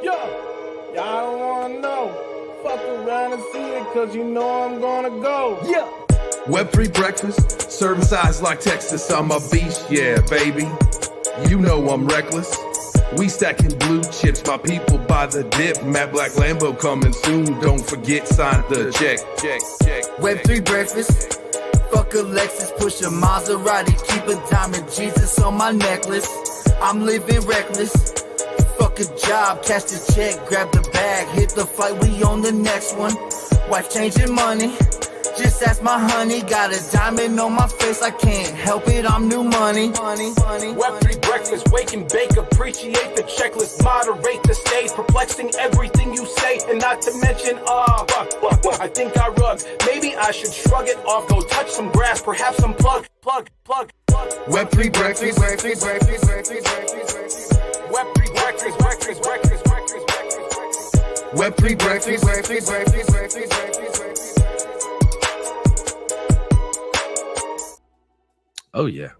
Yo, y'all don't wanna know. Fuck around and see it, cause you know I'm gonna go. Yeah. Web3 breakfast, serving size like Texas. I'm a beast, yeah, baby. You know I'm reckless. We stacking blue chips, my people by the dip. Matte Black Lambo coming soon. Don't forget, sign the check. Web3 breakfast. Fuck a Lexus, push a Maserati, keep a diamond Jesus on my necklace. I'm living reckless. Fuck a job, cash the check, grab the bag, hit the flight, we on the next one. Wife changing money, just ask my honey. Got a diamond on my face, I can't help it, I'm new money. Web3 breakfast, wake and bake, appreciate the checklist, moderate the stage, perplexing everything you say, and not to mention, I think I rug. Maybe I should shrug it off, go touch some grass, perhaps some plug. Web3 breakfast, Web3 breakfast. Web3 breakfast. Oh yeah.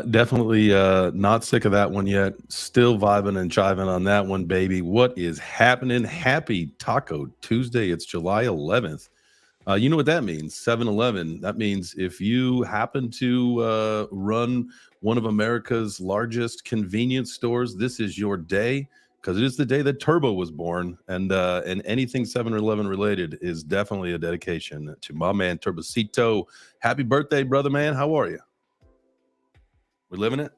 Definitely not sick of that one yet. Still vibing and jiving on that one, baby. What is happening? Happy Taco Tuesday. It's July 11th. You know what that means? 7-Eleven. That means if you happen to run one of America's largest convenience stores, this is your day, because it is the day that Turbo was born, and anything 7-Eleven related is definitely a dedication to my man Turbocito. Happy birthday, brother, man. How are you? We living it?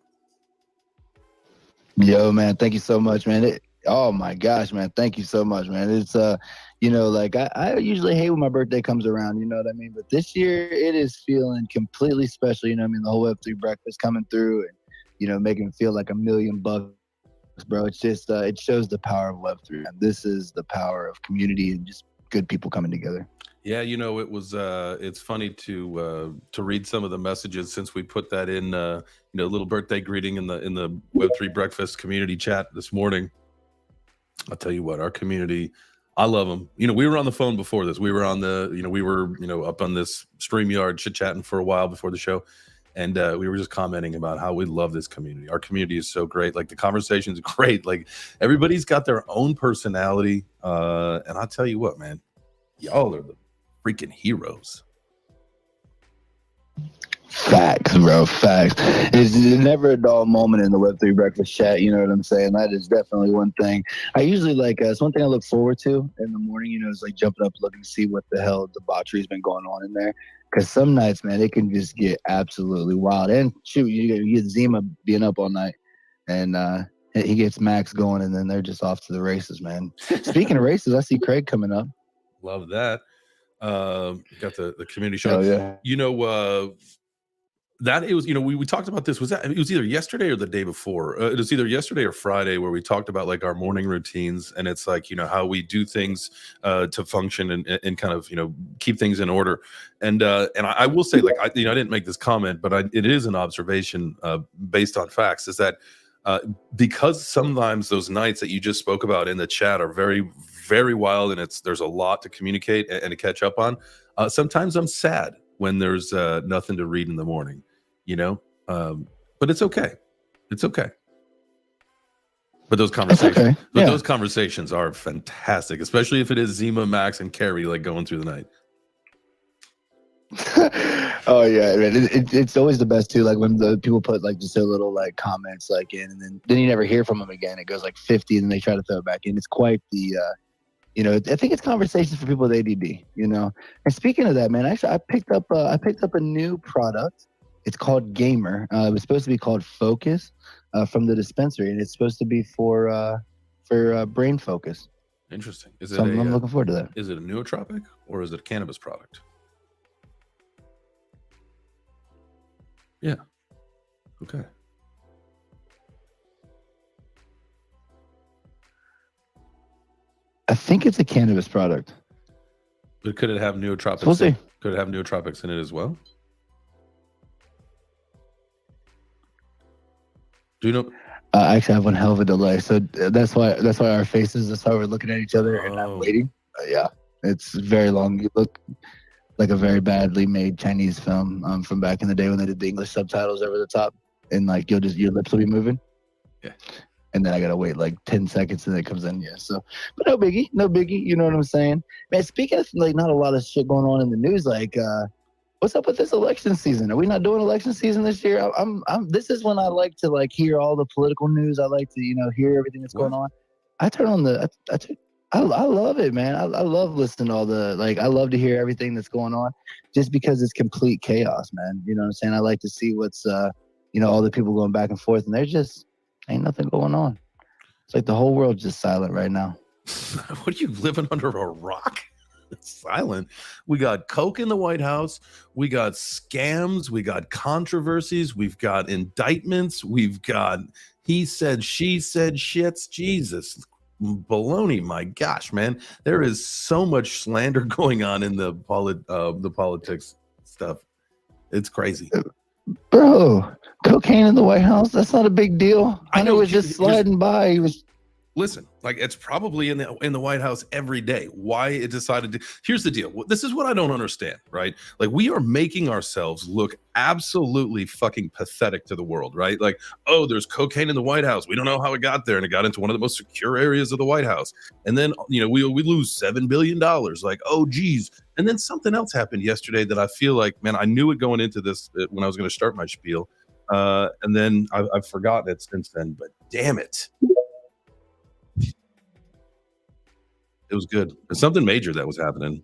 Yo, man, thank you so much, man. Oh my gosh, man, thank you so much, man. It's like I usually hate when my birthday comes around, you know what I mean? But this year it is feeling completely special, you know what I mean? The whole Web3 breakfast coming through and, making it feel like $1 million bucks, bro. It's just it shows the power of Web3. And this is the power of community and just good people coming together. Yeah, it was it's funny to read some of the messages since we put that in little birthday greeting in the Web3 breakfast community chat this morning. I'll tell you what, our community, I love them. We were on the phone before this. We were on we were up on this StreamYard chit-chatting for a while before the show. And we were just commenting about how we love this community. Our community is so great. Like, the conversation's great. Like, everybody's got their own personality. And I'll tell you what, man, y'all are the freaking heroes. Facts, bro. Facts. It's never a dull moment in the Web3 breakfast chat. You know what I'm saying? That is definitely one thing. I usually it's one thing I look forward to in the morning, is like jumping up, looking to see what the hell debauchery's been going on in there. Because some nights, man, it can just get absolutely wild. And shoot, you get Zima being up all night, and he gets Max going, and then they're just off to the races, man. Speaking of races, I see Craig coming up. Love that. Got the community show. Oh, yeah. That it was, we talked about this. It was either yesterday or the day before. It was either yesterday or Friday where we talked about like our morning routines, and it's like, how we do things to function and kind of, keep things in order. And I will say, like, I didn't make this comment, but it is an observation based on facts, is that because sometimes those nights that you just spoke about in the chat are very, very wild, and there's a lot to communicate and to catch up on. Sometimes I'm sad when there's nothing to read in the morning, but it's okay. It's okay. But those conversations, those conversations are fantastic, especially if it is Zima, Max, and Carrie like going through the night. Oh yeah, man. It's always the best too. Like when the people put like just their little like comments like in, and then you never hear from them again. It goes like 50, and then they try to throw it back in. It's quite the I think it's conversations for people with ADD, And speaking of that, man, actually, I picked up a new product. It's called Gamer. It was supposed to be called Focus from the dispensary, and it's supposed to be for brain focus. Interesting. I'm looking forward to that. Is it a nootropic or is it a cannabis product? Yeah. Okay. I think it's a cannabis product. But could it have nootropics? We'll see. Could it have nootropics in it as well? Do you know? I actually have one hell of a delay, so that's why our faces. That's why we're looking at each other and I'm waiting. Yeah, it's very long. You look like a very badly made Chinese film from back in the day when they did the English subtitles over the top, and like your lips will be moving. Yeah. and then I gotta wait like 10 seconds and it comes in. Yeah, so but no biggie, no biggie. You know what I'm saying, man? Speaking of like not a lot of shit going on in the news, like what's up with this election season? Are we not doing election season this year? I'm this is when I like to like hear all the political news. I like to hear everything that's going on. I turn on I love it, man. I love listening to all the I love to hear everything that's going on, just because it's complete chaos, man. You know what I'm saying? I like to see what's all the people going back and forth, and there's just ain't nothing going on. It's like the whole world's just silent right now. What are you living under a rock? It's silent. We got coke in the White House. We got scams. We got controversies. We've got indictments. We've got he said, she said shits. Jesus. Baloney, my gosh, man. There is so much slander going on in the politics stuff. It's crazy. Bro, cocaine in the White House, that's not a big deal. I know it was just sliding by. He was listen, like it's probably in the White House every day. Why it decided to here's the deal. This is what I don't understand, right? Like we are making ourselves look absolutely fucking pathetic to the world, right? Like, oh, there's cocaine in the White House. We don't know how it got there, and it got into one of the most secure areas of the White House. And then we lose $7 billion. Like, oh geez. And then something else happened yesterday that I feel like, man, I knew it going into this when I was going to start my spiel. And then I've forgotten it since then, but damn it. It was good. There's something major that was happening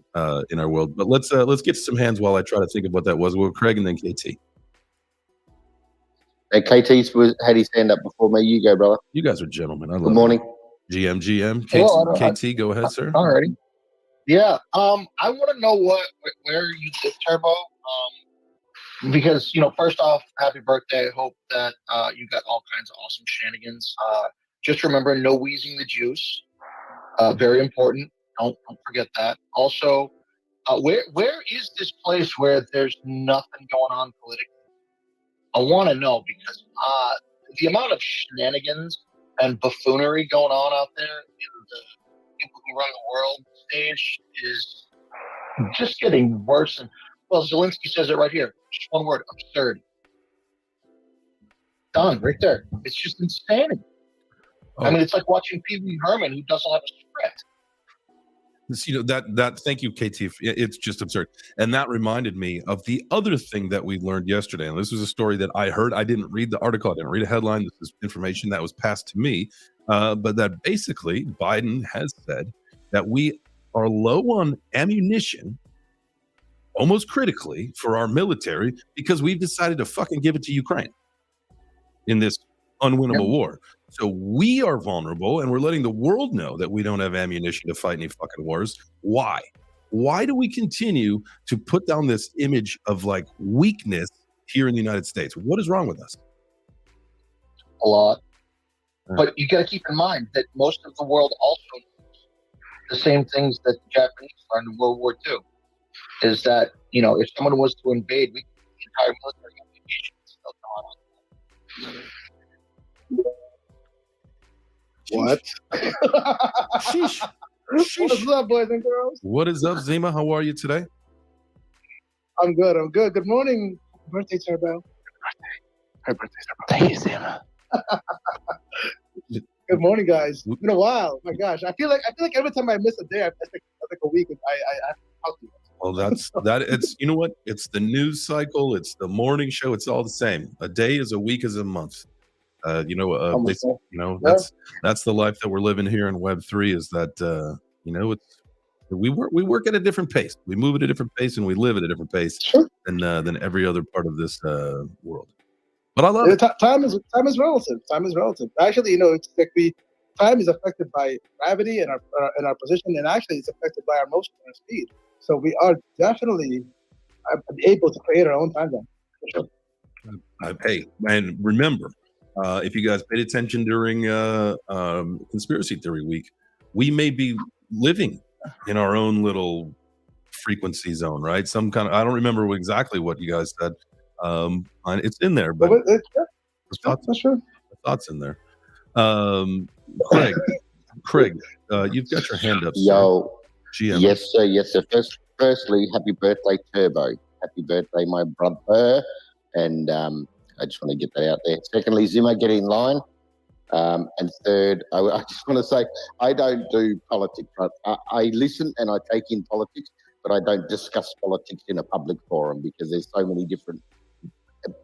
in our world. But let's get to some hands while I try to think of what that was. Well, Craig and then KT. Hey, KT had his hand up before me. You go, brother. You guys are gentlemen. I love Good morning. GM. KT, go ahead, sir. Alrighty. Yeah. I want to know where you live, Turbo. Because first off, happy birthday. I hope that you got all kinds of awesome shenanigans. Just remember, no wheezing the juice. Very important. Don't forget that. Also, where is this place where there's nothing going on politically? I want to know, because the amount of shenanigans and buffoonery going on out there in the people who run the world stage is just getting worse. And well, Zelensky says it right here. Just one word: absurd. Done right there. It's just insanity. I mean, it's like watching Pee Wee Herman, who doesn't have a script. That thank you, KT. It's just absurd. And that reminded me of the other thing that we learned yesterday. And this was a story that I heard. I didn't read the article. I didn't read a headline. This is information that was passed to me. But that basically Biden has said that we are low on ammunition, almost critically, for our military because we've decided to fucking give it to Ukraine in this unwinnable war. So we are vulnerable, and we're letting the world know that we don't have ammunition to fight any fucking wars. Why? Why do we continue to put down this image of like weakness here in the United States? What is wrong with us? A lot. But you got to keep in mind that most of the world also knows the same things that the Japanese learned in World War II. Is that, if someone was to invade, the entire military application is still going on. What? Sheesh. What is up, boys and girls? What is up, Zima? How are you today? I'm good. Good morning. Birthday, Turbo. Happy birthday, Turbo. Thank you, Zima. Good morning, guys. It's been a while. My gosh, I feel like every time I miss a day, I miss like a week. I talk to you. Well, that. It's what? It's the news cycle. It's the morning show. It's all the same. A day is a week is a month. That's the life that we're living here in Web3. Is that we work at a different pace. We move at a different pace, and we live at a different pace than every other part of this world. But I love it. Time is relative. Time is relative. Actually, it's like time is affected by gravity and our position, and actually it's affected by our motion and our speed. So we are definitely able to create our own time zone. For sure. Hey, and remember. If you guys paid attention during Conspiracy Theory Week, we may be living in our own little frequency zone, right? Some kind of, I don't remember exactly what you guys said. It's in there, but that's true. Thoughts in there. Craig, you've got your hand up. Yo, GM. Yes, sir. Firstly, happy birthday, Turbo. Happy birthday, my brother. And I just want to get that out there. Secondly, Zima, get in line. And third, I just want to say, I don't do politics. I listen and I take in politics, but I don't discuss politics in a public forum because there's so many different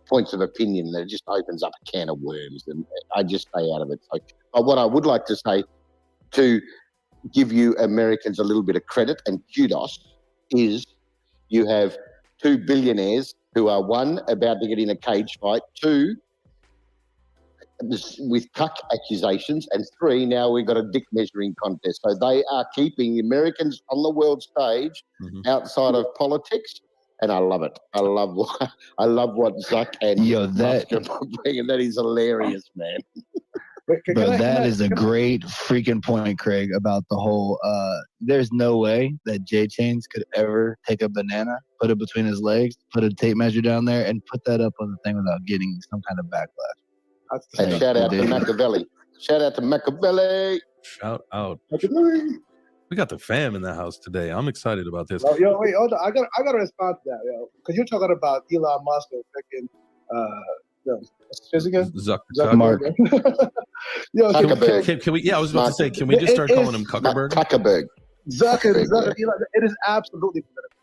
points of opinion that it just opens up a can of worms, and I just stay out of it. So, but what I would like to say, to give you Americans a little bit of credit and kudos, is you have 2 billionaires who are, one, about to get in a cage fight, two, with cuck accusations, and three, now we've got a dick measuring contest. So they are keeping Americans on the world stage outside of politics, and I love it. I love what Zuck and Musk are bringing. That is hilarious, man. Bro, that is a great freaking point, Craig, about the whole there's no way that J Chains could ever take a banana, put it between his legs, put a tape measure down there, and put that up on the thing without getting some kind of backlash. And shout out to Machiavelli. Shout out to Machiavelli. Shout out. We got the fam in the house today. I'm excited about this. Yo, wait, hold on. I got to respond to that, yo, because you're talking about Elon Musk and freaking what's his again? Zuckerberg. Yo, can we? Yeah, I was about to say, can we just start calling him Zuckerberg? Zuckerberg. Zuckerberg. It is absolutely political.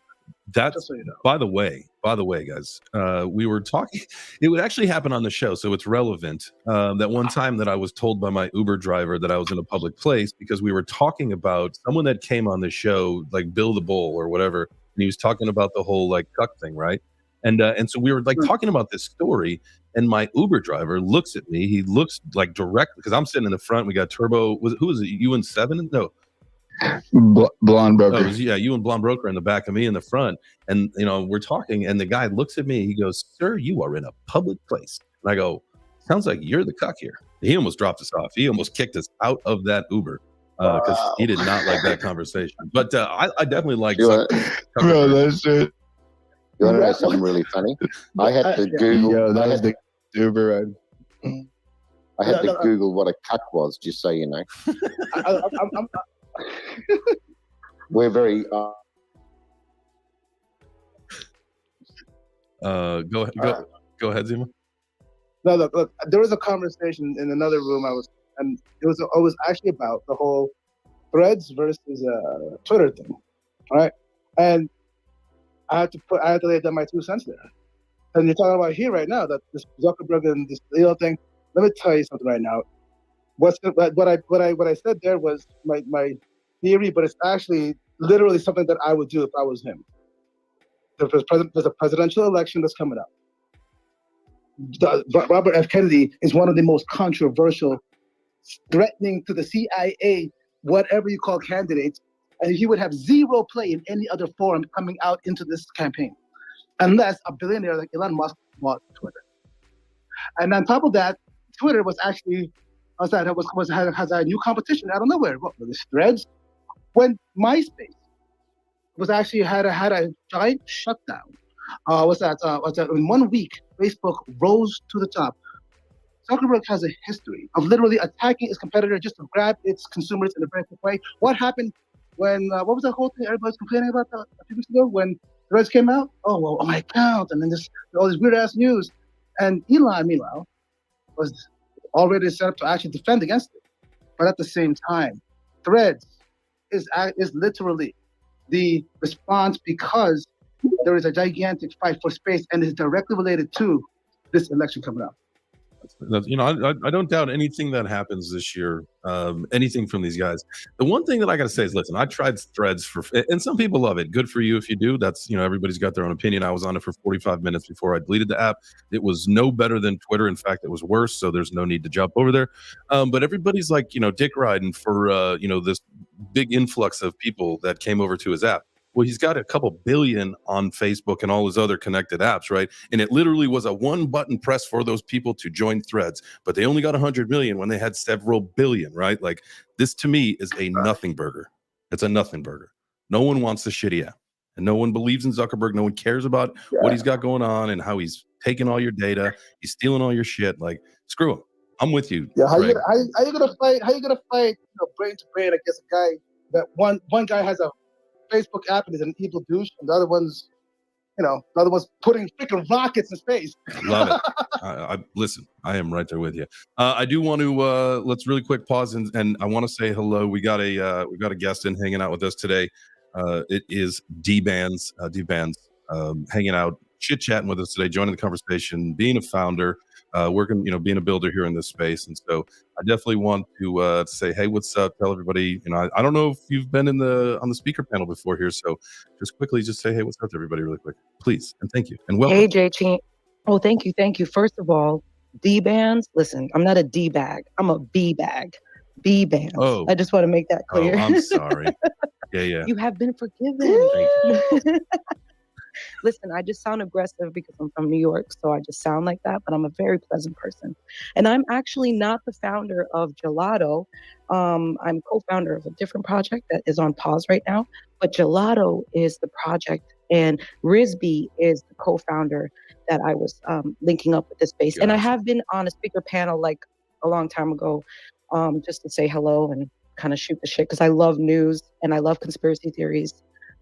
That's, so you know. By the way, guys, we were talking, it would actually happen on the show, so it's relevant. That one time that I was told by my Uber driver that I was in a public place because we were talking about someone that came on the show, like Bill the Bull or whatever, and he was talking about the whole like cuck thing, right? And so we were like talking about this story, and my Uber driver looks at me. He looks like directly, because I'm sitting in the front. We got Turbo. Who was it? You and Seven? No. Blonde Broker. Oh, you and Blonde Broker in the back of me in the front, and we're talking, and the guy looks at me. He goes, "Sir, you are in a public place." And I go, "Sounds like you're the cuck here." He almost dropped us off. He almost kicked us out of that Uber because he did not like that conversation. But I definitely like. Bro, that's it. You want to know something really funny? I had to Google. Yo, that was the Uber ride. I had to Google what a cuck was, just so you know. We're very. Go ahead, Zima. No, look. There was a conversation in another room and it was actually about the whole Threads versus Twitter thing, all right? And I had to lay down my 2 cents there. And you're talking about here right now that this Zuckerberg and this Leo thing. Let me tell you something right now. What I said there was my theory, but it's actually literally something that I would do if I was him. There's a presidential election that's coming up. Robert F. Kennedy is one of the most controversial, threatening to the CIA, whatever you call candidates, and he would have zero play in any other forum coming out into this campaign, unless a billionaire like Elon Musk bought Twitter. And on top of that, Twitter was actually has a new competition out of nowhere. What was this, Threads? When MySpace was actually had a giant shutdown. Was that in 1 week Facebook rose to the top. Zuckerberg has a history of literally attacking its competitor just to grab its consumers in a very quick way. What happened when what was that whole thing everybody was complaining about a few weeks ago when Threads came out? Oh well, on my account, and then all this weird ass news. And Elon, meanwhile, was already set up to actually defend against it. But at the same time, Threads is literally the response because there is a gigantic fight for space and is directly related to this election coming up. I don't doubt anything that happens this year, anything from these guys. The one thing that I got to say is, listen, I tried Threads and some people love it. Good for you if you do. That's, everybody's got their own opinion. I was on it for 45 minutes before I deleted the app. It was no better than Twitter. In fact, it was worse. So there's no need to jump over there. But everybody's like, dick riding for, this big influx of people that came over to his app. Well, he's got a couple billion on Facebook and all his other connected apps, right? And it literally was a one button press for those people to join Threads, but they only got 100 million when they had several billion, right? Like, this to me is a nothing burger. It's a nothing burger. No one wants the shitty app, and no one believes in Zuckerberg. No one cares about what he's got going on and how he's taking all your data. He's stealing all your shit. Like, screw him. I'm with you. Yeah, how you gonna fight? How you gonna fight? Brain to brain against a guy that one guy has a Facebook app and is an evil douche, and the other one's the other one's putting freaking rockets in space. Love it. I listen, I am right there with you. I do want to let's really quick pause and I want to say hello. We've got a guest in hanging out with us today. It is D-Bands, hanging out, chit-chatting with us today, joining the conversation, being a founder, working, being a builder here in this space. And so I definitely want to say, hey, what's up? Tell everybody, I don't know if you've been on the speaker panel before here. So just quickly just say, hey, what's up to everybody really quick, please. And thank you. And welcome. Hey, JT. Oh, thank you. Thank you. First of all, D-Bands, listen, I'm not a D-bag. I'm a B-bag. B-Bands. Oh. I just want to make that clear. Oh, I'm sorry. Yeah. You have been forgiven. Thank you. Listen, I just sound aggressive because I'm from New York, so I just sound like that, but I'm a very pleasant person. And I'm actually not the founder of Gelato. I'm co-founder of a different project that is on pause right now, but Gelato is the project, and Rizby is the co-founder that I was linking up with this space. Gotcha. And I have been on a speaker panel like a long time ago, just to say hello and kind of shoot the shit, because I love news and I love conspiracy theories,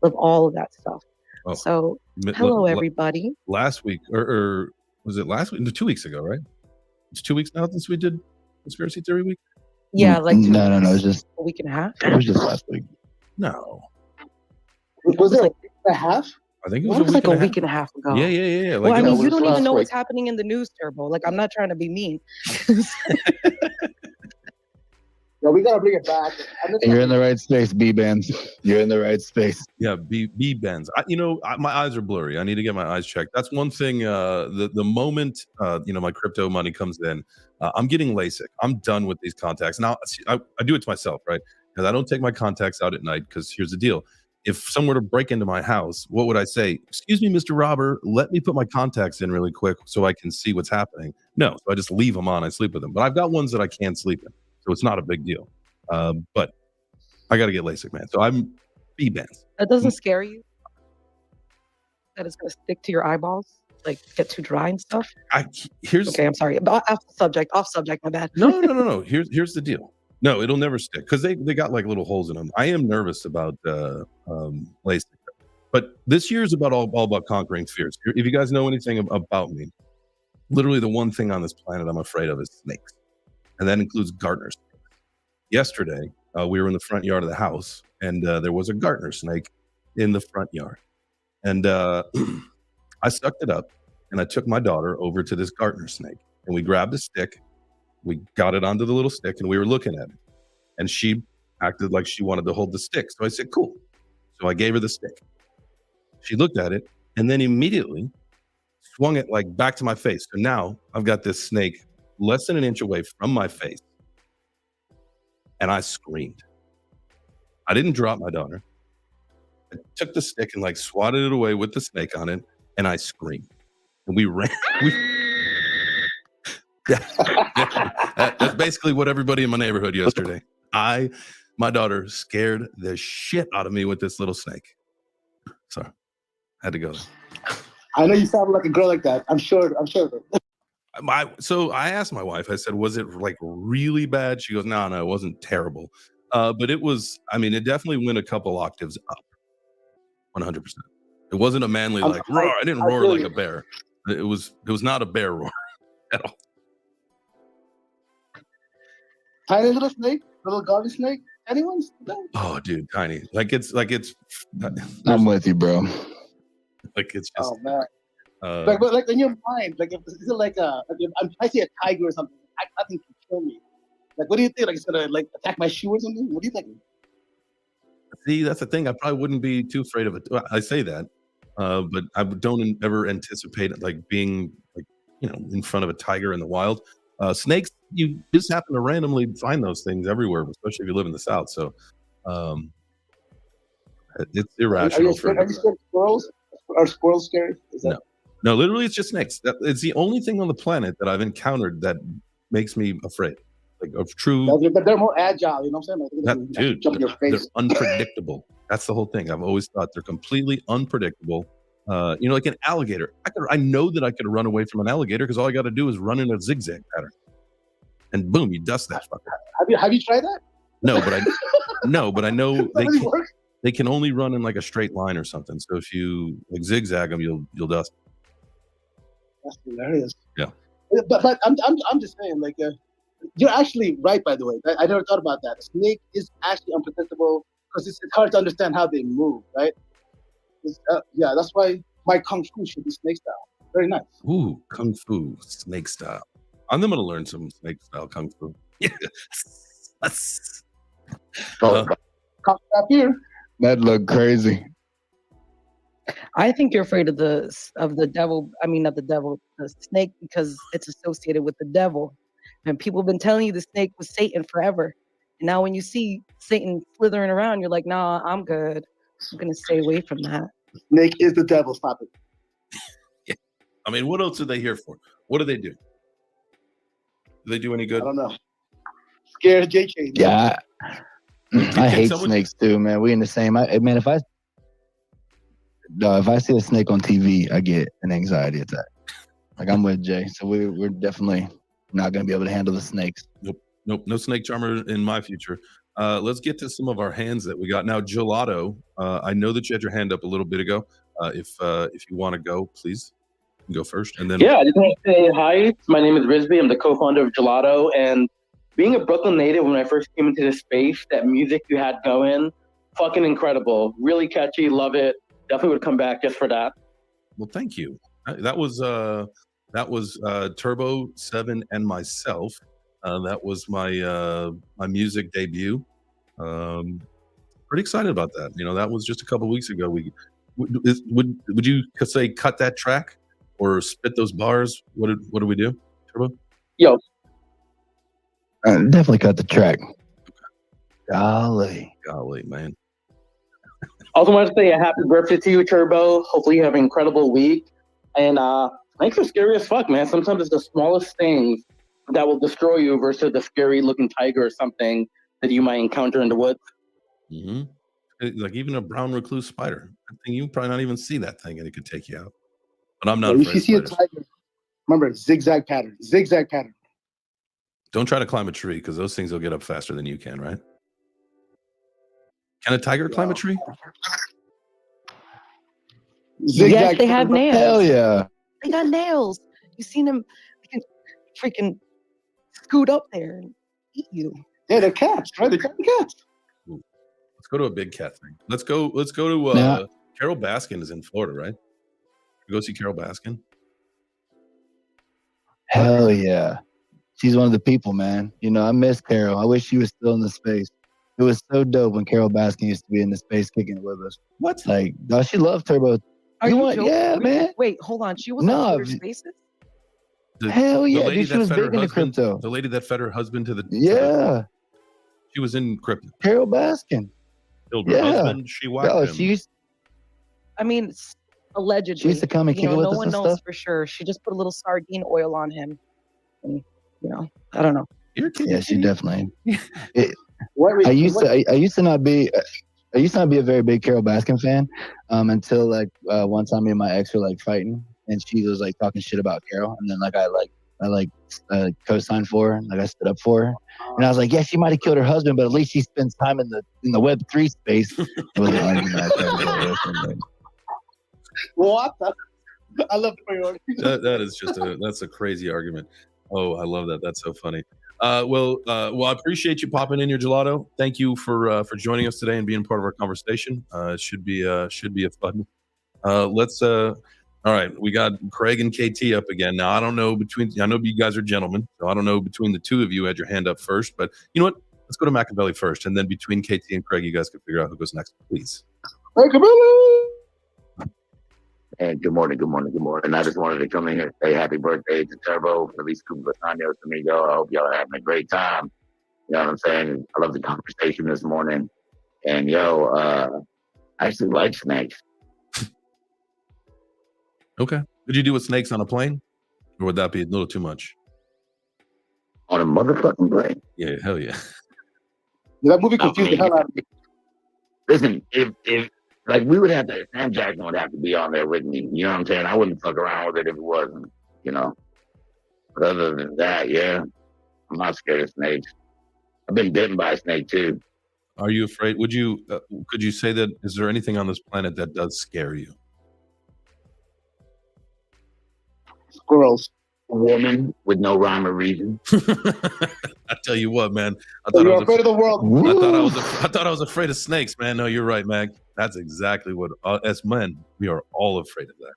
love all of that stuff. Oh, so hello, everybody. Last week, or was it last week? No, 2 weeks ago, right? It's 2 weeks now since we did Conspiracy Theory Week? Yeah, like no, it's just a week and a half. It was just last week. No. Was it like a week and a half? I think it was like a week and a half ago. Yeah. Like, well, I mean, you don't even know what's happening in the news, Turbo. Like, I'm not trying to be mean. No, we gotta bring it back. You're in the right space, B-Bands. You're in the right space. Yeah, B-Bands. My eyes are blurry. I need to get my eyes checked. That's one thing. The moment my crypto money comes in, I'm getting LASIK. I'm done with these contacts. Now I do it to myself, right? Because I don't take my contacts out at night. Because here's the deal: if someone were to break into my house, what would I say? Excuse me, Mr. Robber, let me put my contacts in really quick so I can see what's happening. No, so I just leave them on. I sleep with them. But I've got ones that I can't sleep in. So it's not a big deal. But I got to get LASIK, man. So I'm B-Bands. That doesn't scare you? That it's going to stick to your eyeballs? Like get too dry and stuff? Okay, I'm sorry. Off subject, my bad. No. Here's the deal. No, it'll never stick because they got like little holes in them. I am nervous about LASIK. But this year is all about conquering fears. If you guys know anything about me, literally the one thing on this planet I'm afraid of is snakes. And that includes gardeners. Yesterday, we were in the front yard of the house, and there was a gardener snake in the front yard. And I sucked it up, and I took my daughter over to this gardener snake. And we grabbed a stick, we got it onto the little stick, and we were looking at it. And she acted like she wanted to hold the stick. So I said, cool. So I gave her the stick. She looked at it, and then immediately swung it like back to my face. So now I've got this snake less than an inch away from my face. And I screamed. I didn't drop my daughter. I took the stick and like swatted it away with the snake on it. And I screamed. And we ran. That's basically what everybody in my neighborhood yesterday. My daughter scared the shit out of me with this little snake. So I had to go. I know you sound like a girl like that. I'm sure. So I asked my wife, I said, was it like really bad? She goes, no, it wasn't terrible. But it was, it definitely went a couple octaves up. 100%. It wasn't a manly roar. I didn't roar like a bear. It was not a bear roar at all. Tiny little snake, little garden snake. Anyone's? No. Oh, dude, tiny. It's. I'm with you, bro. Like it's just. Oh man. Like in your mind, like is it like if I see a tiger or something, nothing can kill me. Like, what do you think? Like it's gonna like attack my shoe or something? What do you think? See, that's the thing. I probably wouldn't be too afraid of it. I say that, but I don't ever anticipate it like being like in front of a tiger in the wild. Snakes, you just happen to randomly find those things everywhere, especially if you live in the South. So it's irrational. Are you scared of squirrels? Are squirrels scary? No, literally, it's just snakes. It's the only thing on the planet that I've encountered that makes me afraid. Like of true. But they're more agile, you know what I'm saying? Dude, jump in your face. They're unpredictable. That's the whole thing. I've always thought they're completely unpredictable. Like an alligator. I know that I could run away from an alligator because all I got to do is run in a zigzag pattern, and boom, you dust that fucker. Have you tried that? No, but I know they can't. they can only run in like a straight line or something. So if you like zigzag them, you'll dust. That's hilarious. Yeah. But I'm just saying, like, you're actually right, by the way. I never thought about that. A snake is actually unpredictable because it's hard to understand how they move, right? Yeah, that's why my kung fu should be snake style. Very nice. Ooh, kung fu snake style. I'm gonna learn some snake style kung fu. Yes. Oh, Come up here. That looked crazy. I think you're afraid of the devil. I mean, not the devil, the snake, because it's associated with the devil. And people have been telling you the snake was Satan forever. And now when you see Satan slithering around, you're like, nah, I'm good. I'm gonna stay away from that. Snake is the devil. Stop it. Yeah. I mean, what else are they here for? What do they do? Do they do any I good? don't know. Scare JK. Yeah, I hate someone- snakes too, man. We in the same. Man, if I see a snake on TV, I get an anxiety attack. Like I'm with Jay, so we're definitely not gonna be able to handle the snakes. Nope, no snake charmer in my future. Let's get to some of our hands that we got now. Gelato, I know that you had your hand up a little bit ago. If you want to go, please you can go first, and then Yeah, I just want to say hi. My name is Rizby. I'm the co-founder of Gelato, and being a Brooklyn native, when I first came into this space, that music you had going, fucking incredible, really catchy, love it. Definitely would come back just for that. Well, thank you. That was Turbo 7 and myself. That was my my music debut. Pretty excited about that. You know, that was just a couple weeks ago. Would you say cut that track or spit those bars? What do we do, Turbo? Yo, Definitely cut the track. Golly, man. also want to say a happy birthday to you, Turbo. Hopefully you have an incredible week. And thanks for scary as fuck, man. Sometimes it's the smallest things that will destroy you versus the scary looking tiger or something that you might encounter in the woods. Mm-hmm. Like even a brown recluse spider. I think you probably not even see that thing and it could take you out. But I'm not If afraid you of see a spiders. tiger, remember zigzag pattern. Zigzag pattern. Don't try to climb a tree because those things will get up faster than you can, right? Can a tiger climb a tree? Yes, they have nails. hell yeah! They got nails. You seen them? They can freaking scoot up there and eat you. Yeah, they're cats, right? They're cats. Let's go to a big cat thing. Let's go to Yeah. Carol Baskin is in Florida, right? Go see Carol Baskin. Hell yeah! She's one of the people, man. You know, I miss Carol. I wish she was still in the space. It was so dope when Carol Baskin used to be in the space kicking it with us. What? Like, no, she loved Turbo. Are you want? joking? Yeah, man. Wait, hold on. She was No, on Twitter Spaces? Hell yeah, lady dude, she that was fed big her into husband, crypto. the lady that fed her husband to the Yeah, she was in crypto. Carol Baskin. Killed her Yeah. husband. She whacked Oh, him. I mean, allegedly. She used to come and kick it with no us one and knows stuff. for sure. She just put a little sardine oil on him. And, I don't know. You're kidding. Yeah, she definitely. What, I used to not be a very big Carol Baskin fan until like one time me and my ex were like fighting and she was like talking shit about Carol and then I co-signed for her, like I stood up for her and I was like, yeah, she might have killed her husband, but at least she spends time in the Web3 space. It was an argument I tried to go with her, What? I love the priority. That is just that's a crazy argument. Oh, I love that. That's so funny. Well, I appreciate you popping in your Gelato. Thank you for joining us today and being part of our conversation. It should be a fun. All right, we got Craig and KT up again. Now I don't know I know you guys are gentlemen, so I don't know between the two of you had your hand up first, but you know what? Let's go to Machiavelli first, and then between KT and Craig, you guys can figure out who goes next, please. And good morning. I just wanted to come in here and say happy birthday to Turbo, Feliz cumpleaños, amigo. I hope y'all are having a great time. You know what I'm saying? I love the conversation this morning. And I actually like snakes. Okay. Would you do with snakes on a plane, or would that be a little too much? On a motherfucking plane. Yeah, hell yeah. That movie confused the hell out of me. Listen, if like we would have to, Sam Jackson would have to be on there with me. You know what I'm saying? I wouldn't fuck around with it if it wasn't, But other than that, yeah, I'm not scared of snakes. I've been bitten by a snake too. Are you afraid? Would you? Could you say that? Is there anything on this planet that does scare you? Squirrels. Woman with no rhyme or reason. I tell you what, man. I So thought I you're was afraid of the world. I thought I was afraid of snakes, man. No, you're right, Mag. That's exactly what. As men, we are all afraid of that.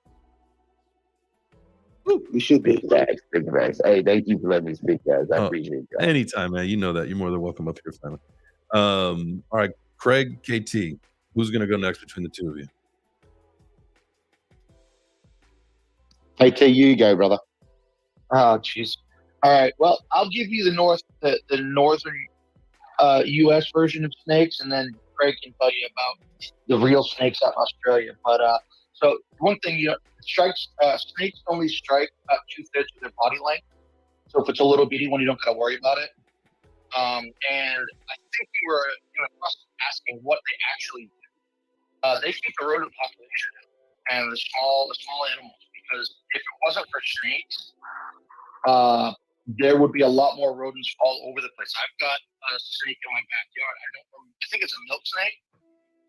We should be. Big facts, big facts. Hey, thank you for letting me speak, guys. I appreciate it. Anytime, man. You know that. You're more than welcome up here, family. All right, Craig, KT. Who's gonna go next between the two of you? KT, you go, brother. Oh, jeez. All right. Well, I'll give you the northern U.S. version of snakes, and then Craig can tell you about the real snakes out in Australia. But so one thing, snakes only strike about 2/3 of their body length. So if it's a little bitty one, you don't got to worry about it. And I think you were asking what they actually do. They keep the rodent population and the small animals, because if it wasn't for snakes, there would be a lot more rodents all over the place. I've got a snake in my backyard. I think it's a milk snake,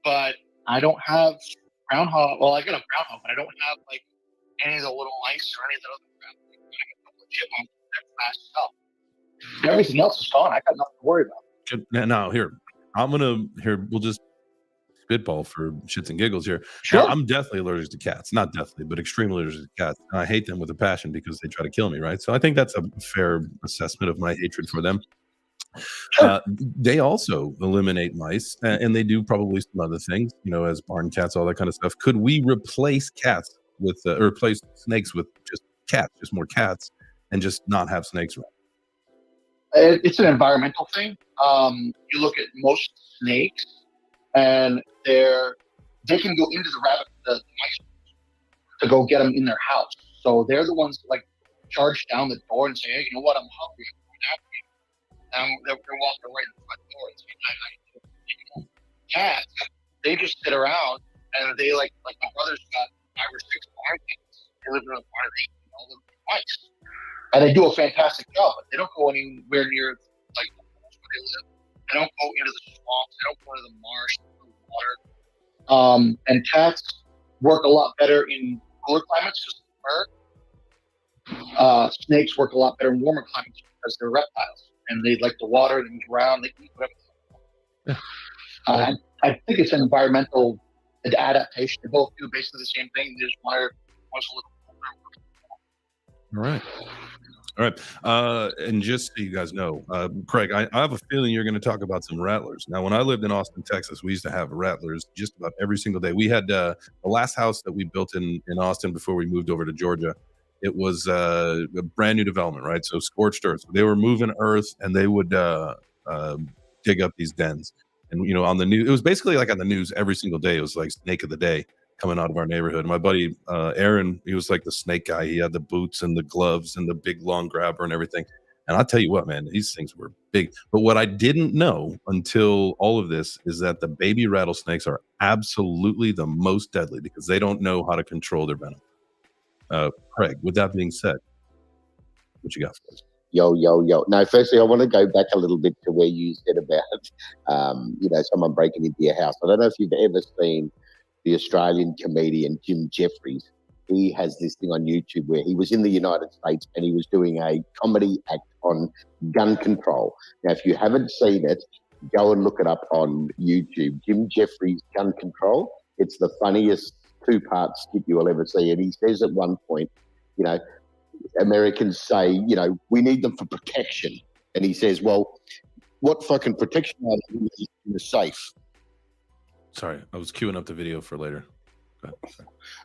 but I don't have groundhog. Well, I got a groundhog, but I don't have like any of the little mice or any of the other crap. I got a couple of chipmunks that fast stuff. Everything else is gone. I got nothing to worry about. Now, we'll just spitball for shits and giggles here. Sure. Now, I'm deathly allergic to cats. Not deathly, but extremely allergic to cats. And I hate them with a passion because they try to kill me, right? So I think that's a fair assessment of my hatred for them. Sure. They also eliminate mice, and they do probably some other things, as barn cats, all that kind of stuff. Could we replace cats with, or replace snakes with just more cats, and just not have snakes around? It's an environmental thing. You look at most snakes, and they can go into the mice to go get them in their house. So they're the ones that charge down the door and say, "Hey, you know what? I'm hungry. I'm they're walking right in the front door. And saying, cats, they just sit around, and they like my brother's got 5 or 6 barn cats. They live in a barn, and all the mice, and they do a fantastic job. But they don't go anywhere near where they live. They don't go into the swamps. They don't go into the marsh, the water. And cats work a lot better in cooler climates because they're fur. Snakes work a lot better in warmer climates because they're reptiles, and they like the water. They move around. They can eat whatever. I think it's an environmental adaptation. They both do basically the same thing. They just one's a little older. All right. And just so you guys know, Craig, I have a feeling you're going to talk about some rattlers. Now, when I lived in Austin, Texas, we used to have rattlers just about every single day. We had the last house that we built in Austin before we moved over to Georgia. It was a brand new development, right? So scorched earth. They were moving earth, and they would dig up these dens. And, on the news, it was basically like on the news every single day. It was like snake of the day coming out of our neighborhood. My buddy Aaron, he was like the snake guy. He had the boots and the gloves and the big long grabber and everything. And I'll tell you what, man, these things were big. But what I didn't know until all of this is that the baby rattlesnakes are absolutely the most deadly because they don't know how to control their venom. Craig, with that being said, what you got for us? Yo. No, firstly, I want to go back a little bit to where you said about, someone breaking into your house. I don't know if you've ever seen the Australian comedian Jim Jeffries. He has this thing on YouTube where he was in the United States and he was doing a comedy act on gun control. Now, if you haven't seen it, go and look it up on YouTube. Jim Jeffries' gun control. It's the funniest 2-part skit you will ever see. And he says at one point, Americans say, we need them for protection. And he says, well, what fucking protection are they in the safe? Sorry, I was queuing up the video for later.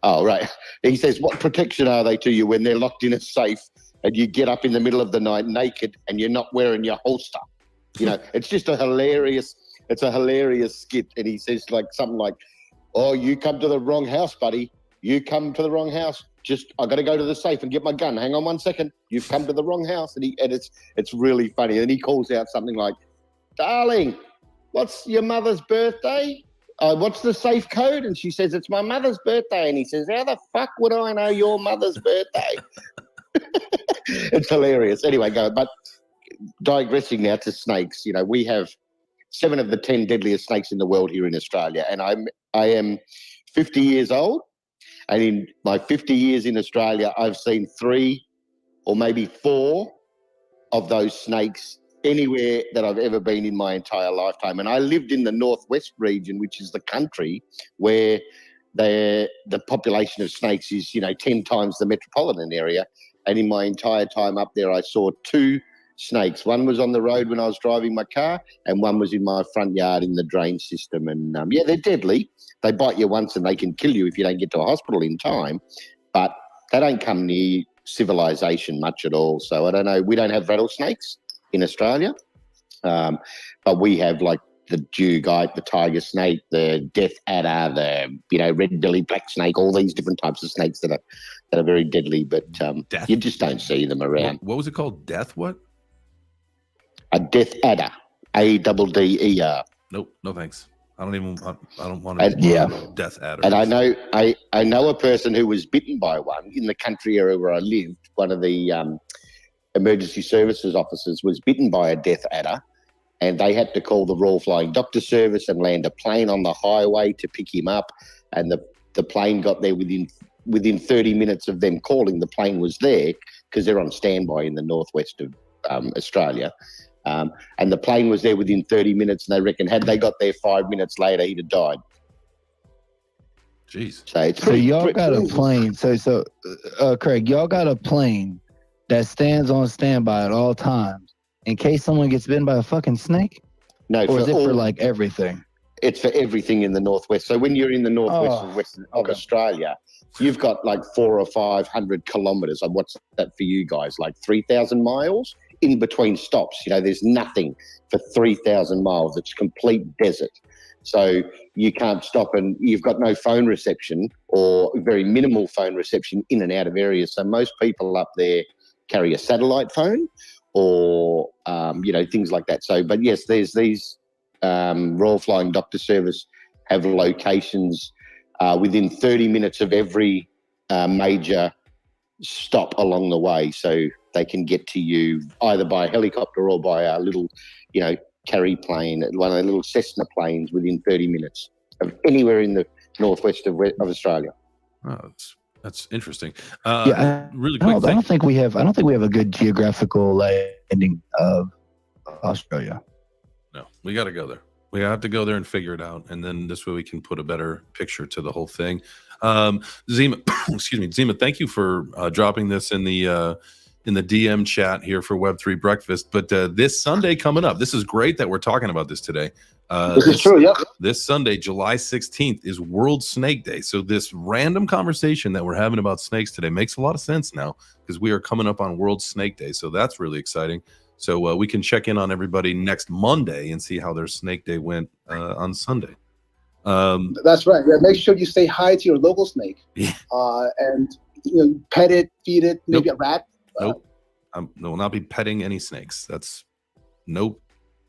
Oh, right. He says, what protection are they to you when they're locked in a safe and you get up in the middle of the night naked and you're not wearing your holster? It's just a hilarious skit. And he says something like, oh, you come to the wrong house, buddy. You come to the wrong house. I got to go to the safe and get my gun. Hang on 1 second. You've come to the wrong house. And it's really funny. And he calls out something like, darling, what's your mother's birthday? What's the safe code? And she says, it's my mother's birthday. And he says, how the fuck would I know your mother's birthday? It's hilarious. Anyway, but digressing now to snakes, we have 7 of the 10 deadliest snakes in the world here in Australia. And I am 50 years old. And in my 50 years in Australia, I've seen 3 or maybe 4 of those snakes anywhere that I've ever been in my entire lifetime. And I lived in the northwest region, which is the country where the population of snakes is, 10 times the metropolitan area. And in my entire time up there, I saw 2 snakes. One was on the road when I was driving my car, and one was in my front yard in the drain system. And they're deadly. They bite you once and they can kill you if you don't get to a hospital in time. But they don't come near civilization much at all. So I don't know. We don't have rattlesnakes in Australia, but we have like the dugite, the tiger snake, the death adder, the red belly black snake, all these different types of snakes that are very deadly. But you just don't see them around. What was it called? Death what? A death adder, ADDER. Nope, no thanks. I don't want to. Death adder. And I know a person who was bitten by one in the country area where I lived. One of the emergency services officers was bitten by a death adder, and they had to call the Royal Flying Doctor Service and land a plane on the highway to pick him up. And the plane got there within 30 minutes of them calling. The plane was there because they're on standby in the northwest of Australia. And the plane was there within 30 minutes, and they reckon had they got there 5 minutes later, he'd have died. Jeez. So y'all got a plane. So Craig, y'all got a plane that stands on standby at all times in case someone gets bitten by a fucking snake? No, or is it for like everything? It's for everything in the northwest. So when you're in the northwest and western of Australia, you've got like 400 or 500 kilometers. What's that for you guys? Like 3,000 miles in between stops. There's nothing for 3,000 miles. It's complete desert. So you can't stop, and you've got no phone reception or very minimal phone reception in and out of areas. So most people up there carry a satellite phone or, things like that. So, but yes, there's these Royal Flying Doctor Service have locations within 30 minutes of every major stop along the way. So they can get to you either by helicopter or by a little, carry plane, one of the little Cessna planes within 30 minutes of anywhere in the northwest of Australia. Oh, that's interesting. Really quick. I don't think we have a good geographical landing of Australia. No, we got to go there. We have to go there and figure it out, and then this way we can put a better picture to the whole thing. Zima, excuse me, Zima. Thank you for dropping this in the DM chat here for Web3 Breakfast. But this Sunday coming up, this is great that we're talking about this today. This is true, yeah. This Sunday, July 16th, is World Snake Day. So this random conversation that we're having about snakes today makes a lot of sense now because we are coming up on World Snake Day. So that's really exciting. So we can check in on everybody next Monday and see how their Snake Day went on Sunday. That's right. Yeah, make sure you say hi to your local snake. Yeah. And pet it, feed it, maybe a rat. Nope. I will not be petting any snakes. That's nope.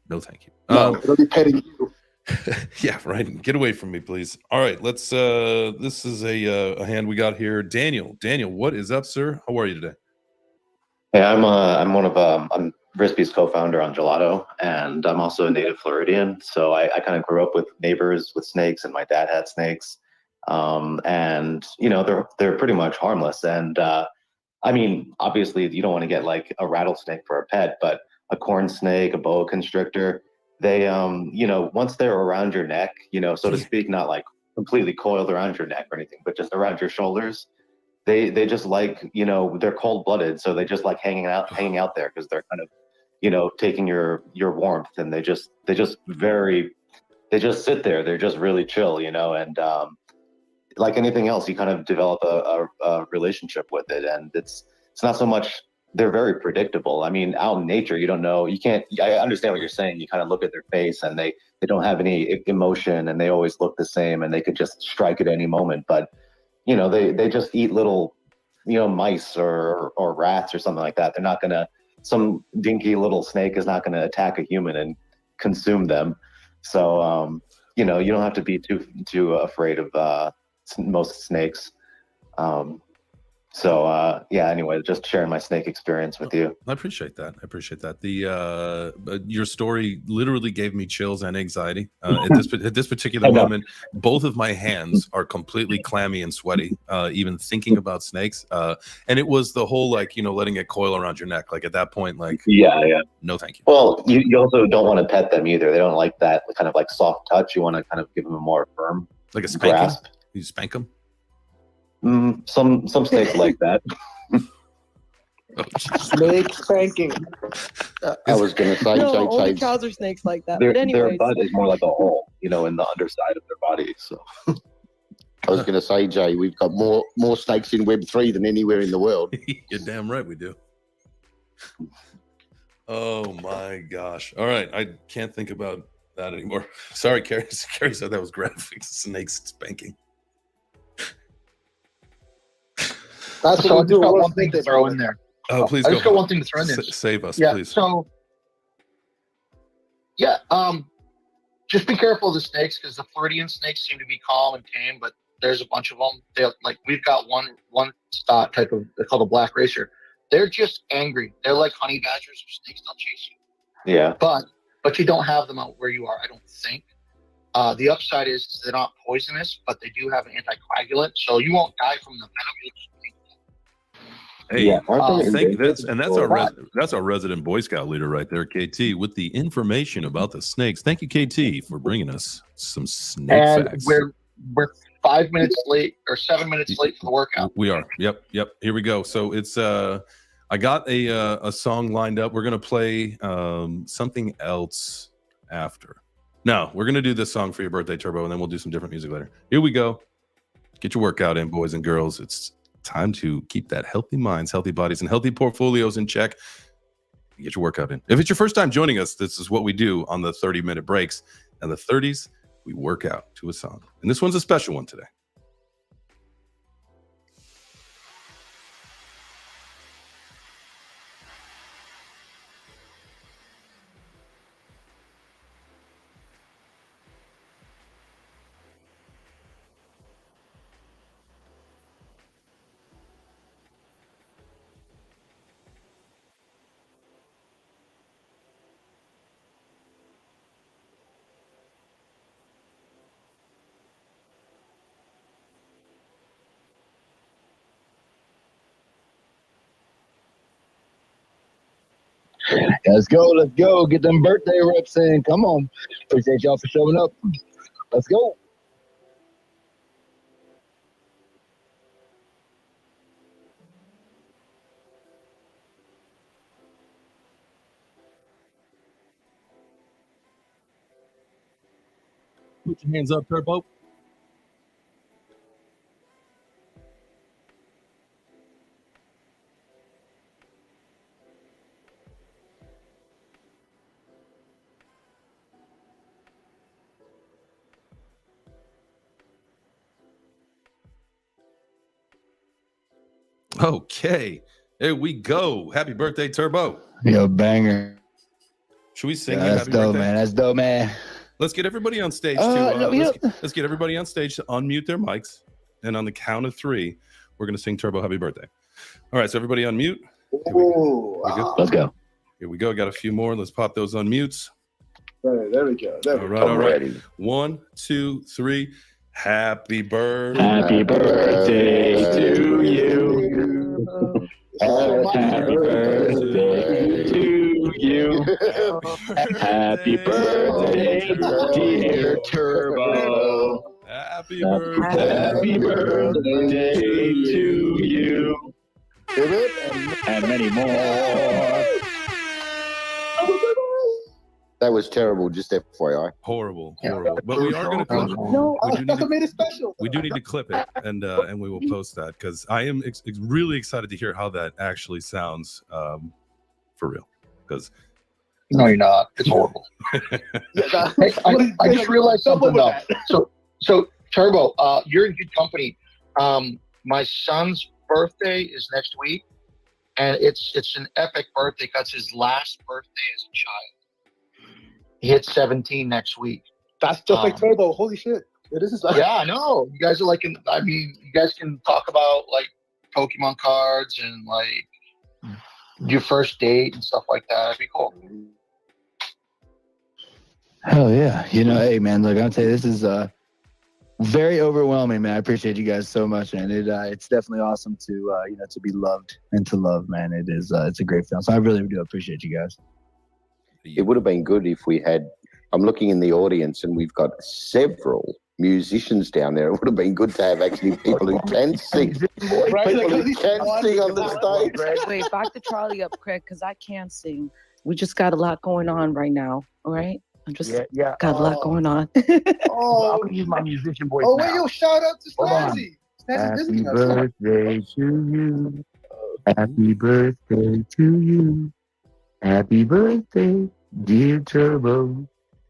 No, thank you. No, it'll be petting you. Yeah, right. Get away from me, please. All right, let's. This is a hand we got here. Daniel, what is up, sir? How are you today? Hey, I'm one of I'm Rispy's co-founder on Gelato, and I'm also a native Floridian. So I kind of grew up with neighbors with snakes, and my dad had snakes, and they're pretty much harmless. And I mean, obviously, you don't want to get like a rattlesnake for a pet, but a corn snake, a boa constrictor, they, once they're around your neck, so to speak, not like completely coiled around your neck or anything, but just around your shoulders, they just like, they're cold blooded. So they just like hanging out there because they're kind of, taking your warmth, and they just sit there. They're just really chill, and like anything else, you kind of develop a relationship with it, and it's not so much. They're very predictable. I mean, out in nature, you don't know. You can't. I understand what you're saying. You kind of look at their face, and they don't have any emotion, and they always look the same, and they could just strike at any moment. But they just eat little, mice or rats or something like that. They're not gonna. Some dinky little snake is not gonna attack a human and consume them. So you don't have to be too afraid of most snakes. So yeah, anyway, just sharing my snake experience with you. I appreciate that. The your story literally gave me chills and anxiety. At this particular moment, both of my hands are completely clammy and sweaty, even thinking about snakes. And it was the whole, like, letting it coil around your neck. Like, at that point, like, yeah. No, thank you. Well, you also don't want to pet them either. They don't like that kind of like soft touch. You want to kind of give them a more firm, like a spanking grasp. You spank them. Some snakes like that. Snake spanking. I was going to say, No, only cows are snakes like that. Their But anyways, butt is more like a hole, in the underside of their body. So I was going to say, Jay, we've got more snakes in Web3 than anywhere in the world. You're damn right we do. Oh my gosh! All right, I can't think about that anymore. Sorry, Carrie. Carrie said that was graphic. Snakes spanking. That's what I just got one thing to throw in there. Oh, please I go. just got one thing to throw in there. Save us, Yeah. please. So, yeah. Just be careful of the snakes, because the Floridian snakes seem to be calm and tame, but there's a bunch of them. They're like, we've got one type of, they're called a black racer. They're just angry. They're like honey badgers or snakes. They'll chase you. Yeah. But you don't have them out where you are, I don't think. The upside is they're not poisonous, but they do have an anticoagulant, so you won't die from the venom. Hey, Yeah. that's our resident Boy Scout leader right there, KT, with the information about the snakes. Thank you, KT, for bringing us some snake And facts. we're 5 minutes late or 7 minutes late for the workout. We are. Yep. Here we go. So it's I got a song lined up. We're gonna play something else after. No, we're gonna do this song for your birthday, Turbo, and then we'll do some different music later. Here we go. Get your workout in, boys and girls. It's time to keep that healthy minds, healthy bodies, and healthy portfolios in check. Get your workout in. If it's your first time joining us, this is what we do on the 30-minute breaks. And the 30s, we work out to a song. And this one's a special one today. Let's go. Get them birthday reps in. Come on. Appreciate y'all for showing up. Let's go. Put your hands up, Turbo. Okay, there we go. Happy birthday, Turbo. Yo, banger. Should we sing? Yeah, you that's happy dope, birthday? man. That's dope, man. Let's get everybody on stage let's get everybody on stage to unmute their mics, and on the count of 3, we're gonna sing Turbo Happy Birthday. All right, so everybody unmute. Let's go. Here we go. Got a few more. Let's pop those unmutes. There we go. All right. 1, 2, 3. Happy birthday. Happy birthday to you. Happy birthday to you. Happy birthday, dear Turbo. Happy birthday. Happy birthday to you. And many more. That was terrible, just FYI. Horrible. But we are going to clip it. No, that's what made it special. We do need to clip it, and we will post that, because I am really excited to hear how that actually sounds for real. Because No, you're not. It's horrible. I just realized something though. So Turbo, you're in good company. My son's birthday is next week, and it's an epic birthday because his last birthday as a child. He hits 17 next week. That's just like Turbo. Holy shit. This is yeah, I know. You guys are like, you guys can talk about like Pokemon cards and like your first date and stuff like that. That'd be cool. Hell yeah. You know, hey man, look, I'll tell you, this is very overwhelming, man. I appreciate you guys so much, man. It's definitely awesome to you know, to be loved and to love, man. It is it's a great film. So I really do appreciate you guys. It would have been good if we had. I'm looking in the audience, and we've got several musicians down there. It would have been good to have actually people who can sing. People who can sing on the stage. Wait, back the trolley up, Craig, because I can't sing. We just got a lot going on right now. All right. I'm just got a lot going on. I'm gonna use my musician voice. Oh, now. wait, yo, shout out to Hold on. Snazzy. Happy birthday to you. Happy birthday to you. Happy birthday, dear Turbo.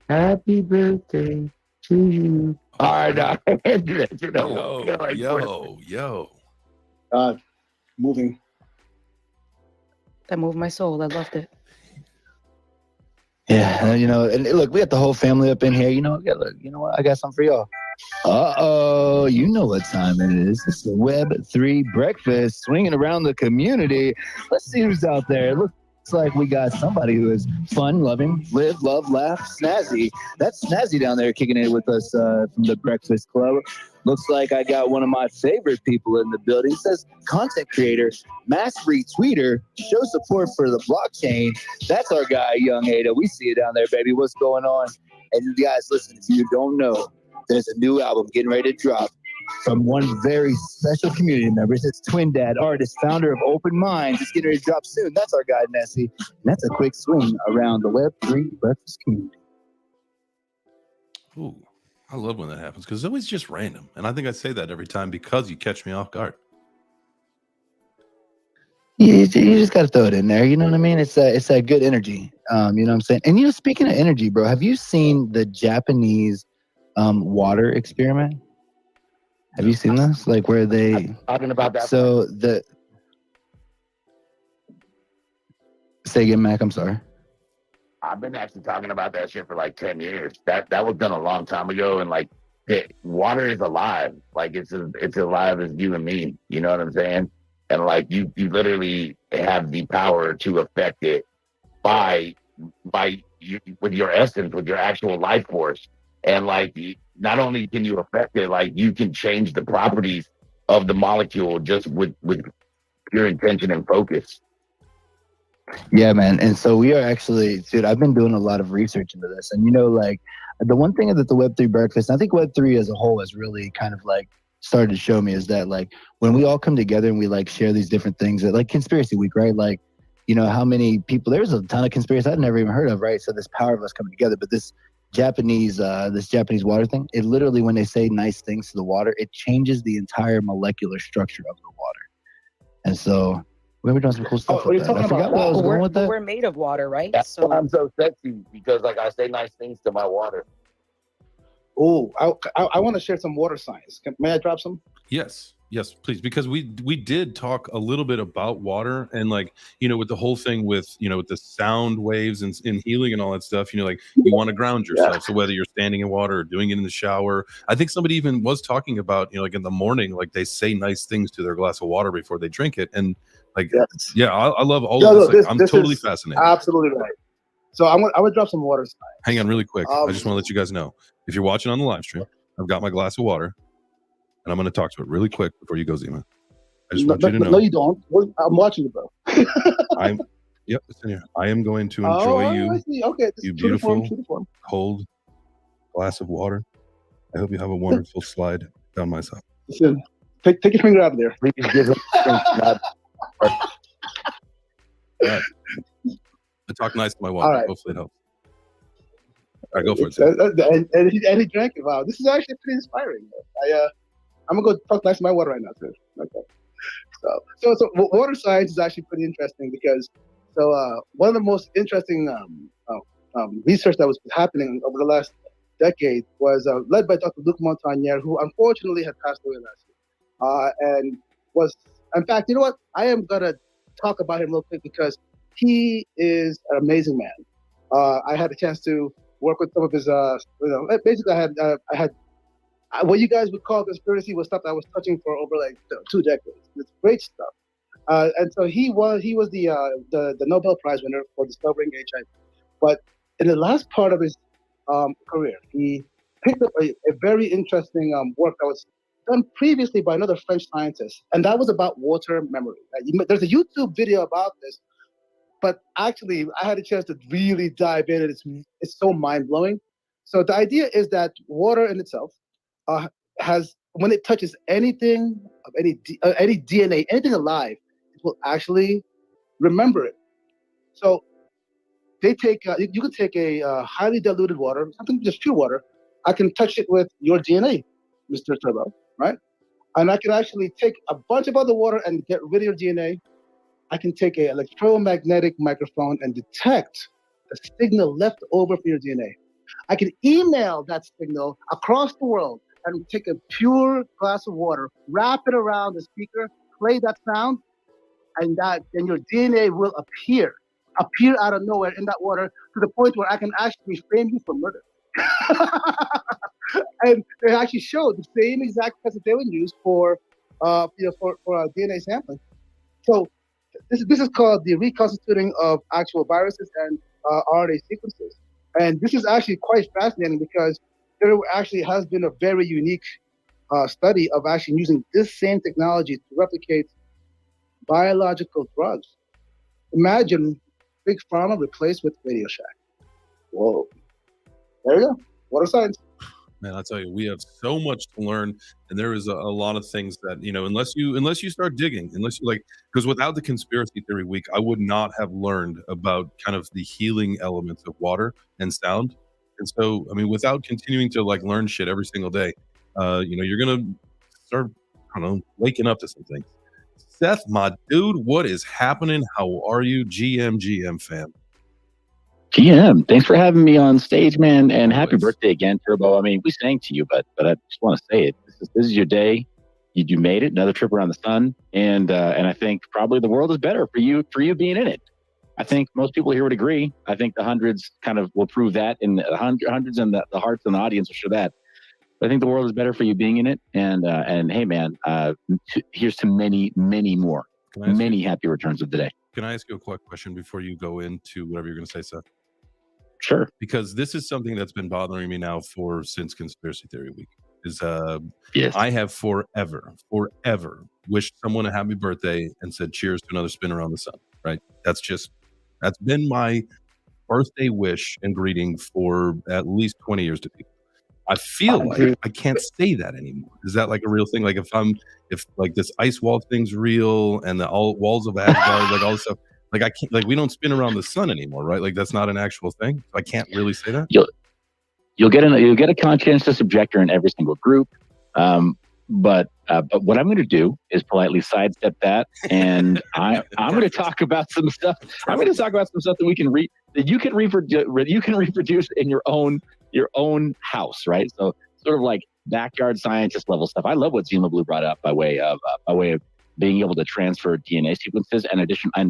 Happy birthday to you. All right, Yo. Moving. That moved my soul. I loved it. Yeah, you know, and look, we got the whole family up in here. You know, look, you know what? I got something for y'all. You know what time it is. It's the Web3 Breakfast, swinging around the community. Let's see who's out there. It looks like we got somebody who is fun, loving, live, love, laugh, Snazzy. That's Snazzy down there kicking it with us from the Breakfast Club. Looks like I got one of my favorite people in the building. It says content creator, mass retweeter, show support for the blockchain. That's our guy, Young Ada. We see it down there, baby. What's going on? And you guys, listen, if you don't know, there's a new album getting ready to drop from one very special community member. It's Twin Dad, artist, founder of Open Minds. It's getting ready to drop soon. That's our guy, Nessie. And that's a quick swing around the Web3 Breakfast community. Ooh, I love when that happens because it's always just random. And I think I say that every time because you catch me off guard. You just got to throw it in there. You know what I mean? It's that good energy. You know what I'm saying? And, you know, speaking of energy, bro, have you seen the Japanese water experiment? Have you seen this? Like where they talking about that. So say again, Mac. I'm sorry. I've been actually talking about that shit for like 10 years. That was done a long time ago, and like water is alive. Like it's alive as you and me. You know what I'm saying? And like you literally have the power to affect it by with your essence, with your actual life force. And like not only can you affect it, like you can change the properties of the molecule just with pure intention and focus. Yeah, man. And so we are actually, dude, I've been doing a lot of research into this. And, you know, like the one thing that the Web3 Breakfast, I think Web3 as a whole has really kind of like started to show me is that like when we all come together and we like share these different things that like Conspiracy Week, right? Like, you know, how many people, there's a ton of conspiracies I'd never even heard of, right? So this power of us coming together, but this Japanese water thing, it literally, when they say nice things to the water, it changes the entire molecular structure of the water. And so we're doing some cool stuff with that. I forgot what I was going with that. We're made of water, right? That's why I'm so sexy, because like I say nice things to my water. Oh, I want to share some water science. May I drop some? Yes, please. Because we did talk a little bit about water and like, you know, with the whole thing with, you know, with the sound waves and healing and all that stuff, you know, like you want to ground yourself. Yeah. So whether you're standing in water or doing it in the shower, I think somebody even was talking about, you know, like in the morning, like they say nice things to their glass of water before they drink it. And like, yes. Yeah, I love all of this. Like, I'm totally fascinated. Absolutely right. So I would drop some water science. Hang on really quick. I just want to let you guys know, if you're watching on the live stream, I've got my glass of water and I'm going to talk to it really quick before you go, Zima. I just want you to know. No, you don't. I'm watching it, bro. Yep, it's in here. I am going to enjoy you beautiful, cold glass of water. I hope you have a wonderful slide down my side. Listen, take your finger out of there. Please give him I talk nice to my water. Right. Hopefully it helps. All right, go for it. And he drank it. Wow, this is actually pretty inspiring. I'm gonna go talk nice to my water right now too. Okay. So water science is actually pretty interesting because one of the most interesting research that was happening over the last decade was led by Dr. Luc Montagnier, who unfortunately had passed away last year, and was, in fact, you know what? I am gonna talk about him real quick because he is an amazing man. I had a chance to work with some of his, basically I what you guys would call conspiracy was stuff I was touching for over like 2 decades. It's great stuff. And so he was the Nobel Prize winner for discovering HIV. But in the last part of his career, he picked up a very interesting work that was done previously by another French scientist, and that was about water memory. There's a YouTube video about this, but actually I had a chance to really dive in, and it's so mind-blowing. So the idea is that water in itself has, when it touches anything, any DNA, anything alive, it will actually remember it. So they take you can take a highly diluted water, something just pure water. I can touch it with your DNA, Mr. Turbo, right? And I can actually take a bunch of other water and get rid of your DNA. I can take an electromagnetic microphone and detect the signal left over from your DNA. I can email that signal across the world and take a pure glass of water, wrap it around the speaker, play that sound, and then your DNA will appear out of nowhere in that water to the point where I can actually frame you for murder. And they actually showed the same exact test that they would use for DNA sampling. So this is called the reconstituting of actual viruses and RNA sequences. And this is actually quite fascinating because there actually has been a very unique study of actually using this same technology to replicate biological drugs. Imagine Big Pharma replaced with Radio Shack. Whoa. There you go. What a science. Man, I tell you, we have so much to learn, and there is a lot of things that, unless you start digging, unless you because without the conspiracy theory week, I would not have learned about kind of the healing elements of water and sound. And so, I mean, without continuing to learn shit every single day, you're gonna start, waking up to some things. Seth, my dude, what is happening? How are you, GM fam? GM, thanks for having me on stage, man, and happy birthday again, Turbo. I mean, we sang to you, but I just want to say it. This is your day. You made it, another trip around the sun, and I think probably the world is better for you being in it. I think most people here would agree. I think the hundreds kind of will prove that, and the hundreds and the hearts in the audience will show that. But I think the world is better for you being in it, and hey, man, here's to many, many more, many happy returns of the day. Can I ask you a quick question before you go into whatever you're going to say, Seth? Sure. Because this is something that's been bothering me now since Conspiracy Theory Week. Yes. I have forever wished someone a happy birthday and said cheers to another spin around the sun. Right? That's been my birthday wish and greeting for at least 20 years to people. I feel like I can't say that anymore. Is that a real thing? If this ice wall thing's real and the walls of Asgard, all this stuff. I can't, we don't spin around the sun anymore, right? That's not an actual thing. I can't really say that. You'll get a conscientious objector in every single group. But what I'm going to do is politely sidestep that, and I'm going to talk about some stuff. I'm going to talk about some stuff that you can reproduce in your own house, right? So sort of backyard scientist level stuff. I love what Zima Blue brought up by way of being able to transfer DNA sequences and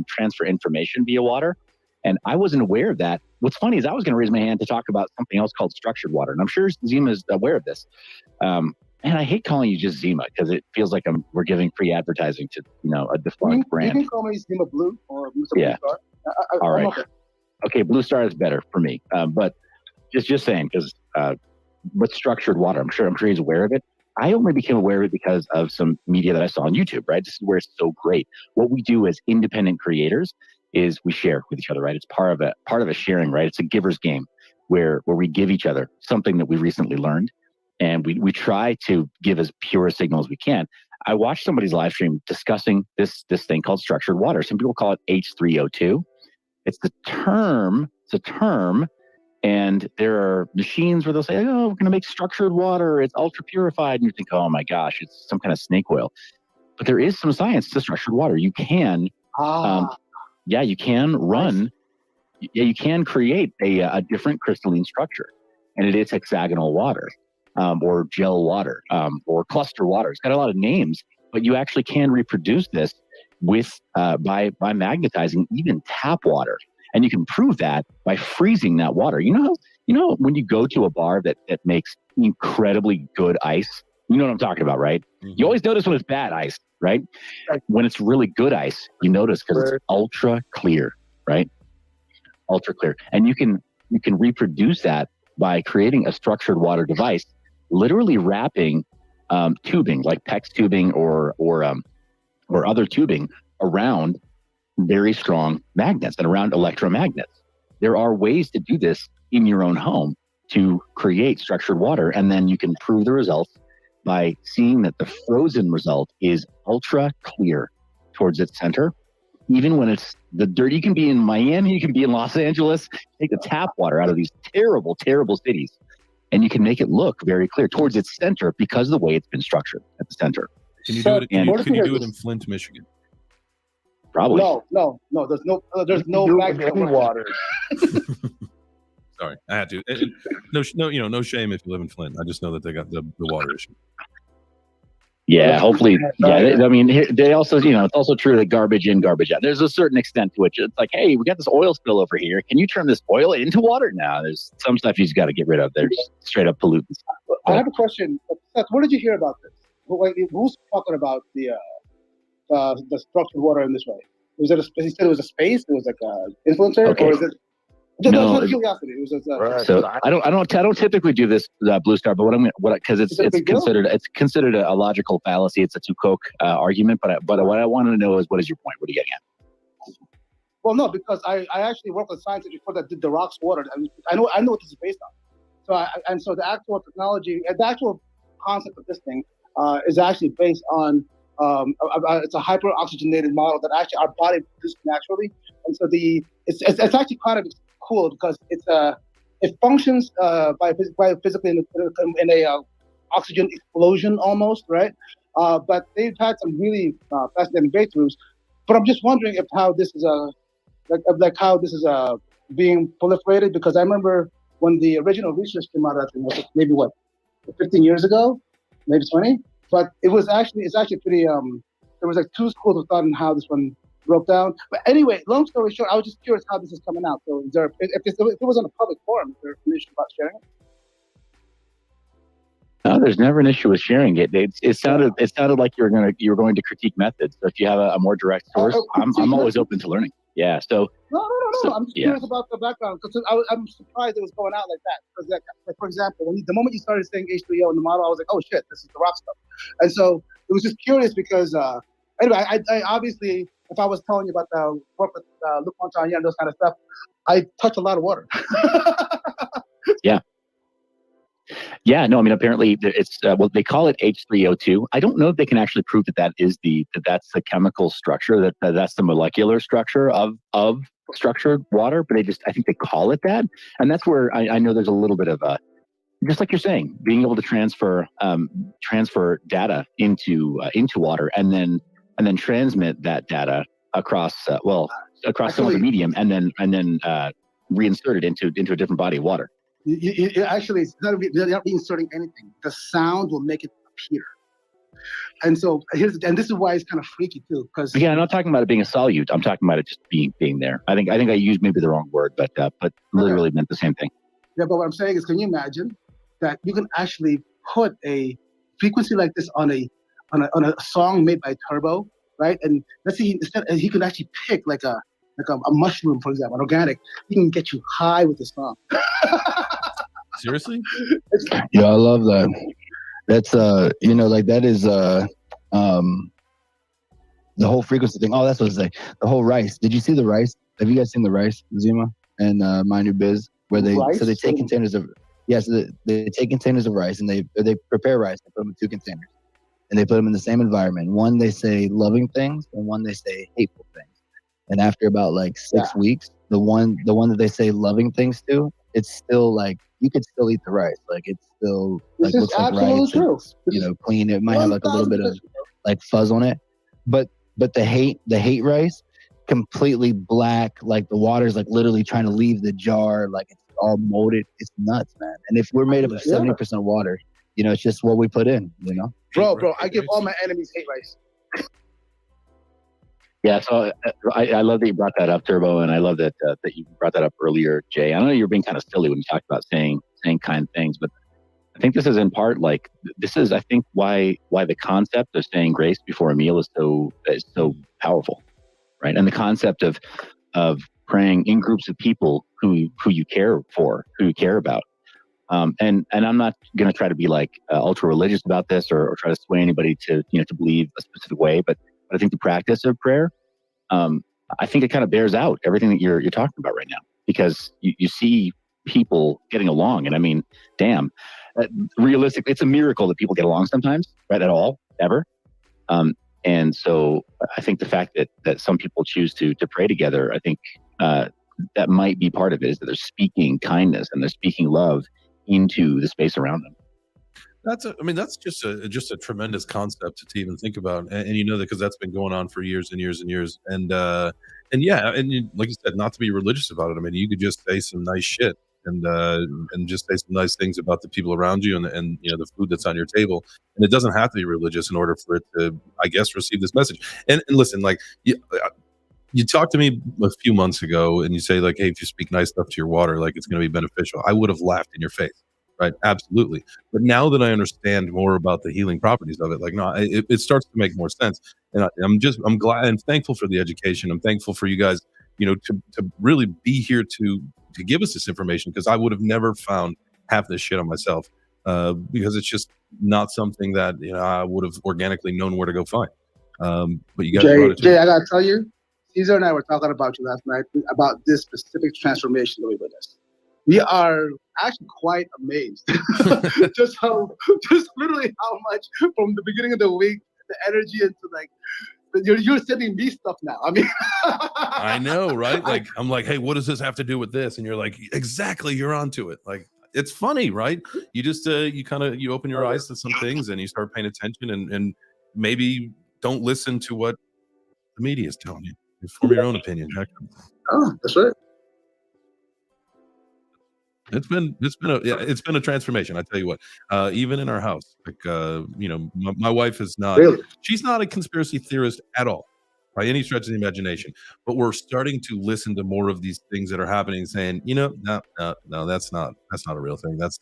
transfer information via water. And I wasn't aware of that. What's funny is I was going to raise my hand to talk about something else called structured water. And I'm sure Zima is aware of this. And I hate calling you just Zima because it feels like we're giving free advertising to, a defunct brand. You can call me Zima Blue or Blue Star. All right. Okay, Blue Star is better for me. But just saying, because with structured water, I'm sure he's aware of it. I only became aware of it because of some media that I saw on YouTube, right? This is where it's so great. What we do as independent creators is we share with each other, right? It's part of a sharing, right? It's a giver's game where we give each other something that we recently learned, and we try to give as pure a signal as we can. I watched somebody's live stream discussing this thing called structured water. Some people call it H3O2. It's a term, and there are machines where they'll say, oh, we're going to make structured water. It's ultra purified. And you think, oh my gosh, it's some kind of snake oil. But there is some science to structured water. You can, you can create a different crystalline structure. And it is hexagonal water, or gel water, or cluster water. It's got a lot of names, but you actually can reproduce this with by magnetizing even tap water. And you can prove that by freezing that water. You know when you go to a bar that makes incredibly good ice, you know what I'm talking about, right? Mm-hmm. You always notice when it's bad ice, right? When it's really good ice, you notice because it's ultra clear, right? Ultra clear. And you can reproduce that by creating a structured water device, literally wrapping tubing like PEX tubing or other tubing around very strong magnets and around electromagnets. There are ways to do this in your own home to create structured water, and then you can prove the results by seeing that the frozen result is ultra clear towards its center. Even when it's the dirt, you can be in Miami, you can be in Los Angeles, take the tap water out of these terrible, terrible cities, and you can make it look very clear towards its center because of the way it's been structured at the center. Can you do it? Can you do it in Flint, Michigan? Probably. No. There's no magnet water. Sorry, I had to. No shame if you live in Flint. I just know that they got the water issue. Yeah, hopefully. Yeah, I mean, they also, it's also true that garbage in, garbage out. There's a certain extent to which it's like, hey, we got this oil spill over here. Can you turn this oil into water? No, there's some stuff you just got to get rid of. There's straight up pollutants. I have a question. Seth, where did you hear about this? Who's talking about the structured water in this way? Was it he said it was a space? It was like a influencer, okay. Or is it? No, curiosity. It was just, so I don't typically do this Blue Star, but because it's considered a logical fallacy. It's a two-coke argument. But what I wanted to know is, what is your point? What are you getting at? Well, no, because I actually worked with scientists before that did the rocks water. I know what this is based on. So the actual technology, the actual concept of this thing is actually based on it's a hyper-oxygenated model that actually our body produces naturally, and so it's actually kind of cool because it functions physically in a oxygen explosion almost, right? But they've had some really fascinating breakthroughs. But I'm just wondering if how this is how this is being proliferated, because I remember when the original research came out, I think was maybe 15 years ago, maybe 20. But it's actually pretty. There was like two schools of thought on how this one broke down. But anyway, long story short, I was just curious how this is coming out. So, if it was on a public forum, is there an issue about sharing it? No, there's never an issue with sharing it. It sounded like you were going to critique methods. So if you have a more direct source, I'm always open to learning. Yeah. So no. I'm just curious about the background, because I'm surprised it was going out like that. Because like for example, the moment you started saying H3O in the model, I was like, oh shit, this is the rock stuff. And so it was just curious because anyway, I obviously, if I was telling you about the work with Luc Montagnier and those kind of stuff, I touch a lot of water. Yeah. Yeah, no, I mean, apparently it's, they call it H3O2. I don't know if they can actually prove that's the chemical structure, that's the molecular structure of structured water, but I think they call it that. And that's where I know there's a little bit of just like you're saying, being able to transfer data into water and then transmit that data across some other medium and then reinsert it into a different body of water. You actually, they're not inserting anything. The sound will make it appear. And so this is why it's kind of freaky too. Because I'm not talking about it being a solute. I'm talking about it just being there. I think I used maybe the wrong word, but literally meant the same thing. Yeah, but what I'm saying is, can you imagine that you can actually put a frequency like this on a song made by Turbo, right? And let's see, he could actually pick like a mushroom, for example, an organic. He can get you high with the song. Seriously? Yeah, I love that. That's that is the whole frequency thing. Oh, that's what I was saying. The whole rice. Did you see the rice? Have you guys seen the rice, Zima and My New Biz, where they take containers of they take containers of rice and they prepare rice. They put them in 2 containers and they put them in the same environment. One they say loving things and one they say hateful things. And after about 6 weeks, the one that they say loving things to, it's still you could still eat the rice. It's still looks like rice. True. It's, clean. It might have a little bit of fuzz on it, but the hate rice, completely black. The water's literally trying to leave the jar. It's all molded. It's nuts, man. And if we're made up of 70% water, it's just what we put in. Bro, I give all my enemies hate rice. Yeah, so I love that you brought that up, Turbo, and I love that that you brought that up earlier, Jay. I know you're being kind of silly when you talked about saying kind things, but I think this is in part like this is I think why the concept of saying grace before a meal is so powerful, right? And the concept of praying in groups of people who you care for, who you care about. And I'm not going to try to be like ultra religious about this or try to sway anybody to believe a specific way, but I think the practice of prayer, I think it kind of bears out everything that you're talking about right now, because you see people getting along. And I mean, damn, realistically, it's a miracle that people get along sometimes, right? At all, ever. And so I think the fact that some people choose to pray together, I think that might be part of it, is that they're speaking kindness and they're speaking love into the space around them. That's just a tremendous concept to even think about, and you know that because that's been going on for years and years and years, and yeah, and like you said, not to be religious about it. I mean, you could just say some nice shit and just say some nice things about the people around you and the food that's on your table, and it doesn't have to be religious in order for it to, I guess, receive this message. And listen, like you talked to me a few months ago, and you say like, hey, if you speak nice stuff to your water, like it's going to be beneficial. I would have laughed in your face. Right, absolutely. But now that I understand more about the healing properties of it, like, no, it starts to make more sense. And I'm glad and thankful for the education. I'm thankful for you guys, to really be here to give us this information, because I would have never found half this shit on myself, because it's just not something that I would have organically known where to go find. But you guys brought it to Jay, I gotta tell you, Caesar and I were talking about you last night about this specific transformation that we witnessed. We are actually quite amazed just literally how much from the beginning of the week, the energy into like, you're sending me stuff now. I mean, I know, right? Like, I'm like, hey, what does this have to do with this? And you're like, exactly, you're onto it. Like, it's funny, right? You just, you open your eyes to some things and you start paying attention and maybe don't listen to what the media is telling you. You form your own opinion. Oh, that's right. It's been a transformation. I tell you what, even in our house, like, my wife is not, she's not a conspiracy theorist at all by any stretch of the imagination, but we're starting to listen to more of these things that are happening, saying, no, that's not a real thing. That's,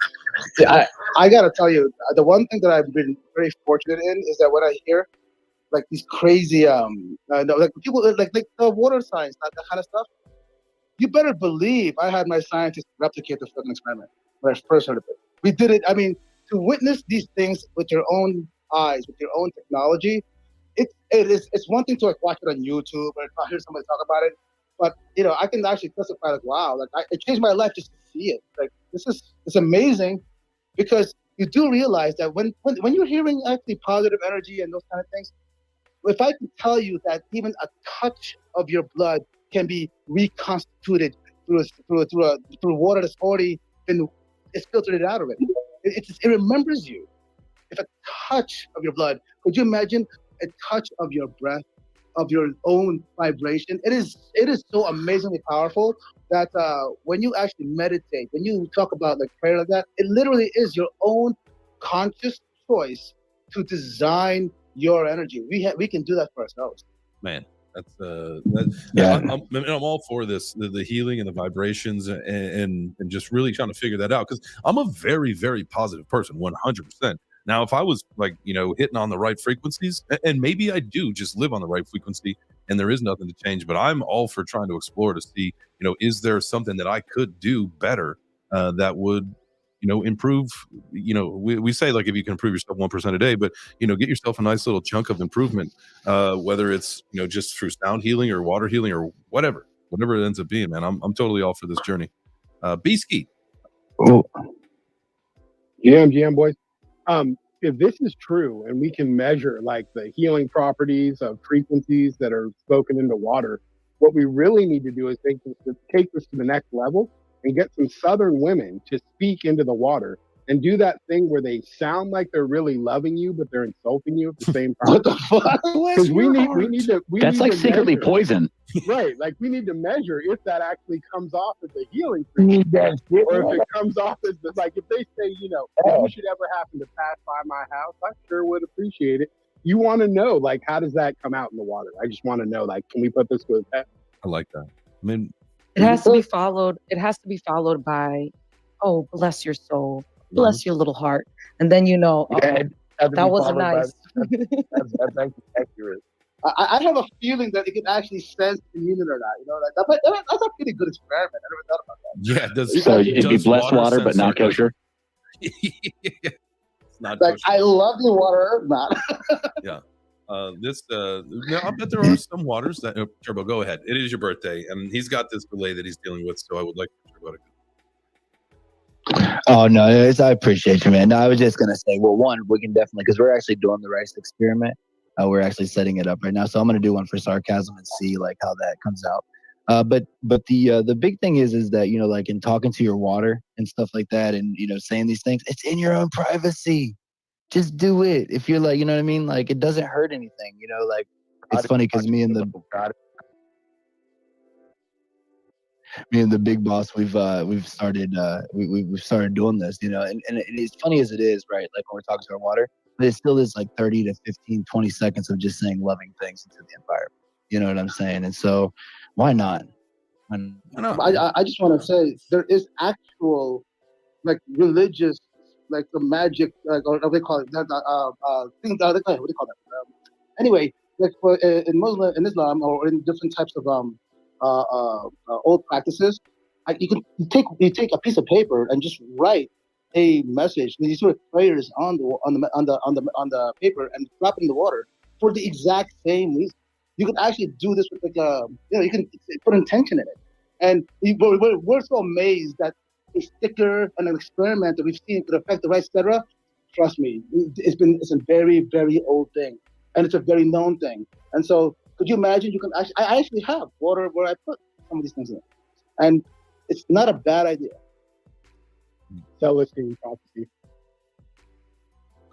I gotta tell you, the one thing that I've been very fortunate in is that when I hear like these crazy, like people like the water science, that kind of stuff, you better believe I had my scientists replicate the fucking experiment when I first heard of it. We did it. I mean, to witness these things with your own eyes, with your own technology, it's one thing to like watch it on YouTube or hear somebody talk about it, but I can actually testify like, wow, like it changed my life just to see it. Like it's amazing, because you do realize that when you're hearing actually positive energy and those kind of things, if I can tell you that even a touch of your blood can be reconstituted through water that's already been filtered out already. It remembers you. If a touch of your blood, could you imagine a touch of your breath, of your own vibration? It is so amazingly powerful that when you actually meditate, when you talk about like prayer like that, it literally is your own conscious choice to design your energy. We can do that for ourselves. Man. I'm all for this, the healing and the vibrations and just really trying to figure that out, because I'm a very, very positive person, 100%. Now, if I was like, hitting on the right frequencies, and maybe I do just live on the right frequency and there is nothing to change, but I'm all for trying to explore to see, is there something that I could do better that would improve, we say like if you can improve yourself 1% a day, but get yourself a nice little chunk of improvement, whether it's just through sound healing or water healing or whatever it ends up being, man. I'm totally all for this journey. B-Ski. Oh, GM boys. If this is true and we can measure like the healing properties of frequencies that are spoken into water, what we really need to do is take this to the next level and get some Southern women to speak into the water and do that thing where they sound like they're really loving you, but they're insulting you at the same time. What the fuck? Because we need to. That's like secretly poison. Right. Like we need to measure if that actually comes off as a healing frequency, or if it comes off as like if they say, if you should ever happen to pass by my house, I sure would appreciate it you want to know, like, how does that come out in the water? I just want to know, like, can we put this to a test? I like that. I mean, it has to be followed. It has to be followed by, oh, bless your soul, bless your little heart, and then that wasn't nice. That's accurate. I have a feeling that it can actually sense communion or not. That's a pretty good experiment. I never thought about that. Yeah, does so it'd be blessed water, but not kosher. It's not Like, kosher. I love the water, not. Yeah. I bet there are some waters that Turbo, go ahead. It is your birthday, and he's got this delay that he's dealing with, so I would like Turbo to. Oh no, I appreciate you, man. No, I was just gonna say, well, one, we can definitely, because we're actually doing the rice experiment. We're actually setting it up right now, so I'm gonna do one for sarcasm and see like how that comes out. But the big thing is that like in talking to your water and stuff like that, and saying these things, it's in your own privacy. Just do it. If you're like, you know what I mean, like it doesn't hurt anything. Like it's funny because me and the big boss, we've started we've started doing this, and as funny as it is, right? Like when we're talking to our water, but it still is like 30 to 15, 20 seconds of just saying loving things into the environment. You know what I'm saying? And so why not? I just want to say there is actual like religious, like the magic, like, or what they call it, things. What do you call that? Anyway, like in Islam, or in different types of old practices, you take a piece of paper and just write a message. And you sort of prayers on the paper and drop it in the water for the exact same reason. You can actually do this with you can put intention in it, and we're so amazed that a sticker and an experiment that we've seen could affect the rice, etc. Trust me, it's a very, very old thing, and it's a very known thing. And so, could you imagine? I actually have water where I put some of these things in, and it's not a bad idea. Celestine prophecy.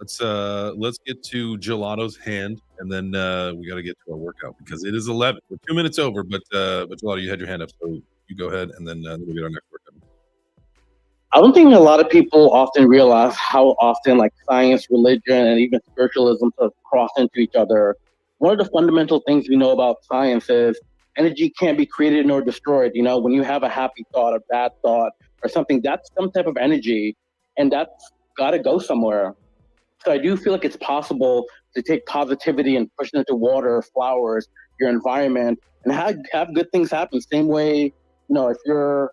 Let's get to Gelato's hand, and then we got to get to our workout because it is 11. We're 2 minutes over, but Gelato, you had your hand up, so you go ahead, and then we'll get our next workout. I don't think a lot of people often realize how often like science, religion, and even spiritualism sort of cross into each other. One of the fundamental things we know about science is energy can't be created nor destroyed. When you have a happy thought, a bad thought, or something, that's some type of energy, and that's got to go somewhere. So I do feel like it's possible to take positivity and push it into water, flowers, your environment, and have good things happen. Same way, if you're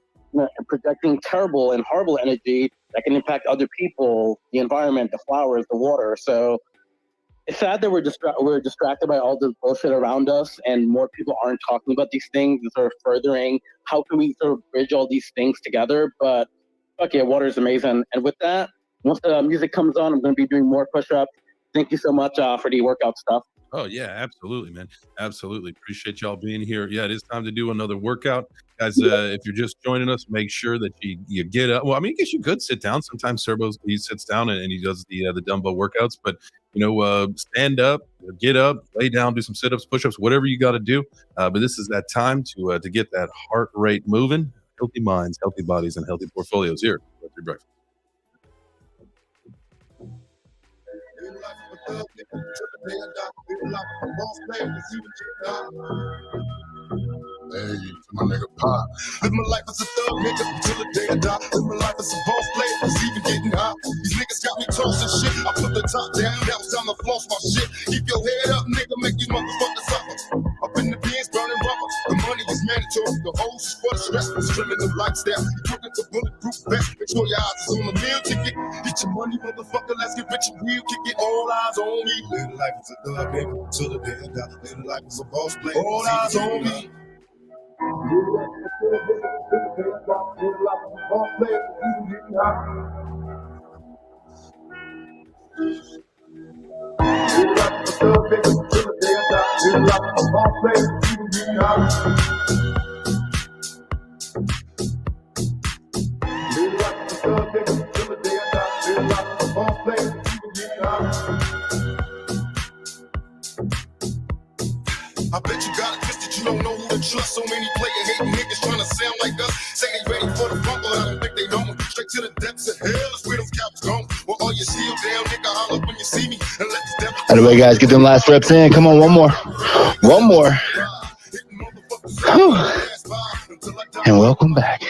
projecting terrible and horrible energy that can impact other people, the environment, the flowers, the water. So it's sad that we're distracted by all this bullshit around us, and more people aren't talking about these things and sort of furthering how can we sort of bridge all these things together. But okay, water is amazing. And with that, once the music comes on, I'm going to be doing more push-ups. Thank you so much for the workout stuff. Oh, yeah, absolutely, man. Absolutely. Appreciate y'all being here. Yeah, it is time to do another workout. Guys, if you're just joining us, make sure that you get up. Well, I mean, I guess you could sit down. Sometimes Serbo, he sits down and he does the dumbbell workouts. But, stand up, get up, lay down, do some sit-ups, push-ups, whatever you got to do. But this is that time to get that heart rate moving. Healthy minds, healthy bodies, and healthy portfolios here at Web3 Breakfast. Hey, my nigga Pop. Live my life as a thug nigga until the day I die. Live my life as a boss player, it's even getting hot. These niggas got me tossing shit. I put the top down, now it's time to floss my shit. Keep your head up, nigga, make these motherfuckers suffer. Up in the bins, burning rubber. The money is mandatory. The hoes is for the stress. Trimming the lifestyle. You looking to bulletproof vest. Make sure your eyes is on the meal ticket. Get your money, motherfucker. Let's get rich and real. Kick it. All eyes on me. Live life as a thug nigga till the day I die. Live life as a boss player. All eyes on me. I bet you got it twisted, you don't know who to trust. So many player-hating niggas trying to sound like us. Say they ready for the rumble, I don't think they know them. Straight to the depths of hell is where those cowards gone. Well, all you still down, nigga, holler when you see me. And let the devil Anyway, guys, get them last reps in. Come on, one more. One more. Whew. And welcome back.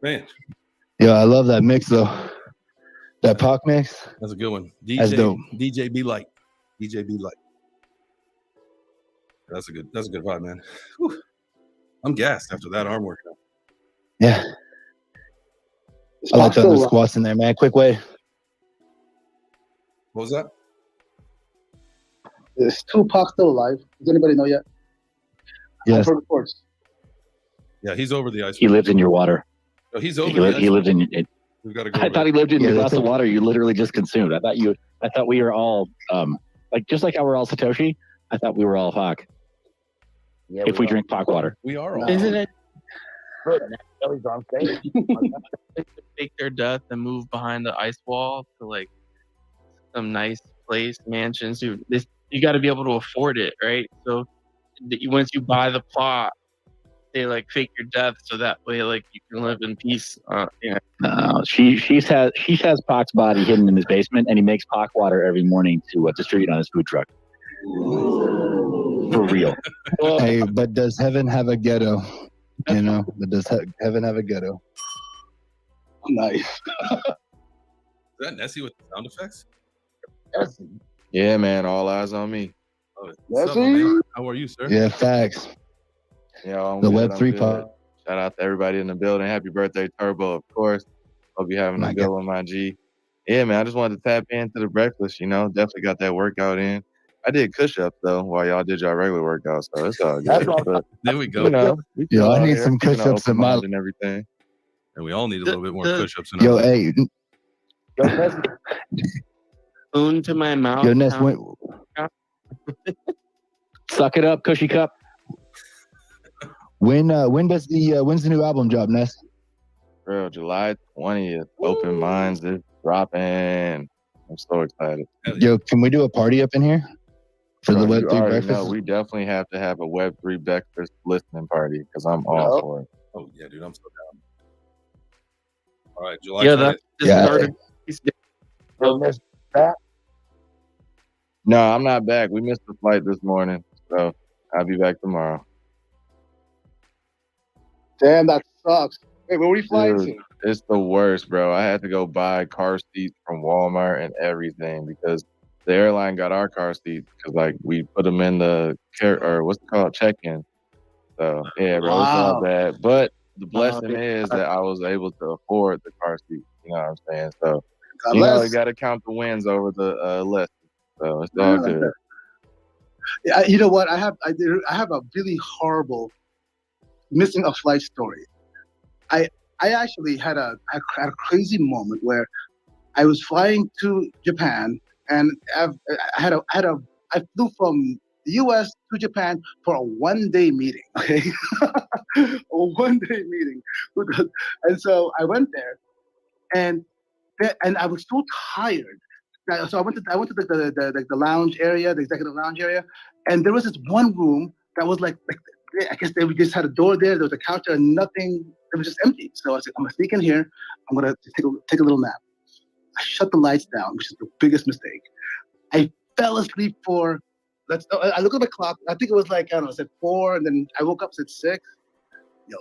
Man, Yo, I love that mix though. That Pac mix. that's a good one. That's dope. DJ Be Light. DJ Be Light. That's a good vibe, man. Whew. I'm gassed after that arm workout. Yeah. I like the squats in there, man. Quick way. What was that? Is Tupac still alive? Does anybody know yet? Yes. I've heard reports. Yeah, he's over the ice. He lives in your water. Oh, he's over. He lives in it. We've got to go. I thought he lived in the glass of water you literally just consumed. I thought we were all just like how we're all Satoshi. I thought we were all Pac. Yeah, if we drink Pac water. We are all. Isn't it? Kelly's on stage. Fake their death and move behind the ice wall to like some nice place, mansions. You got to be able to afford it, right? So once you buy the plot, they like fake your death so that way like you can live in peace. Yeah. No, she has Pac's body hidden in his basement, and he makes Pac water every morning to distribute on his food truck. For real. Hey, but does heaven have a ghetto? You know, but does heaven have a ghetto? Nice. Is that Nessie with the sound effects? Yeah, man. All eyes on me. Oh, what's up, man? How are you, sir? Yeah, facts. Yeah, I'm The good, Web3 I'm part. good. Shout out to everybody in the building. Happy birthday, Turbo, of course. Hope you're having a good one, my G. Yeah, man. I just wanted to tap into the breakfast, Definitely got that workout in. I did push-ups, though, while y'all did y'all regular workouts, so it's all good. But, there we go. We Yo, chill I out need here, some push-ups in my open-minded and everything. And we all need a little bit more push-ups in Yo, our hey. Spoon to my mouth. Yo, Ness, Suck it up, cushy cup. when's the new album drop, Ness? Bro, July 20th. Open Minds is dropping. I'm so excited. Yo, can we do a party up in here for the Bro, you Web3 already breakfast? know, we definitely have to have a Web3 breakfast listening party because I'm all for it. Oh, yeah, dude. I'm so down. All right, July 20th. That just started. No, I'm not back. We missed the flight this morning, so I'll be back tomorrow. Damn, that sucks. Hey, where were you flying Dude, it's the worst, bro. I had to go buy car seats from Walmart and everything because the airline got our car seats because we put them in the check-in. So yeah, bro, it's all bad. But the blessing is that I was able to afford the car seat. You know what I'm saying? So you got to count the wins over the lessons. So it's all good. Yeah, you know what? I have a really horrible missing a flight story. I actually had a crazy moment where I was flying to Japan, and I flew from the U.S. to Japan for a one-day meeting. Okay, a one-day meeting, and so I went there, and I was so tired. So I went to the lounge area, the executive lounge area, and there was this one room that was like I guess they just had a door there. There was a couch there, and nothing. It was just empty. So I said, I'm gonna sneak in here. I'm gonna take a little nap. I shut the lights down, which is the biggest mistake. I fell asleep for. I look at the clock. I think it was like I don't know. It said 4, and then I woke up. It said 6. Yo,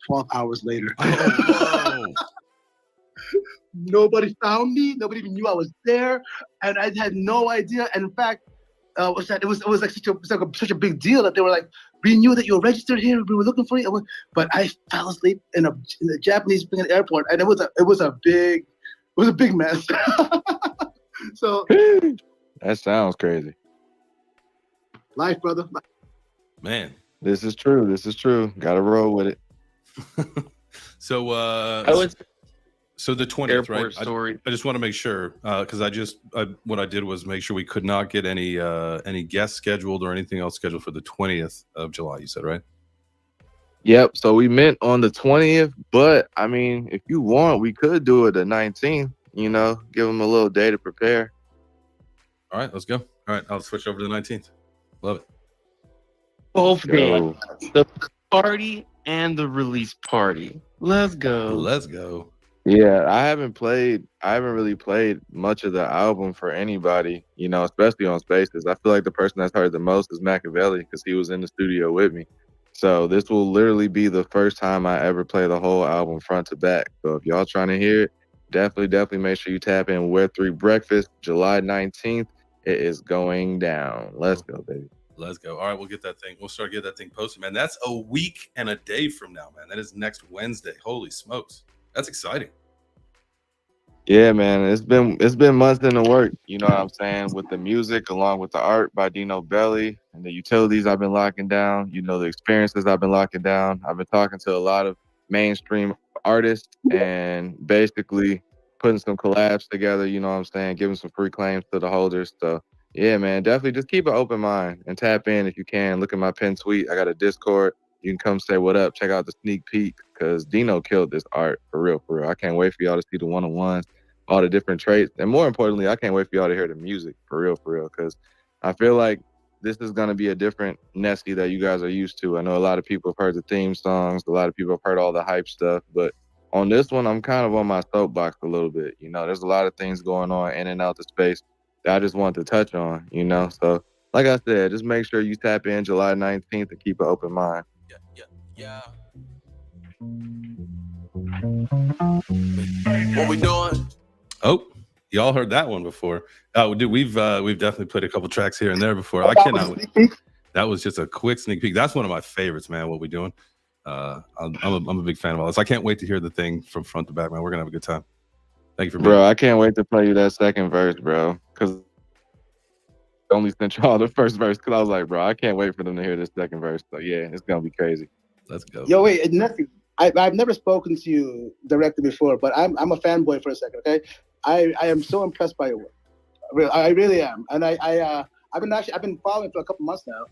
12 hours later. Oh, Nobody found me. Nobody even knew I was there, and I had no idea. And in fact, it was like such a big deal that they were like, we knew that you were registered here. We were looking for you. But I fell asleep in the Japanese airport, and it was a big mess. So that sounds crazy. Life, brother. Man, this is true. Gotta roll with it. So so the 20th, right? Story. I just want to make sure because what I did was make sure we could not get any guests scheduled or anything else scheduled for the 20th of July. You said, right? Yep. So we meant on the 20th, but I mean, if you want, we could do it the 19th. Give them a little day to prepare. All right, let's go. All right, I'll switch over to the 19th. Love it. Both days. The party and the release party. Let's go. Let's go. Yeah, I haven't really played much of the album for anybody, especially on Spaces. I feel like the person that's heard the most is Machiavelli because he was in the studio with me. So this will literally be the first time I ever play the whole album front to back. So if y'all trying to hear it, definitely make sure you tap in Web3 Breakfast, July 19th. It is going down. Let's go, baby. Let's go. All right, we'll get that thing. We'll start getting that thing posted, man. That's a week and a day from now, man. That is next Wednesday. Holy smokes. That's exciting. Yeah, man. It's been months in the work, you know what I'm saying, with the music along with the art by Dino Belli and the utilities I've been locking down, the experiences I've been locking down. I've been talking to a lot of mainstream artists and basically putting some collabs together, you know what I'm saying, giving some free claims to the holders. So yeah, man, definitely just keep an open mind and tap in if you can. Look at my pin tweet. I got a Discord. You can come say what up. Check out the sneak peek because Dino killed this art for real, for real. I can't wait for y'all to see the one-on-ones, all the different traits. And more importantly, I can't wait for y'all to hear the music for real, because I feel like this is going to be a different Nessie that you guys are used to. I know a lot of people have heard the theme songs. A lot of people have heard all the hype stuff. But on this one, I'm kind of on my soapbox a little bit. There's a lot of things going on in and out the space that I just want to touch on, So like I said, just make sure you tap in July 19th and keep an open mind. Yeah. What we doing? Oh, y'all heard that one before. Oh, dude, we've definitely played a couple tracks here and there before. I cannot wait. That was just a quick sneak peek. That's one of my favorites, man. What we doing? I'm a big fan of all this. I can't wait to hear the thing from front to back, man. We're gonna have a good time. Thank you for bro. I can't wait to play you that second verse, bro. Because I only sent y'all the first verse because I was like, bro, I can't wait for them to hear this second verse. So yeah, it's gonna be crazy. Let's go. Yo, wait, nephew. I've never spoken to you directly before, but I'm a fanboy for a second. Okay, I am so impressed by your work. I really am, and I've been following for a couple months now.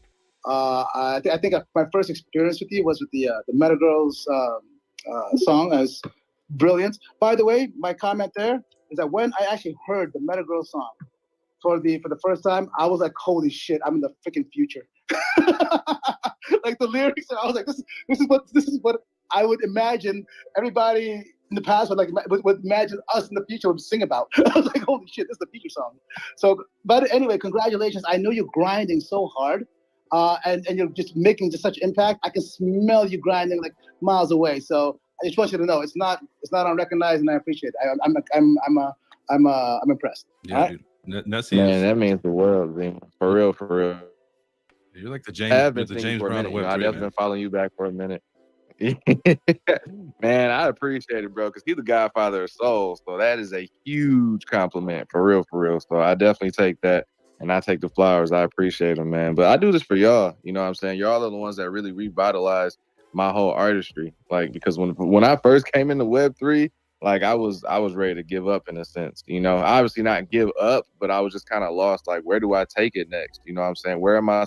I think my first experience with you was with the Meta Girls song. It was brilliant. By the way, my comment there is that when I actually heard the Meta Girls song for the first time, I was like, holy shit, I'm in the freaking future. Like the lyrics, I was like, this is what I would imagine everybody in the past would imagine us in the future would sing about. I was like, holy shit, this is the future song. So, but anyway, congratulations. I know you're grinding so hard, and you're just making just such impact. I can smell you grinding like miles away. So I just want you to know it's not unrecognized, and I appreciate it. I'm impressed. Yeah, right? dude. Nessie, Man, that means the world, man. For real. You're like the I've been James for a Brown minute. of Web3, I've just man. been following you back for a minute. Man, I appreciate it, bro, because he's the godfather of soul. So that is a huge compliment, for real. So I definitely take that, and I take the flowers. I appreciate them, man. But I do this for y'all. You know what I'm saying? Y'all are the ones that really revitalized my whole artistry. Like, because when I first came into Web3, like I was ready to give up in a sense. Obviously not give up, but I was just kind of lost. Like, where do I take it next? You know what I'm saying? Where am I?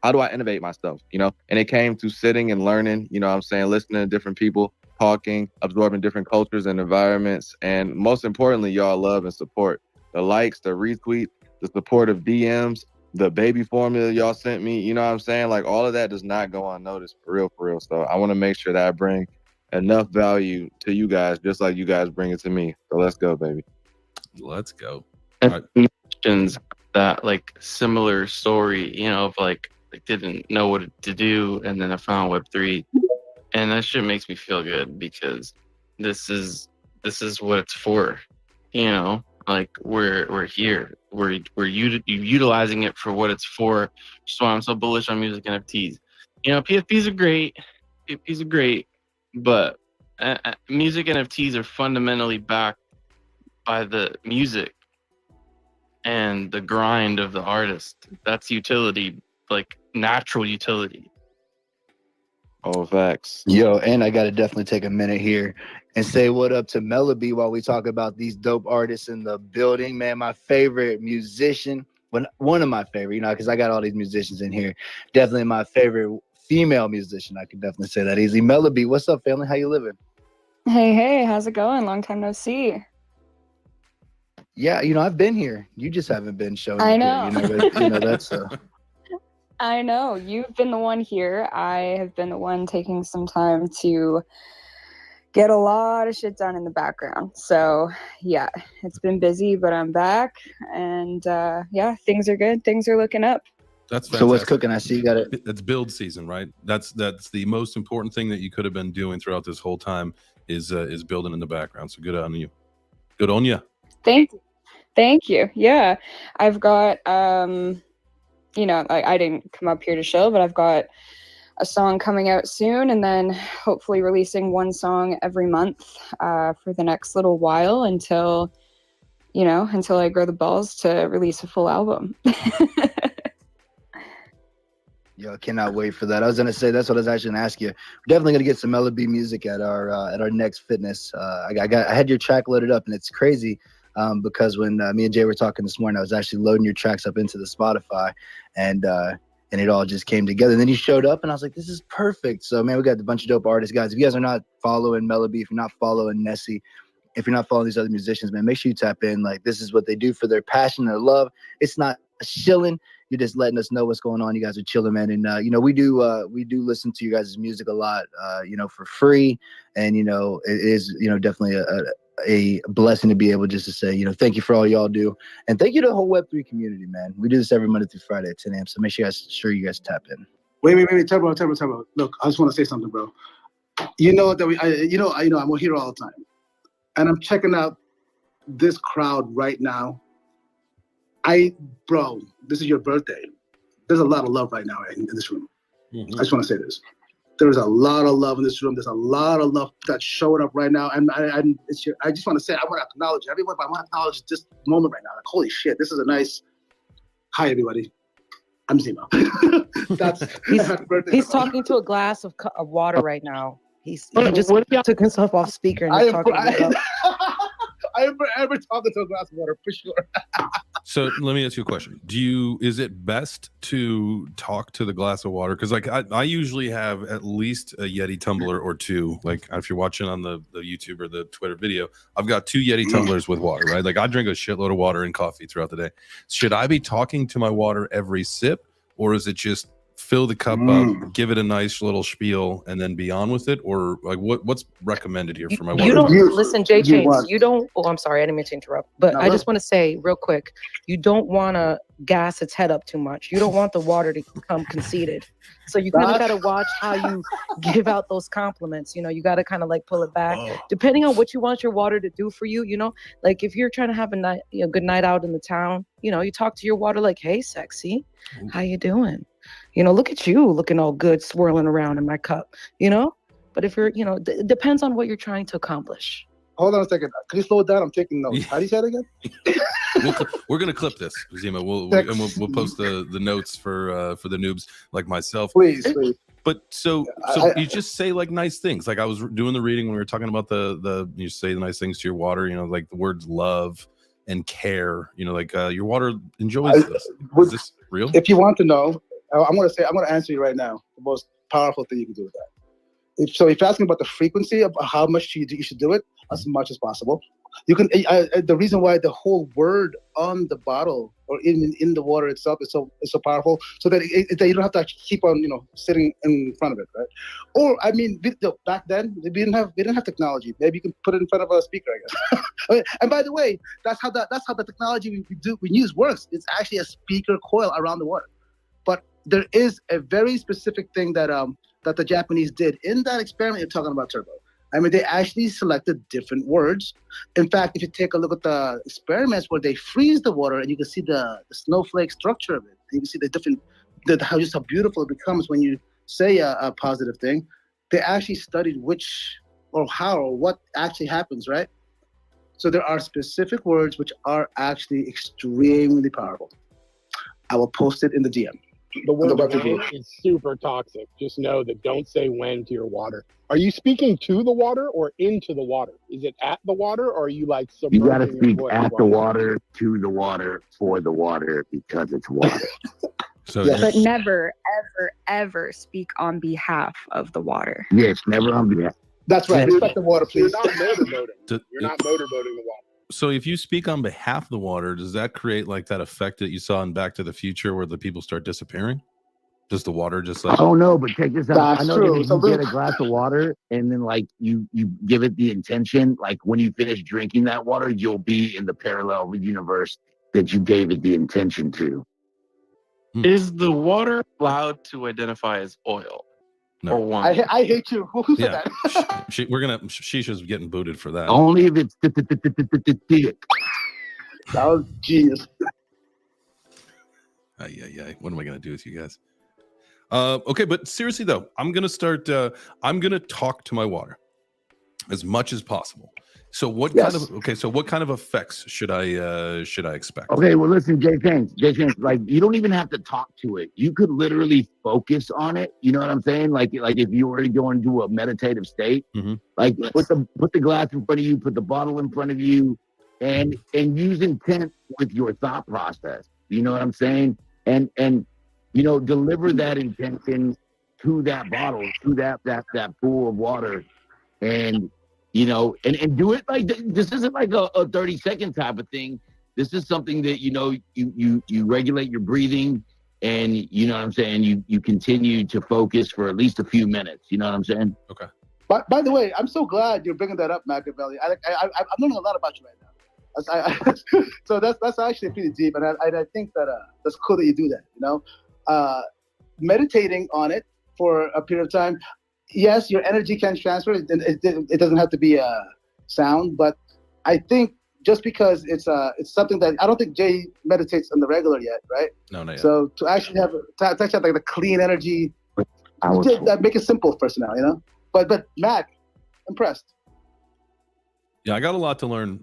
How do I innovate myself? And it came to sitting and learning, listening to different people, talking, absorbing different cultures and environments. And most importantly, y'all love and support. The likes, the retweets, the supportive DMs, the baby formula y'all sent me, you know what I'm saying? Like all of that does not go unnoticed, for real. So I want to make sure that I bring enough value to you guys, just like you guys bring it to me. So let's go, baby. Let's go. And questions that like similar story, of like didn't know what to do, and then I found Web3, and that shit makes me feel good because this is what it's for, like we're here, we're utilizing it for what it's for. So I'm so bullish on music NFTs. PFPs are great, but music NFTs are fundamentally backed by the music and the grind of the artist. That's utility, like natural utility. Oh, facts. Yo, and I gotta definitely take a minute here and say what up to Melody while we talk about these dope artists in the building. Man, my favorite musician, one of my favorite, because I got all these musicians in here. Definitely my favorite female musician. I can definitely say that easy. Melody, what's up, family? How you living? Hey, how's it going? Long time no see. Yeah, I've been here. You just haven't been showing. I know. That's I know. You've been the one here. I have been the one taking some time to get a lot of shit done in the background. So, yeah, it's been busy, but I'm back. And yeah, things are good. Things are looking up. That's fantastic. So what's cooking? I see you got it. It's build season, right? That's the most important thing that you could have been doing throughout this whole time is building in the background. So good on you. Good on you. Thank you. Yeah, I've got you know, I didn't come up here to show, but I've got a song coming out soon, and then hopefully releasing one song every month for the next little while until I grow the balls to release a full album. Yo, I cannot wait for that. I was gonna say that's what I was actually gonna ask you. We're definitely gonna get some Melody music at our next fitness. I had your track loaded up, and it's crazy because when me and Jay were talking this morning, I was actually loading your tracks up into the Spotify, and it all just came together. And then you showed up, and I was like, this is perfect. So man, we got a bunch of dope artists, guys. If you guys are not following Melody, if you're not following Nessie, if you're not following these other musicians, man, make sure you tap in. Like, this is what they do for their passion, their love. It's not a shilling. You're just letting us know what's going on. You guys are chilling, man. And, you know, we do listen to you guys' music a lot, you know, for free. And, you know, it is, you know, definitely a blessing to be able just to say, you know, thank you for all y'all do. And thank you to the whole Web3 community, man. We do this every Monday through Friday at 10 a.m. So make sure you guys tap in. Wait, Turbo. Look, I just want to say something, bro. You know that I'm here all the time. And I'm checking out this crowd right now. Bro, this is your birthday. There's a lot of love right now in this room. I just want to say this. There's a lot of love in this room. There's a lot of love that's showing up right now. And I just want to say, I want to acknowledge everyone, but I want to acknowledge this moment right now. Like, holy shit, this is a nice. Hi, everybody. I'm Zima. He's talking to a glass of water right now. He just took himself off speaker and talking about. I am forever talking to a glass of water for sure. So let me ask you a question. Is it best to talk to the glass of water? Because like I usually have at least a Yeti tumbler or two. Like if you're watching on the YouTube or the Twitter video, I've got 2 Yeti tumblers with water, right? Like I drink a shitload of water and coffee throughout the day. Should I be talking to my water every sip, or is it just fill the cup up, give it a nice little spiel, and then be on with it? Or like what's recommended here for my water? You don't listen, Jay Chains. You don't. Oh, I'm sorry, I didn't mean to interrupt. But I just want to say real quick, you don't want to gas its head up too much. You don't want the water to become conceited. So you kind of got to watch how you give out those compliments. You know, you got to kind of like pull it back, depending on what you want your water to do for you. You know, like if you're trying to have a good night out in the town, you know, you talk to your water like, "Hey, sexy, how you doing? You know, look at you looking all good, swirling around in my cup." You know, but if you're, you know, it depends on what you're trying to accomplish. Hold on a second. Can you slow it down? I'm taking notes. How do you say it again? We're gonna clip this, Zima. We'll post the notes for the noobs like myself. Please. But so you just say like nice things. Like I was doing the reading when we were talking about the you say the nice things to your water. You know, like the words love and care. You know, like your water enjoys this. Is this real? If you want to know, I'm gonna answer you right now. The most powerful thing you can do with that. If you're asking about the frequency of how much you should do it, as much as possible. You can. The reason why the whole word on the bottle or in the water itself is so powerful, so that that you don't have to actually keep on sitting in front of it, right? Or I mean, back then we didn't have technology. Maybe you can put it in front of a speaker, I guess. And by the way, that's how the technology we use works. It's actually a speaker coil around the water. But there is a very specific thing that that the Japanese did in that experiment you're talking about, Turbo. I mean, they actually selected different words. In fact, if you take a look at the experiments where they freeze the water and you can see the snowflake structure of it, and you can see how beautiful it becomes when you say a positive thing, they actually studied which or how or what actually happens, right? So there are specific words which are actually extremely powerful. I will post it in the DM. The word when is super toxic. Just know that don't say when to your water. Are you speaking to the water or into the water? Is it at the water, or are you like submerging? You gotta speak at the water, to the water, for the water, because it's water. But never, ever, ever speak on behalf of the water. Yes, never on behalf. That's right. Respect the water, please. You're not motorboating. You're not motorboating the water. So if you speak on behalf of the water, does that create like that effect that you saw in Back to the Future where the people start disappearing? Does the water just I like? don't know, but check this out. I That's know true. that if So you get Luke, a glass of water and then like you give it the intention, like when you finish drinking that water, you'll be in the parallel universe that you gave it the intention to. Is the water allowed to identify as oil or wine? I hate you. Who said Yeah, that? Shisha's getting booted for that. Only if it's That was genius. Yeah. What am I gonna do with you guys? Okay, but seriously though, I'm gonna start. I'm gonna talk to my water as much as possible. So what kind of effects should I expect? Okay, well, listen, Jay James, like you don't even have to talk to it. You could literally focus on it. You know what I'm saying? Like if you were to go into a meditative state, like put the glass in front of you, put the bottle in front of you, and use intent with your thought process. You know what I'm saying? And deliver that intention to that bottle, to that pool of water, and do it like this isn't like a 30-second type of thing. This is something that you regulate your breathing, and you know what I'm saying. You continue to focus for at least a few minutes. You know what I'm saying? Okay. By the way, I'm so glad you're bringing that up, Machiavelli. I'm learning a lot about you right now. So that's actually pretty deep, and I think that that's cool that you do that. Meditating on it for a period of time. Yes, your energy can transfer. It doesn't have to be sound, but I think just because it's something that I don't think Jay meditates on the regular yet, right? No, not yet. So to actually have like the clean energy, that make it simple for us now, But Mac, impressed. Yeah, I got a lot to learn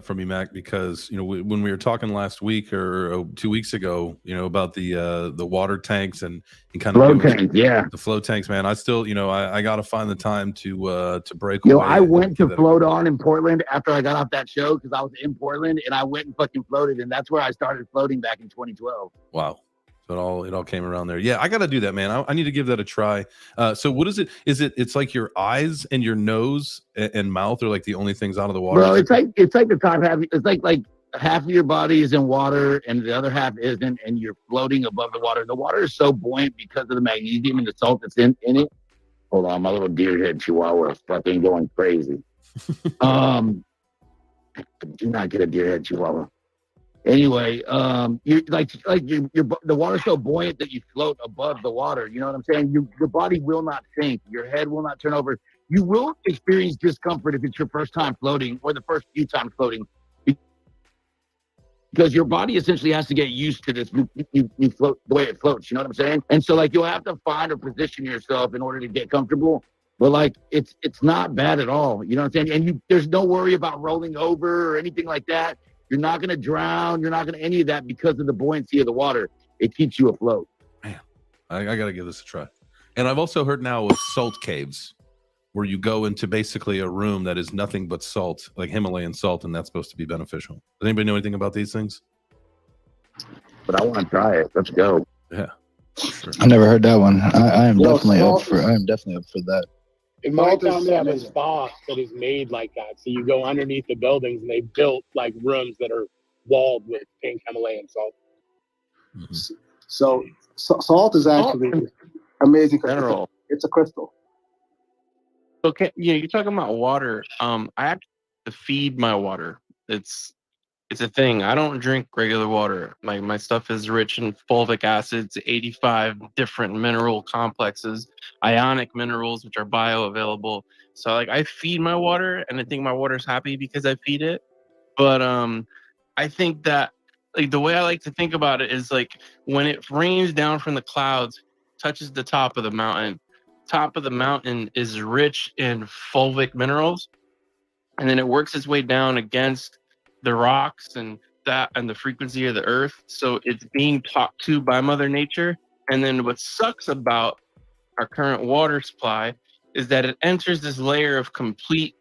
from you, Mac, because when we were talking last week or 2 weeks ago, about the water tanks and kind of Flow tank, yeah. the flow tanks, man. I still, I got to find the time to break Yo, away. I went to that float on in Portland after I got off that show because I was in Portland, and I went and fucking floated, and that's where I started floating back in 2012. Wow. So it all came around there. Yeah, I got to do that, man. I need to give that a try. So what is it? It's like your eyes and your nose and mouth are like the only things out of the water? Bro, it's like the top half. It's like half of your body is in water and the other half isn't, and you're floating above the water. The water is so buoyant because of the magnesium and the salt that's in it. Hold on, my little deer head chihuahua is fucking going crazy. Do not get a deer head chihuahua. Anyway, you're the water's so buoyant that you float above the water. You know what I'm saying? Your body will not sink. Your head will not turn over. You will experience discomfort if it's your first time floating or the first few times floating, because your body essentially has to get used to this. You float the way it floats. You know what I'm saying? And so you'll have to find or position yourself in order to get comfortable. But it's not bad at all. You know what I'm saying? And there's no worry about rolling over or anything like that. You're not going to drown. You're not going to any of that because of the buoyancy of the water. It keeps you afloat. Man, I got to give this a try. And I've also heard now of salt caves, where you go into basically a room that is nothing but salt, like Himalayan salt, and that's supposed to be beneficial. Does anybody know anything about these things? But I want to try it. Let's go. Yeah. Sure. I never heard that one. I am definitely up for that. In my town, they have a spa that is made like that. So you go underneath the buildings, and they built like rooms that are walled with pink Himalayan salt. Mm-hmm. So salt is actually amazing. Mineral. It's a crystal. Okay, yeah, you're talking about water. I have to feed my water. It's a thing. I don't drink regular water. My stuff is rich in fulvic acids, 85 different mineral complexes, ionic minerals, which are bioavailable. So I feed my water, and I think my water's happy because I feed it. But I think that the way I like to think about it is when it rains down from the clouds, touches the top of the mountain. Top of the mountain is rich in fulvic minerals, and then it works its way down against the rocks and the frequency of the earth. So it's being talked to by Mother Nature. And then what sucks about our current water supply is that it enters this layer of complete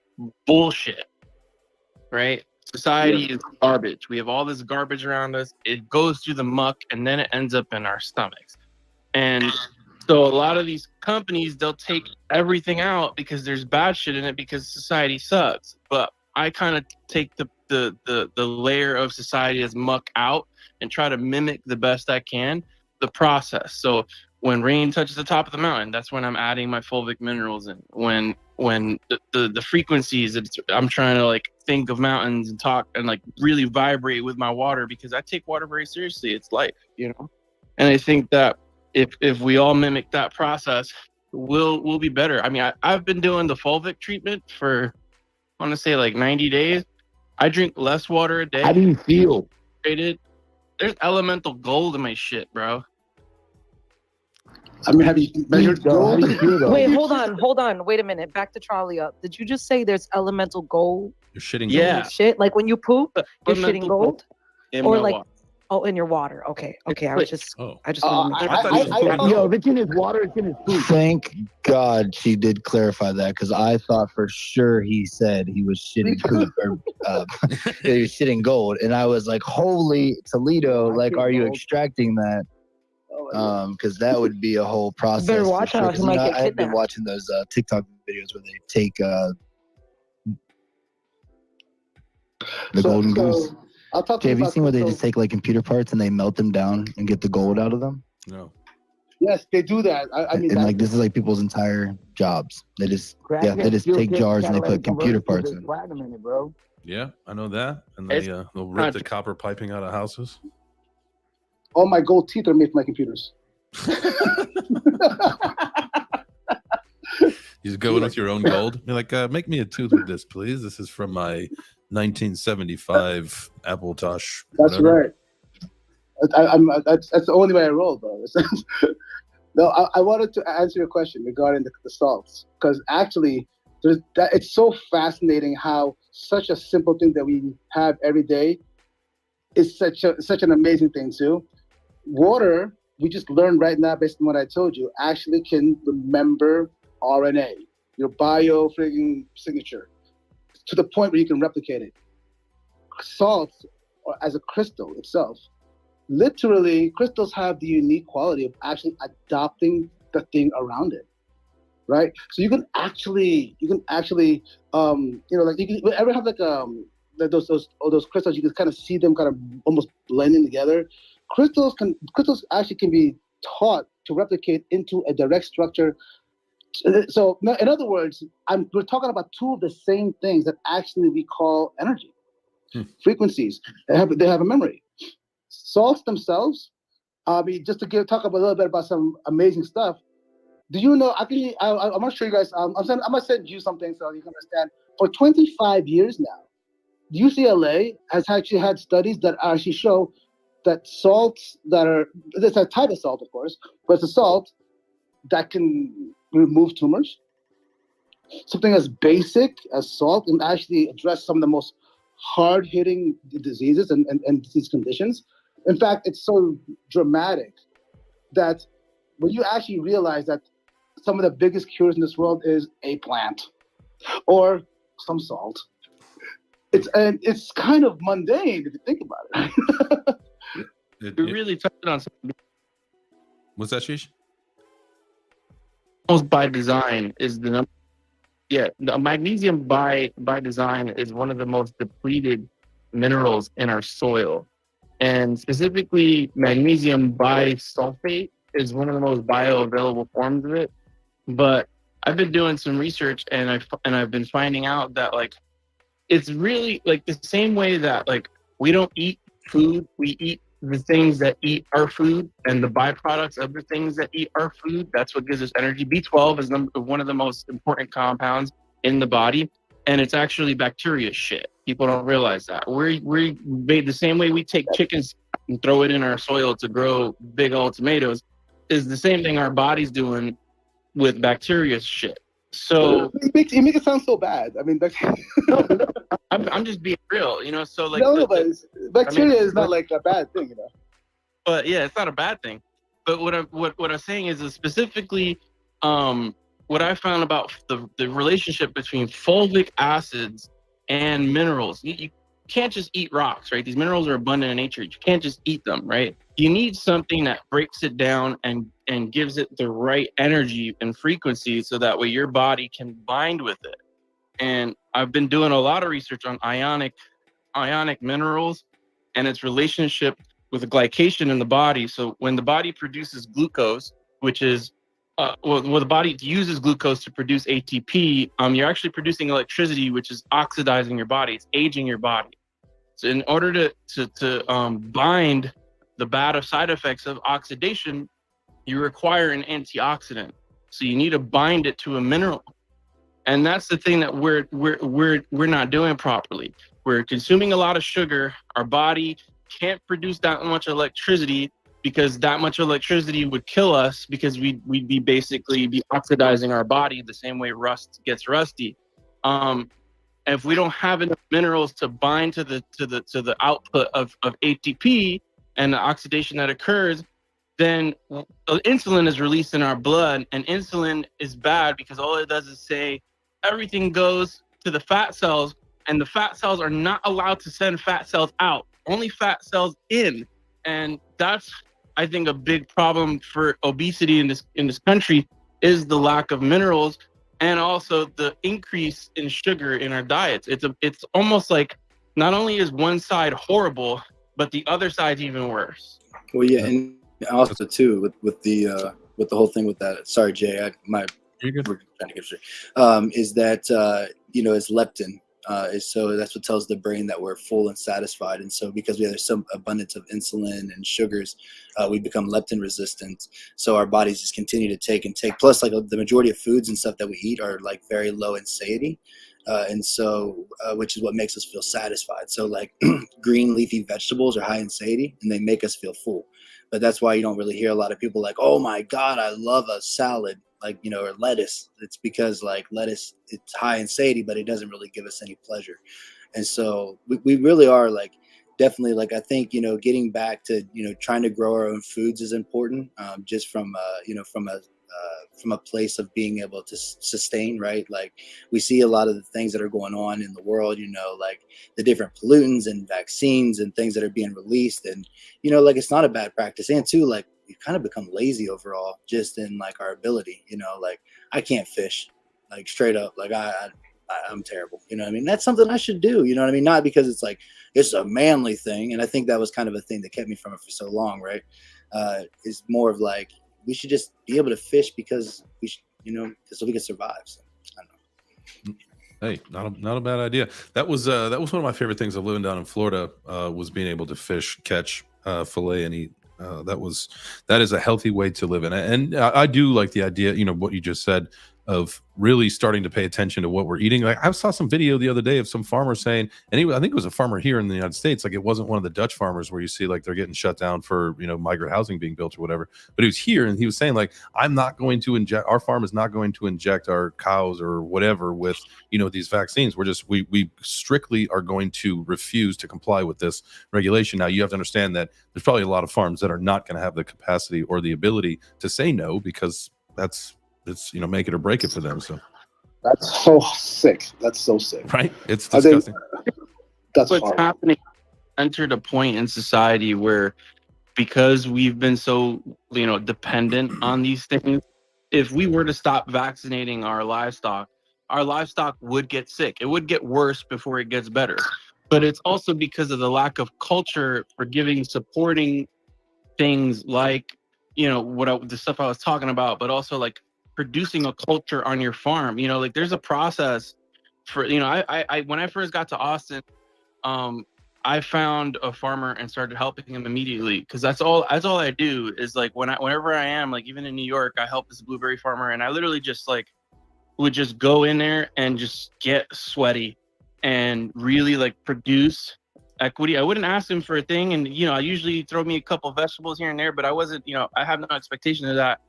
bullshit, right? Society is garbage. We have all this garbage around us. It goes through the muck, and then it ends up in our stomachs. And so a lot of these companies, they'll take everything out because there's bad shit in it because society sucks. But I kind of take the layer of society as muck out and try to mimic the best I can the process. So when rain touches the top of the mountain, that's when I'm adding my fulvic minerals in. When the frequencies, I'm trying to like think of mountains and talk and like really vibrate with my water, because I take water very seriously. It's life, you know. And I think that if we all mimic that process, we'll be better. I mean, I've been doing the fulvic treatment for, I want to say like 90 days. I drink less water a day. How do you feel? There's elemental gold in my shit, bro. I mean, have you measured gold? Wait, hold on. Wait a minute. Back to Charlie up. Did you just say there's elemental gold? You're shitting Yeah. gold. Shit, like when you poop, you're Elemental shitting gold? in Or my like, water. oh, in your water. Okay. I was just, Oh. I just want to make sure. Yo, if it's in his water, it's in his food. Thank God she did clarify that, because I thought for sure he said he was shitting poop or he was shitting gold, and I was like, "Holy Toledo! Like, are you extracting that?" Because that would be a whole process. Better watch for sure. out, he 'Cause, might get I've been kidnapped. watching those TikTok videos where they take the golden goose. I'll talk to Okay, you have you about seen where they crypto. just take like computer parts and they melt them down and get the gold out of them? No. Yes, they do that. I mean, And that's like this is like people's entire jobs. They just they just take jars and they put computer parts in. Platinum in it, bro. Yeah, I know that. And they'll rip the copper piping out of houses. all my gold teeth are made for my computers. You just go in with your own gold. You're like, make me a tooth with this, please. This is from my 1975 Appletosh. That's right. That's the only way I roll, bro. No, I wanted to answer your question regarding the salts, because actually, it's so fascinating how such a simple thing that we have every day is such an amazing thing too. Water, we just learned right now, based on what I told you, actually can remember RNA, your bio frigging signature, to the point where you can replicate it. Salt, or as a crystal itself, literally, crystals have the unique quality of actually adopting the thing around it, right? So you can actually, like you can ever have like those crystals, you can kind of see them kind of almost blending together. Crystals actually can be taught to replicate into a direct structure. So in other words, we're talking about two of the same things that actually we call energy, frequencies. They have a memory. Salts themselves, just to talk a little bit about some amazing stuff. Do you know? I'm gonna show you guys. I'm gonna send you something so you can understand. For 25 years now, UCLA has actually had studies that actually show that salts it's a type of salt, of course, but it's a salt that can remove tumors. Something as basic as salt can actually address some of the most hard-hitting diseases and disease conditions. In fact, it's so dramatic that when you actually realize that some of the biggest cures in this world is a plant or some salt, it's kind of mundane if you think about it. You're really touching on something. What's that, Sheesh? Almost by design is the number. Yeah, the magnesium by design is one of the most depleted minerals in our soil. And specifically, magnesium bisulfate is one of the most bioavailable forms of it. But I've been doing some research, and I've been finding out that like it's really like the same way that like we don't eat food, we eat the things that eat our food and the byproducts of the things that eat our food. That's what gives us energy. B12 is one of the most important compounds in the body, and it's actually bacteria shit. People don't realize that. We're made the same way we take chickens and throw it in our soil to grow big old tomatoes is the same thing our body's doing with bacteria shit. So you make it sound so bad. I mean, I'm just being real, you know. So like, but bacteria is not like a bad thing, you know. But yeah, it's not a bad thing. But what I'm saying is specifically, what I found about the relationship between fulvic acids and minerals. You can't just eat rocks, right? These minerals are abundant in nature. You can't just eat them, right? You need something that breaks it down and gives it the right energy and frequency so that way your body can bind with it. And I've been doing a lot of research on ionic minerals and its relationship with the glycation in the body. So when the body produces glucose, which is well, the body uses glucose to produce ATP. You're actually producing electricity, which is oxidizing your body. It's aging your body. So in order to bind the bad side effects of oxidation, you require an antioxidant. So you need to bind it to a mineral. And that's the thing that we're not doing properly. We're consuming a lot of sugar. Our body can't produce that much electricity, because that much electricity would kill us, because we'd be basically be oxidizing our body the same way rust gets rusty. If we don't have enough minerals to bind to the output of ATP and the oxidation that occurs, then insulin is released in our blood, and insulin is bad because all it does is say everything goes to the fat cells, and the fat cells are not allowed to send fat cells out, only fat cells in. And that's, I think, a big problem for obesity in this country, is the lack of minerals, and also the increase in sugar in our diets. It's almost like not only is one side horrible, but the other side's even worse. Well, yeah, and also too with the whole thing with that. Sorry, Jay, we're trying to get through. Is that is leptin. So that's what tells the brain that we're full and satisfied. And so because we have some abundance of insulin and sugars, we become leptin resistant. So our bodies just continue to take. Plus, like the majority of foods and stuff that we eat are like very low in satiety. And so, which is what makes us feel satisfied. So like green leafy vegetables are high in satiety and they make us feel full. But that's why you don't really hear a lot of people like, oh my God, I love a salad, like, or lettuce. It's because like lettuce, it's high in satiety, but it doesn't really give us any pleasure. And so we really are like, definitely like, I think, getting back to, trying to grow our own foods is important, just from a place of being able to sustain, right? Like we see a lot of the things that are going on in the world, like the different pollutants and vaccines and things that are being released. And, like it's not a bad practice. And too, like we've kind of become lazy overall, just in like our ability, like I can't fish, like straight up, like I'm terrible. I mean, that's something I should do, I mean? Not because it's like, it's a manly thing. And I think that was kind of a thing that kept me from it for so long, right? It's more of like, we should just be able to fish because we should, so we can survive. So, I don't know. Hey, not a bad idea. That was one of my favorite things of living down in Florida, was being able to fish, catch, fillet, and eat. That is a healthy way to live in. And I do like the idea, what you just said, of really starting to pay attention to what we're eating. Like I saw some video the other day of some farmer saying, and I think it was a farmer here in the United States. Like it wasn't one of the Dutch farmers where you see like they're getting shut down for, migrant housing being built or whatever, but he was here and he was saying like, our farm is not going to inject our cows or whatever with, these vaccines. We strictly are going to refuse to comply with this regulation. Now you have to understand that there's probably a lot of farms that are not going to have the capacity or the ability to say no, because it's make it or break it for them. So that's so sick. That's so sick. Right? It's disgusting. That's what's horrible. happening. Entered a point in society where, because we've been so dependent on these things, if we were to stop vaccinating our livestock would get sick. It would get worse before it gets better. But it's also because of the lack of culture for supporting things like the stuff I was talking about, but also like producing a culture on your farm. Like there's a process for, I when I first got to Austin, I found a farmer and started helping him immediately, because that's all I do is like whenever I am, like even in New York, I help this blueberry farmer, and I literally just like would just go in there and just get sweaty and really like produce equity. I wouldn't ask him for a thing, and I usually throw me a couple of vegetables here and there, but I wasn't, I have no expectation of that.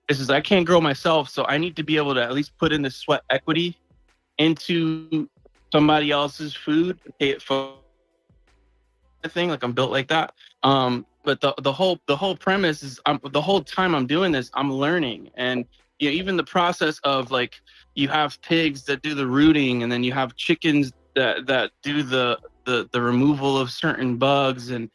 This is, I can't grow myself, so I need to be able to at least put in the sweat equity into somebody else's food, pay it for the thing. Like I'm built like that. But the whole premise is, the whole time I'm doing this, I'm learning. And even the process of like, you have pigs that do the rooting, and then you have chickens that do the removal of certain bugs and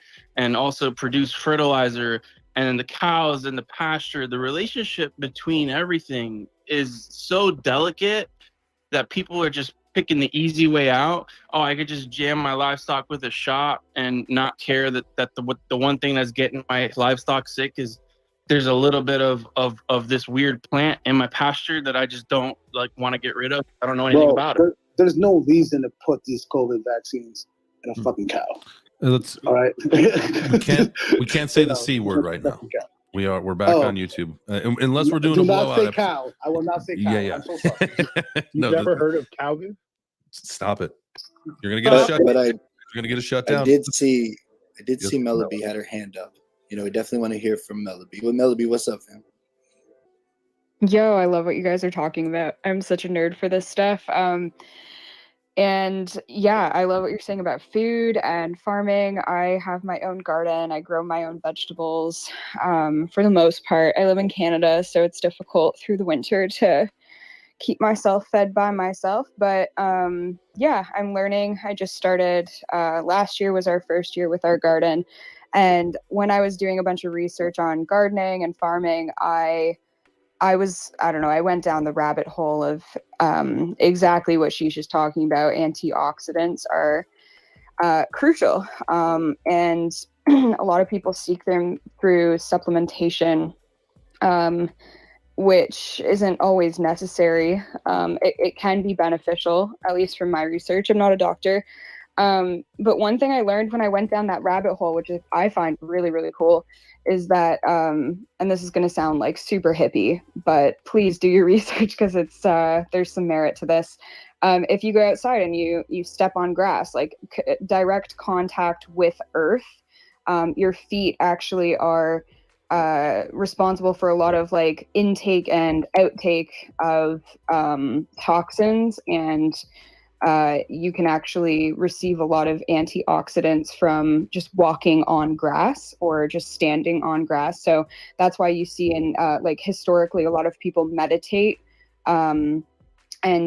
also produce fertilizer, and then the cows in the pasture. The relationship between everything is so delicate that people are just picking the easy way out. Oh, I could just jam my livestock with a shot and not care that the one thing that's getting my livestock sick is there's a little bit of this weird plant in my pasture that I just don't like want to get rid of. I don't know anything about it. There's no reason to put these COVID vaccines in a fucking cow. Let's. All right. we can't say the C word right now. We're back on YouTube unless we're doing a blowout. Do not say cow. I will not say cow. Yeah. I'm so sorry. You've never heard of Calvin? Stop it. You're gonna get a shut. You're gonna get a shutdown. I did see Melody had her hand up. You know, we definitely want to hear from Melody. Well, Melody, what's up, fam? Yo, I love what you guys are talking about. I'm such a nerd for this stuff. And yeah, I love what you're saying about food and farming. I have my own garden. I grow my own vegetables. For the most part, I live in Canada, so it's difficult through the winter to keep myself fed by myself. But yeah, I'm learning. I just started, last year was our first year with our garden. And when I was doing a bunch of research on gardening and farming, I went down the rabbit hole of exactly what she's just talking about. Antioxidants are crucial. And a lot of people seek them through supplementation, which isn't always necessary. It can be beneficial, at least from my research. I'm not a doctor. But one thing I learned when I went down that rabbit hole, which I find really, really cool, is that, and this is going to sound like super hippie, but please do your research because it's there's some merit to this. If you go outside and you step on grass, like direct contact with earth, your feet actually are responsible for a lot of like intake and outtake of toxins, and you can actually receive a lot of antioxidants from just walking on grass or just standing on grass. So that's why you see in like historically a lot of people meditate and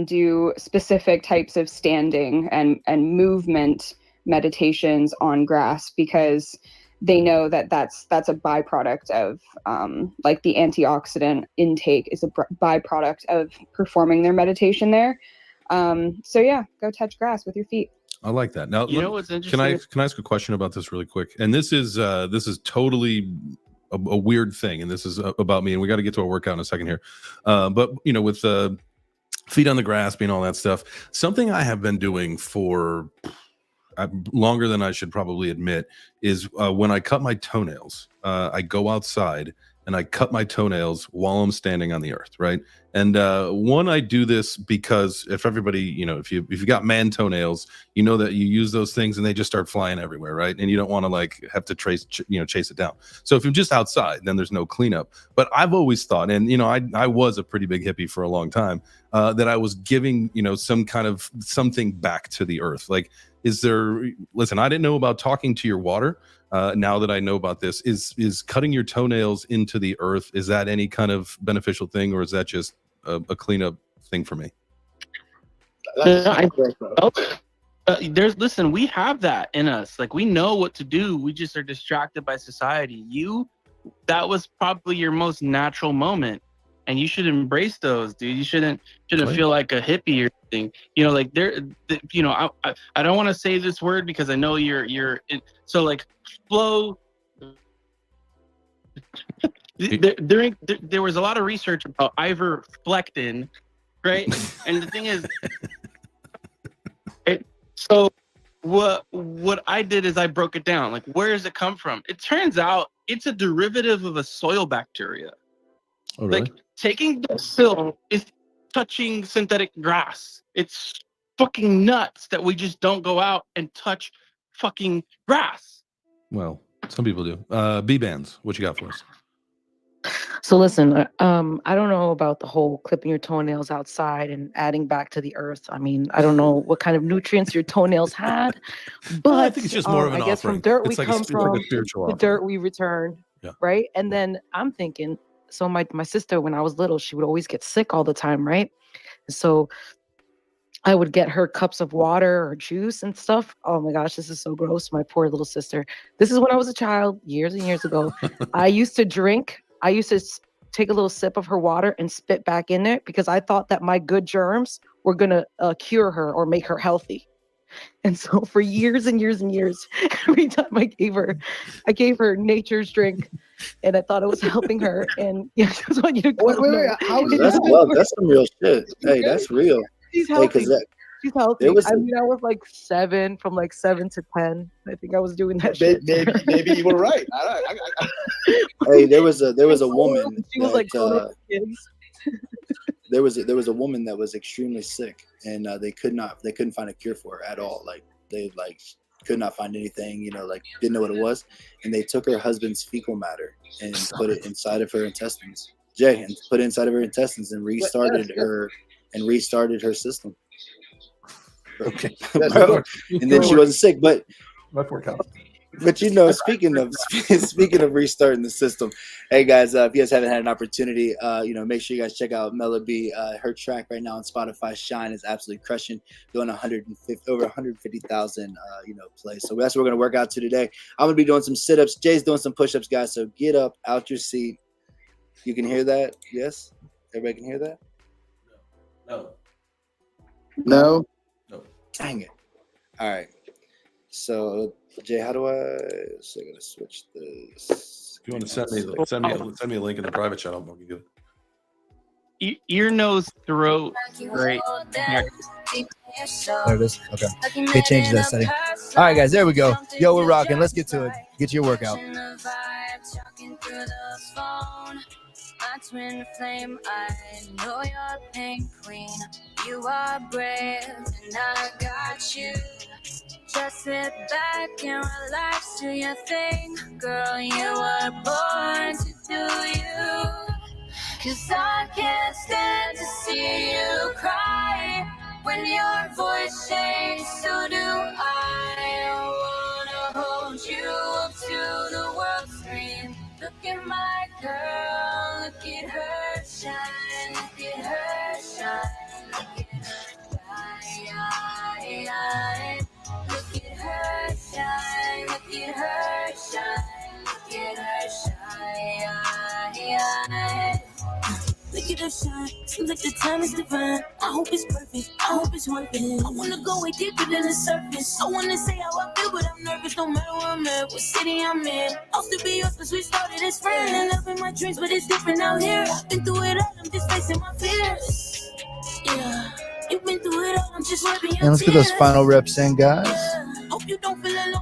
do specific types of standing and movement meditations on grass, because they know that that's a byproduct of like the antioxidant intake is a byproduct of performing their meditation there. So yeah, go touch grass with your feet. I like that. Now, you know what's interesting? Can I ask a question about this really quick? And this is totally a weird thing, and this is about me. And we got to get to a workout in a second here. But you know, with feet on the grass, being all that stuff, something I have been doing for longer than I should probably admit is when I cut my toenails, I go outside and I cut my toenails while I'm standing on the earth, right? And one, I do this because if everybody, you know, if you got man toenails, you know that you use those things and they just start flying everywhere, right? And you don't want to like have to chase it down. So if you're just outside, then there's no cleanup. But I've always thought, and you know, I was a pretty big hippie for a long time, that I was giving, you know, some kind of something back to the earth. Like, listen, I didn't know about talking to your water. Now that I know about this, is cutting your toenails into the earth, is that any kind of beneficial thing, or is that just a cleanup thing for me? Listen, we have that in us. Like, we know what to do. We just are distracted by society. That was probably your most natural moment, and you should embrace those, dude. You shouldn't feel like a hippie or anything. You know, like you know, I don't want to say this word because I know you're in, so like flow. There was a lot of research about ivermectin, right? And the thing is, so what I did is I broke it down. Like, where does it come from? It turns out it's a derivative of a soil bacteria. Oh, really? Like, taking the sill is touching synthetic grass. It's fucking nuts that we just don't go out and touch fucking grass. Well, some people do. B-bands, what you got for us? So listen, I don't know about the whole clipping your toenails outside and adding back to the earth. I mean, I don't know what kind of nutrients your toenails had, but I think it's just more of an I guess offering. from dirt we It's like come from, like a spiritual the offering. dirt we return, Yeah. right? And then I'm thinking, so my sister, when I was little, she would always get sick all the time, right? So I would get her cups of water or juice and stuff. Oh my gosh, this is so gross. My poor little sister. This is when I was a child, years and years ago. I used to take a little sip of her water and spit back in it because I thought that my good germs were going to cure her or make her healthy. And so for years and years and years, every time I gave her nature's drink, and I thought it was helping her. And yeah, I just want you to Wait, how is that's love? That's some real shit. Hey, that's real. She's Hey, healthy. because She's healthy. there was I mean, I was like 7, from like 7 to 10. I think I was doing that shit. Maybe you were right. hey, there was a woman. She was like grown up that, kids. there was a woman that was extremely sick, and they couldn't find a cure for her at all. Like they could not find anything, like didn't know what it was, and they took her husband's fecal matter and put it inside of her intestines. And put it inside of her intestines and restarted her system. Okay. Bro. And then she wasn't sick, but speaking of restarting the system, hey guys, if you guys haven't had an opportunity, make sure you guys check out Mela B. Her track right now on Spotify, Shine, is absolutely crushing, doing over 150,000 plays. So that's what we're gonna work out to today. I'm gonna be doing some sit-ups. Jay's doing some push-ups, guys. So get up out your seat. You can hear that? Yes? Everybody can hear that? No. Dang it. All right. So Jay, how do I? So I'm gonna switch this. If you want to send me a link in the private channel, I'll give you. Ear, nose, throat. Great. There it is. Okay. Okay, change that setting. All right, guys, there we go. Yo, we're rocking. Let's get to it. Get your workout. My twin flame, I know you're pain queen. You are brave, and I got you. Just sit back and relax, do your thing. Girl, you were born to do you. 'Cause I can't stand to see you cry. When your voice shakes, so do I wanna hold you up to the world screen. Look at my girl, look at her shine, look at her shine, look at her shine. Look at her shine, look at her shine, look at her shine. Look at her shine, seems like the time is divine. I hope it's perfect, I hope it's worth it. I wanna go way deeper than the surface. I wanna say how I feel, but I'm nervous. No matter where I'm at, what city I'm in, I'll still be yours, cause we started as friends. And love in my dreams, but it's different out here. Been through it all, I'm just facing my fears. Yeah, you've been through it all, I'm just wiping your And let's get those final reps in, guys.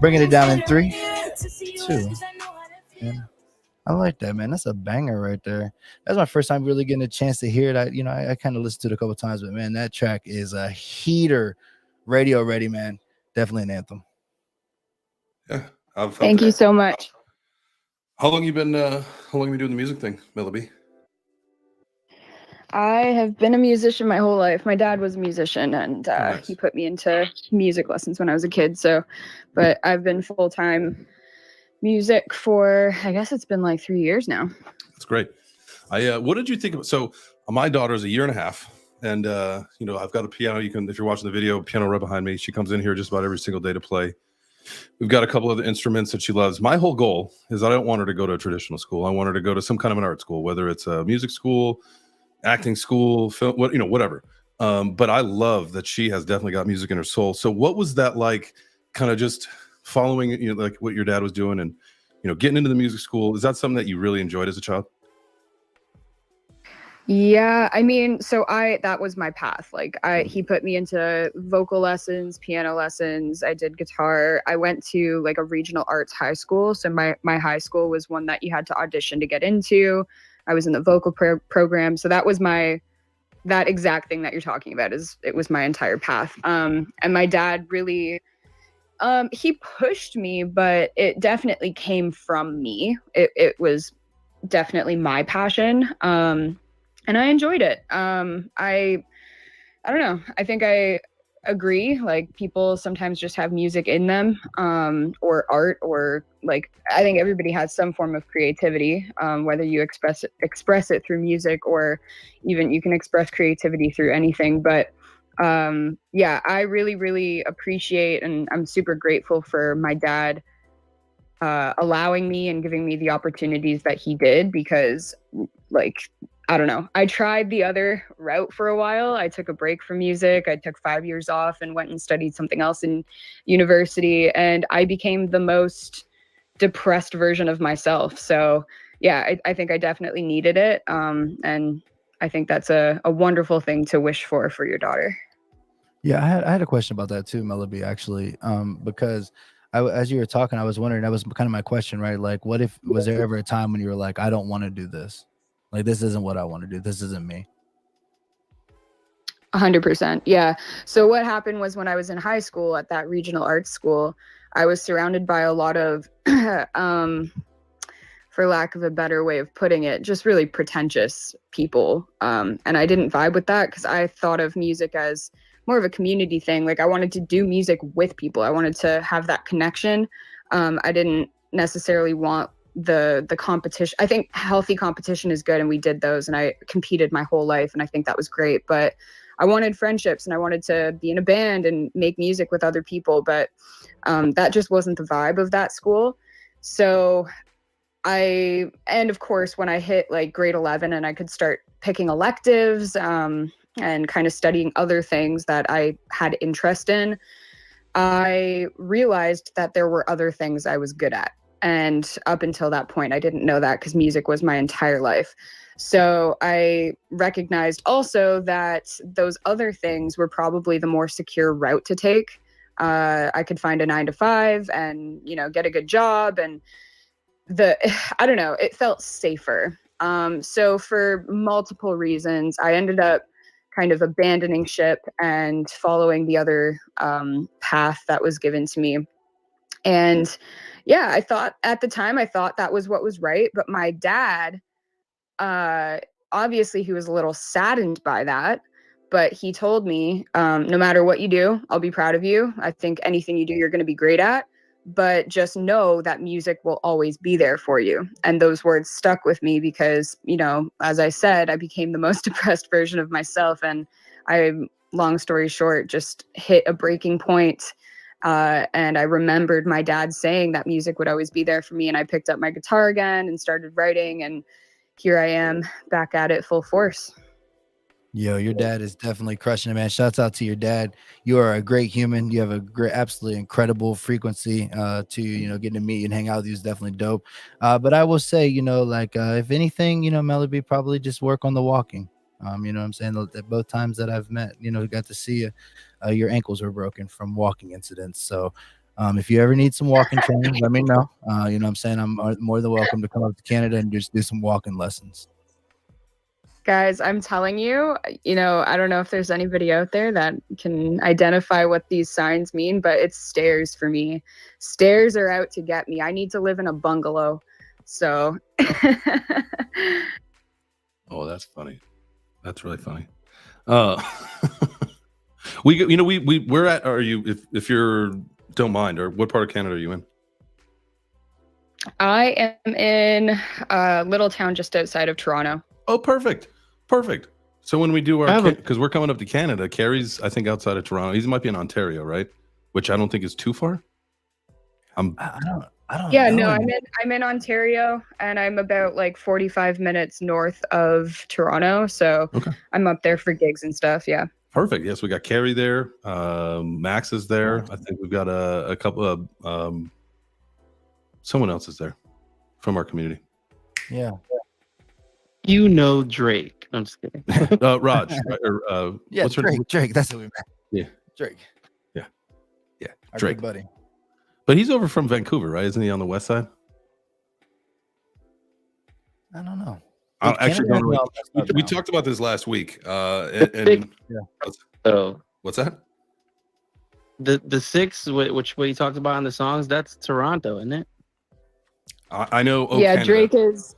Bringing it down in 3, 2. And I like that, man. That's a banger right there. That's my first time really getting a chance to hear it. I kind of listened to it a couple times, but man, that track is a heater. Radio ready, man. Definitely an anthem. Yeah. Thank you so much. How long you been doing the music thing, Mela B? I have been a musician my whole life. My dad was a musician, and he put me into music lessons when I was a kid. But I've been full-time music for, I guess it's been like 3 years now. That's great. What did you think of? So my daughter's a year and a half, and I've got a piano. You can, if you're watching the video, piano right behind me. She comes in here just about every single day to play. We've got a couple of the instruments that she loves. My whole goal is I don't want her to go to a traditional school. I want her to go to some kind of an art school, whether it's a music school, acting school, film, whatever. But I love that she has definitely got music in her soul. So what was that like, kind of just following, like what your dad was doing and, getting into the music school? Is that something that you really enjoyed as a child? Yeah, I mean, so that was my path. Like he put me into vocal lessons, piano lessons. I did guitar. I went to like a regional arts high school. So my high school was one that you had to audition to get into. I was in the vocal program. So that was that exact thing that you're talking about. It was my entire path. And my dad really, he pushed me, but it definitely came from me. It was definitely my passion. And I enjoyed it. I don't know. I think I agree. Like people sometimes just have music in them, or art, or like, I think everybody has some form of creativity, whether you express it through music, or even you can express creativity through anything. But yeah, I really, really appreciate, and I'm super grateful for my dad allowing me and giving me the opportunities that he did, because like I don't know. I tried the other route for a while. I took a break from music. I took 5 years off and went and studied something else in university. And I became the most depressed version of myself. So yeah, I think I definitely needed it. And I think that's a wonderful thing to wish for your daughter. Yeah, I had a question about that too, Melody, actually, because as you were talking, I was wondering, that was kind of my question, right? Like, what if, was there ever a time when you were like, I don't want to do this? Like, this isn't what I want to do. This isn't me. 100%. Yeah. So what happened was when I was in high school at that regional arts school, I was surrounded by a lot of, for lack of a better way of putting it, just really pretentious people. And I didn't vibe with that because I thought of music as more of a community thing. Like I wanted to do music with people. I wanted to have that connection. I didn't necessarily want the competition. I think healthy competition is good, and we did those, and I competed my whole life, and I think that was great. But I wanted friendships, and I wanted to be in a band and make music with other people, but that just wasn't the vibe of that school. So and of course, when I hit like grade 11 and I could start picking electives and kind of studying other things that I had interest in, I realized that there were other things I was good at. And up until that point, I didn't know that because music was my entire life. So I recognized also that those other things were probably the more secure route to take. I could find a 9-to-5 and, get a good job, and I don't know, it felt safer. So for multiple reasons, I ended up kind of abandoning ship and following the other path that was given to me. And yeah, I thought at the time, that was what was right. But my dad, obviously he was a little saddened by that, but he told me, no matter what you do, I'll be proud of you. I think anything you do, you're going to be great at, but just know that music will always be there for you. And those words stuck with me because, as I said, I became the most depressed version of myself. And long story short, just hit a breaking point. And I remembered my dad saying that music would always be there for me. And I picked up my guitar again and started writing. And here I am back at it full force. Yo, your dad is definitely crushing it, man. Shouts out to your dad. You are a great human. You have a great, absolutely incredible frequency to, getting to meet you and hang out with you is definitely dope. But I will say, if anything, Melody, probably just work on the walking. You know what I'm saying? Both times that I've met, got to see you, your ankles were broken from walking incidents. So if you ever need some walking training, let me know. You know what I'm saying? I'm more than welcome to come up to Canada and just do some walking lessons. Guys, I'm telling you, I don't know if there's anybody out there that can identify what these signs mean, but it's stairs for me. Stairs are out to get me. I need to live in a bungalow. So. Oh, that's funny. That's really funny. We're at, are you, if you don't mind, or what part of Canada are you in? I am in a little town just outside of Toronto. Oh, perfect. So when we do because we're coming up to Canada, Carrie's, I think, outside of Toronto. He might be in Ontario, right? Which I don't think is too far. I don't Yeah, know. no, I'm in Ontario, and I'm about like 45 minutes north of Toronto. So I'm up there for gigs and stuff. Yeah. Perfect. Yes, we got Carrie there. Max is there. I think we've got a couple of someone else is there from our community. Yeah. Drake. I'm just kidding. Raj. Yeah, what's Drake. That's what we meant. Yeah. Drake. Yeah. Our Drake. big buddy. But he's over from Vancouver, right? Isn't he on the west side? I don't know. I actually don't know. We talked about this last week. What's that? The six, which what you talked about in the songs, that's Toronto, isn't it? I know. Yeah, Canada. Drake is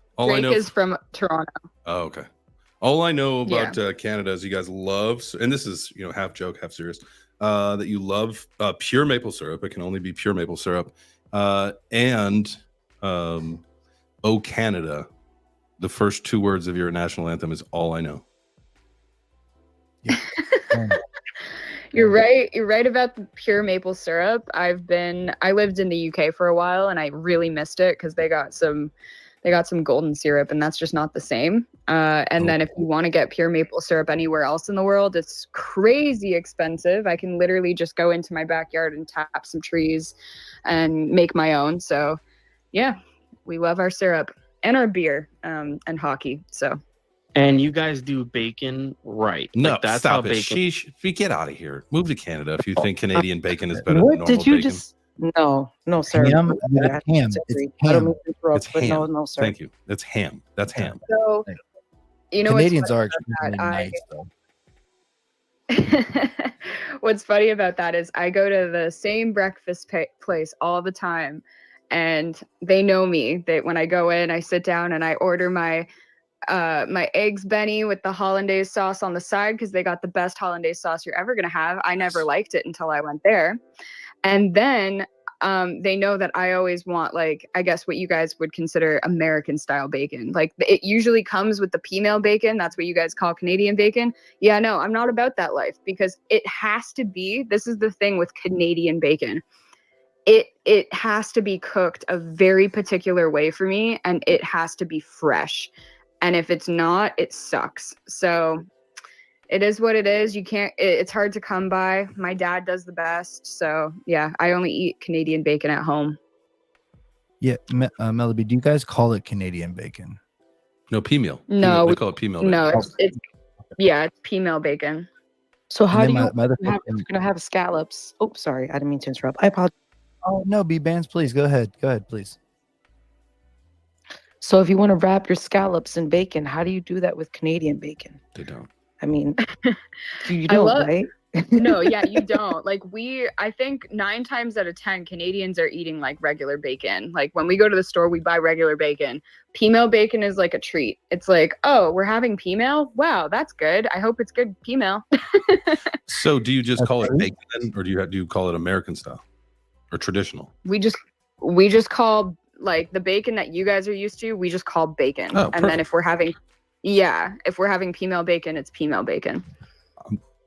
from Toronto. Oh, okay. All I know about Canada is you guys love, and this is half joke, half serious, that you love pure maple syrup. It can only be pure maple syrup, and "Oh Canada." The first two words of your national anthem is all I know. You're right. You're right about the pure maple syrup. I lived in the UK for a while, and I really missed it because they got some they got some golden syrup, and that's just not the same. And then if you want to get pure maple syrup anywhere else in the world, it's crazy expensive. I can literally just go into my backyard and tap some trees and make my own. So yeah, we love our syrup and our beer, and hockey. So. And you guys do bacon right. No, Like, that's how stop it. bacon. Sheesh, get out of here. Move to Canada if you think Canadian bacon is better than What normal did you bacon. just? No, sir. Ham? I It's ham. disagree. It's I don't ham. mean to interrupt, It's but ham. no, sir. Thank you. That's ham. That's ham. So, you know, Canadians are what's funny extremely about that? nice, though. What's funny about that is I go to the same breakfast place all the time, and they know me. That when I go in, I sit down and I order my eggs Benny with the hollandaise sauce on the side, because they got the best hollandaise sauce you're ever gonna have. I never liked it until I went there, and then they know that I always want, like, I guess what you guys would consider American style bacon. Like, it usually comes with the female bacon. That's what you guys call Canadian bacon. Yeah, no, I'm not about that life, because it has to be, this is the thing with Canadian bacon. It has to be cooked a very particular way for me, and it has to be fresh. And if it's not, it sucks. So it is what it is. You can't, it's hard to come by. My dad does the best. So yeah, I only eat Canadian bacon at home. Yeah, Melody, do you guys call it Canadian bacon? No, P-meal. No, They call it P-meal bacon. no, it's female bacon. So how And do then you my other have, question- gonna have scallops? Oh, sorry, I didn't mean to interrupt. I apologize. Oh no, B-Bands, please go ahead. Go ahead, please. So if you want to wrap your scallops in bacon, how do you do that with Canadian bacon? They don't. I mean, you I don't, love- right? No, yeah, you don't. Like, I think 9 times out of 10 Canadians are eating like regular bacon. Like, when we go to the store, we buy regular bacon. Female bacon is like a treat. It's like, oh, we're having female? Wow, that's good. I hope it's good female. So do you just call it bacon then, or do you call it American style or traditional? We just call, like, the bacon that you guys are used to, we just call bacon. Oh, and then if we're having female bacon, it's female bacon.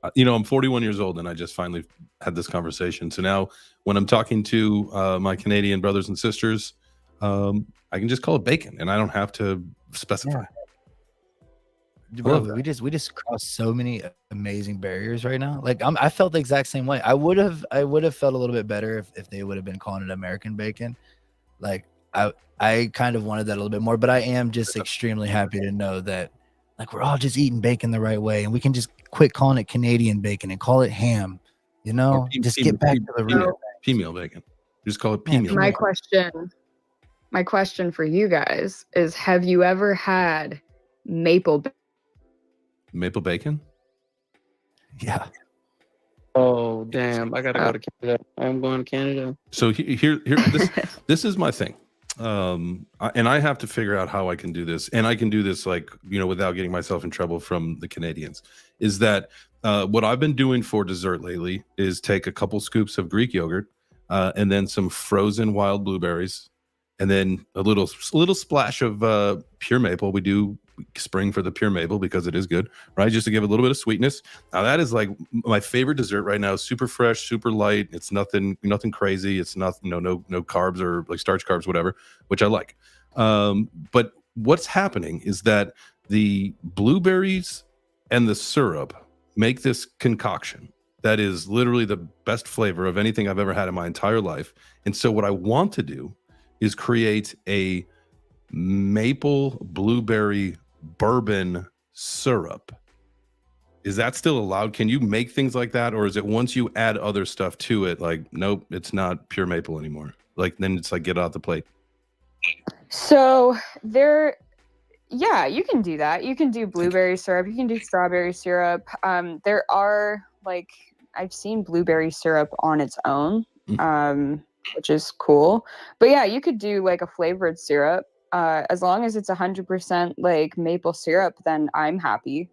I'm 41 years old, and I just finally had this conversation. So now when I'm talking to my Canadian brothers and sisters, I can just call it bacon, and I don't have to specify. Bro, we just crossed so many amazing barriers right now. Like, I felt the exact same way. I would have felt a little bit better if they would have been calling it American bacon. Like, I kind of wanted that a little bit more, but I am just extremely happy to know that, like, we're all just eating bacon the right way, and we can just quit calling it Canadian bacon and call it ham. You know, just get back to the real Female bacon. Just call it female. My question for you guys is: have you ever had maple bacon? Yeah. Oh damn! I gotta go to Canada. I'm going to Canada. So here, this is my thing, and I have to figure out how I can do this, and I can do this without getting myself in trouble from the Canadians. Is that what I've been doing for dessert lately? Is take a couple scoops of Greek yogurt, and then some frozen wild blueberries, and then a little splash of pure maple. We do spring for the pure maple because it is good, right? Just to give a little bit of sweetness. Now that is like my favorite dessert right now. Super fresh, super light. It's nothing crazy. It's not no carbs or like starch carbs, whatever, which I like. But what's happening is that the blueberries and the syrup make this concoction that is literally the best flavor of anything I've ever had in my entire life. And so what I want to do is create a maple blueberry bourbon syrup. Is that still allowed? Can you make things like that? Or is it once you add other stuff to it, like, nope, it's not pure maple anymore? Like, then it's like, get out the plate. So you can do that. You can do blueberry syrup. You can do strawberry syrup. There are, like, I've seen blueberry syrup on its own, which is cool. But yeah, you could do like a flavored syrup. As long as it's 100% like maple syrup, then I'm happy.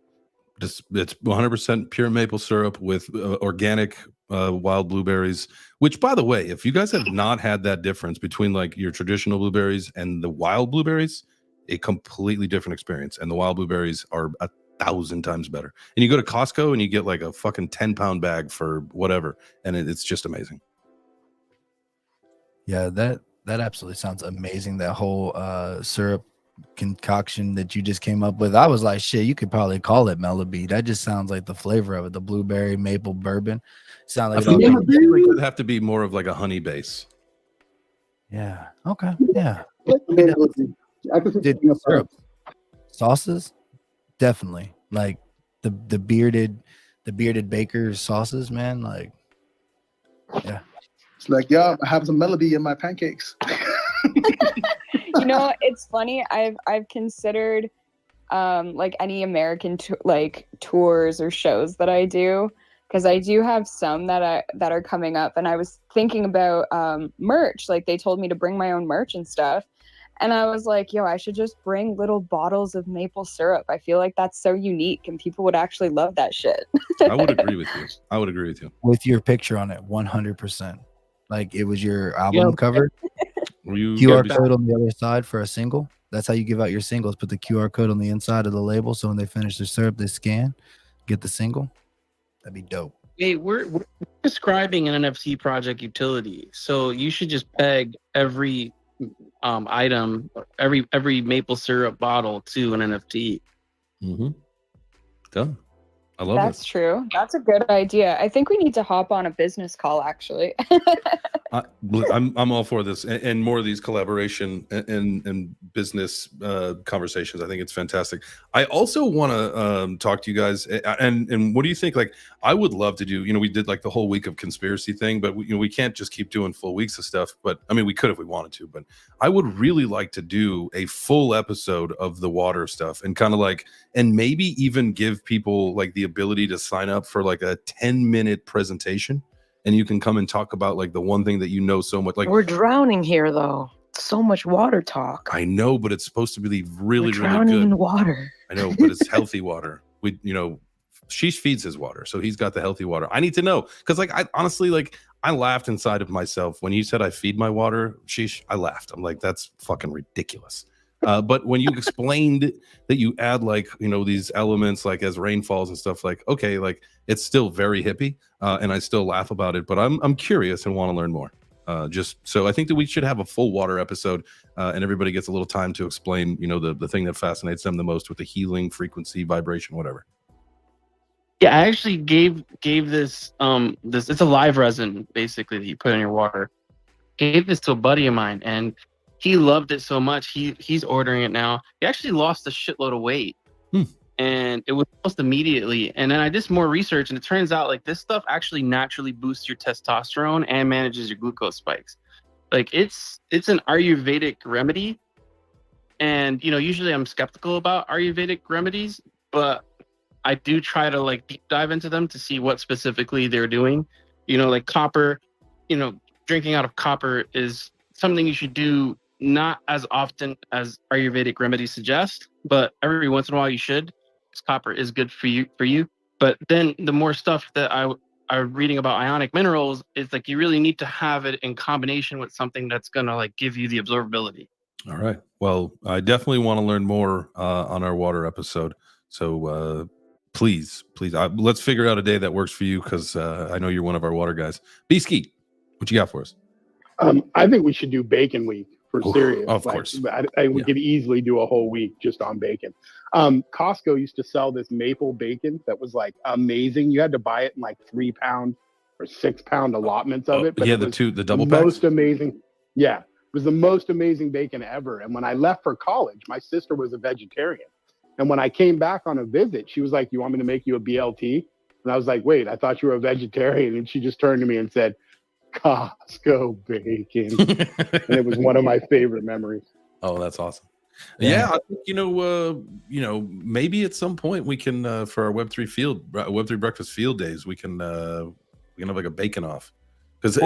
It's 100% pure maple syrup with organic wild blueberries, which, by the way, if you guys have not had that difference between like your traditional blueberries and the wild blueberries, a completely different experience. And the wild blueberries are 1,000 times better. And you go to Costco and you get like a fucking 10-pound bag for whatever. And it's just amazing. Yeah, that absolutely sounds amazing. That whole syrup concoction that you just came up with. I was like, shit, you could probably call it Melody. That just sounds like the flavor of it. The blueberry maple bourbon. Sound I like feel it all like it would have to be more of like a honey base. Yeah. Okay. Yeah. I can see Did something syrup sauces? Definitely. Like the bearded baker sauces, man. Like, yeah. It's like, yeah, I have some Melody in my pancakes. You know, it's funny. I've considered like any American like tours or shows that I do, because I do have some that are coming up, and I was thinking about merch. Like they told me to bring my own merch and stuff, and I was like, yo, I should just bring little bottles of maple syrup. I feel like that's so unique, and people would actually love that shit. I would agree with you. I would agree with you. With your picture on it, 100%. Like it was your album cover. QR code on the other side for a single. That's how you give out your singles. Put the QR code on the inside of the label, so when they finish their syrup, they scan, get the single. That'd be dope. Hey, we're describing an NFT project utility, so you should just peg every item, every maple syrup bottle to an NFT. Mm-hmm. Done. I love That's true. That's a good idea. I think we need to hop on a business call, actually. I'm all for this and more of these collaboration and business conversations. I think it's fantastic. I also want to talk to you guys and what do you think? Like, I would love to do. We did like the whole week of conspiracy thing, but we can't just keep doing full weeks of stuff. But I mean, we could if we wanted to. But I would really like to do a full episode of the water stuff and kind of like, and maybe even give people like the ability to sign up for like a 10-minute presentation. And you can come and talk about like the one thing that you know so much. Like We're drowning here, though. So much water talk. I know, but it's supposed to be really, We're really drowning good. in water. I know, but it's healthy water. Sheesh feeds his water, so he's got the healthy water. I need to know because, like, I honestly, like, I laughed inside of myself when you said I feed my water. Sheesh, I laughed. I'm like, that's fucking ridiculous. But when you explained that you add like these elements like as rainfalls and stuff, like okay, like it's still very hippie, and I still laugh about it. But I'm curious and want to learn more. Just so I think that we should have a full water episode, and everybody gets a little time to explain the thing that fascinates them the most with the healing, frequency, vibration, whatever. Yeah, I actually gave this it's a live resin basically that you put in your water. Gave this to a buddy of mine and he loved it so much. He's ordering it now. He actually lost a shitload of weight. And it was almost immediately. And then I did some more research and it turns out like this stuff actually naturally boosts your testosterone and manages your glucose spikes. Like it's an Ayurvedic remedy. And usually I'm skeptical about Ayurvedic remedies, but I do try to like deep dive into them to see what specifically they're doing. Like copper, drinking out of copper is something you should do not as often as Ayurvedic remedies suggest, but every once in a while you should, because copper is good for you. But then the more stuff that I'm reading about ionic minerals, it's like you really need to have it in combination with something that's gonna like give you the absorbability. All right. Well, I definitely want to learn more on our water episode. So please, let's figure out a day that works for you because I know you're one of our water guys. B-Ski, what you got for us? I think we should do Bacon Week for serious. Of course. We could easily do a whole week just on bacon. Costco used to sell this maple bacon that was like amazing. You had to buy it in like 3-pound or 6-pound allotments of it. But yeah, the double packs. Most amazing. Yeah, it was the most amazing bacon ever. And when I left for college, my sister was a vegetarian. And when I came back on a visit, she was like, "You want me to make you a BLT?" And I was like, "Wait, I thought you were a vegetarian." And she just turned to me and said, "Costco bacon." And it was one of my favorite memories. Oh, that's awesome. Yeah, I think, maybe at some point we can for our Web3 Breakfast field days, we can have like a bacon off. Because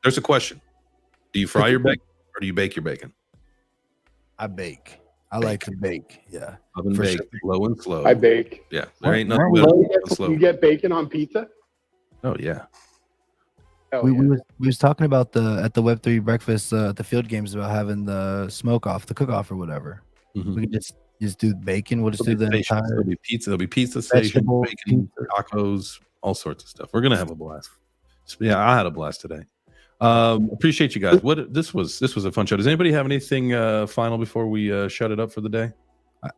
there's a question. Do you fry your bacon or do you bake your bacon? I bake. I like to bake. Yeah. Oven bake, low and slow. I bake. Yeah. There ain't nothing slow. You get bacon on pizza? Oh yeah. We was talking about at the Web3 Breakfast at the field games about having the smoke off, the cook off or whatever. Mm-hmm. We could just do bacon. We'll just do the entire. There'll be pizza. There'll be pizza station, bacon, tacos, all sorts of stuff. We're gonna have a blast. So, yeah, I had a blast today. Appreciate you guys. This was a fun show. Does anybody have anything final before we shut it up for the day?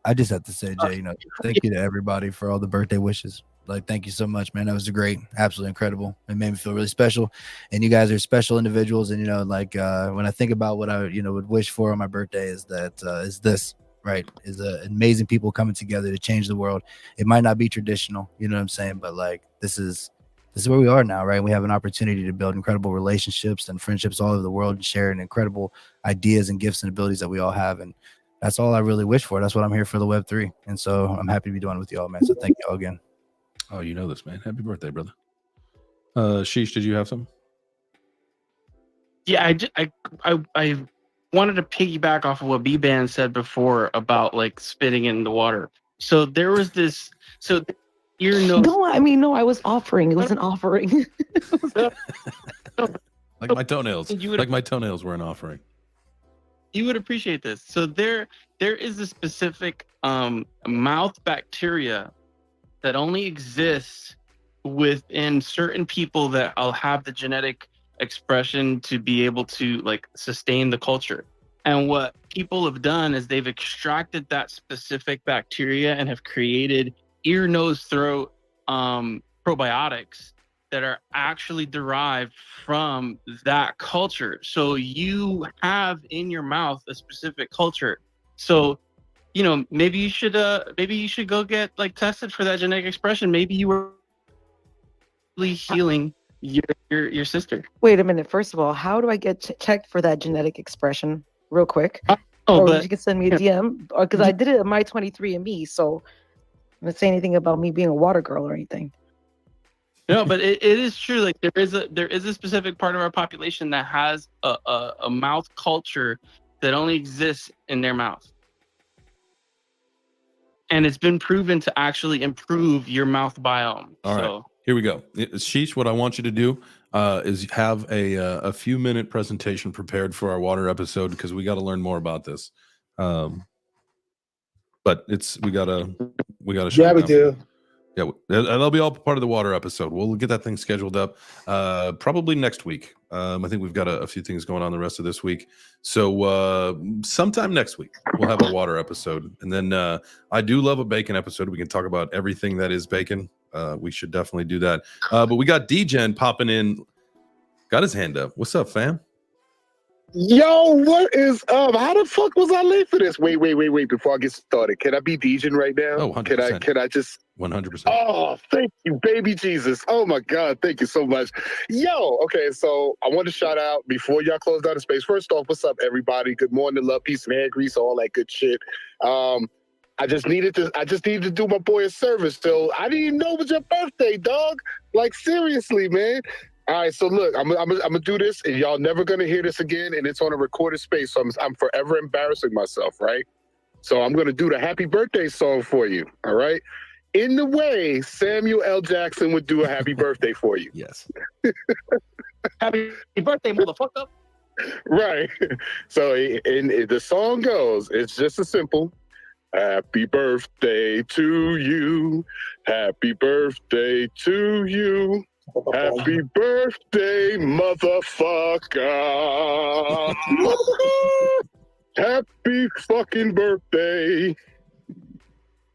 I just have to say, Jay, thank you to everybody for all the birthday wishes. Like, thank you so much, man. That was great, absolutely incredible. It made me feel really special, and you guys are special individuals. And when I think about what I would wish for on my birthday is this, right? Is amazing people coming together to change the world. It might not be traditional, you know what I'm saying, but like this is where we are now, right? We have an opportunity to build incredible relationships and friendships all over the world, and sharing incredible ideas and gifts and abilities that we all have. And that's all I really wish for. That's what I'm here for, the Web3. And so I'm happy to be doing it with y'all, man. So thank y'all again. Oh, you know this, man. Happy birthday, brother. Sheesh, did you have some? Yeah, I wanted to piggyback off of what B-Band said before about like spitting in the water. So there was this, ear, nose. No, I was offering. It was an offering. Like my toenails. Like my toenails were an offering. You would appreciate this. So there is a specific mouth bacteria that only exists within certain people that I'll have the genetic expression to be able to like sustain the culture. And what people have done is they've extracted that specific bacteria and have created ear, nose, throat probiotics that are actually derived from that culture. So you have in your mouth a specific culture. So, maybe you should go get like tested for that genetic expression. Maybe you were really healing your sister. Wait a minute. First of all, how do I get checked for that genetic expression? Real quick. But you can send me a DM, because I did it at my 23andMe. So I'm not saying anything about me being a water girl or anything. No, but it is true. Like there is a specific part of our population that has a mouth culture that only exists in their mouth. And it's been proven to actually improve your mouth biome. All right, here we go. Sheesh, what I want you to do is have a few minute presentation prepared for our water episode, because we got to learn more about this. But we gotta. Yeah, we do. Yeah, that'll be all part of the water episode. We'll get that thing scheduled up probably next week. I think we've got a few things going on the rest of this week. So sometime next week, we'll have a water episode. And then I do love a bacon episode. We can talk about everything that is bacon. We should definitely do that. But we got D-Gen popping in. Got his hand up. What's up, fam? Yo, what is up? How the fuck was I late for this? Wait. Before I get started, can I be DJing right now? Oh, 100%. Can I just 100%? Oh, thank you, baby Jesus. Oh my God, thank you so much. Yo, okay, so I want to shout out before y'all close down the space. First off, what's up, everybody? Good morning, love, peace, and hand grease, all that good shit. I just needed to do my boy a service. So I didn't even know it was your birthday, dog. Like seriously, man. All right, so look, I'm gonna do this, and y'all never gonna hear this again, and it's on a recorded space, so I'm forever embarrassing myself, right? So I'm gonna do the happy birthday song for you, all right? In the way Samuel L. Jackson would do a happy birthday for you. Yes. Happy birthday, motherfucker. Right. So the song goes, it's just a simple, happy birthday to you, happy birthday to you. Happy birthday, motherfucker. Happy fucking birthday.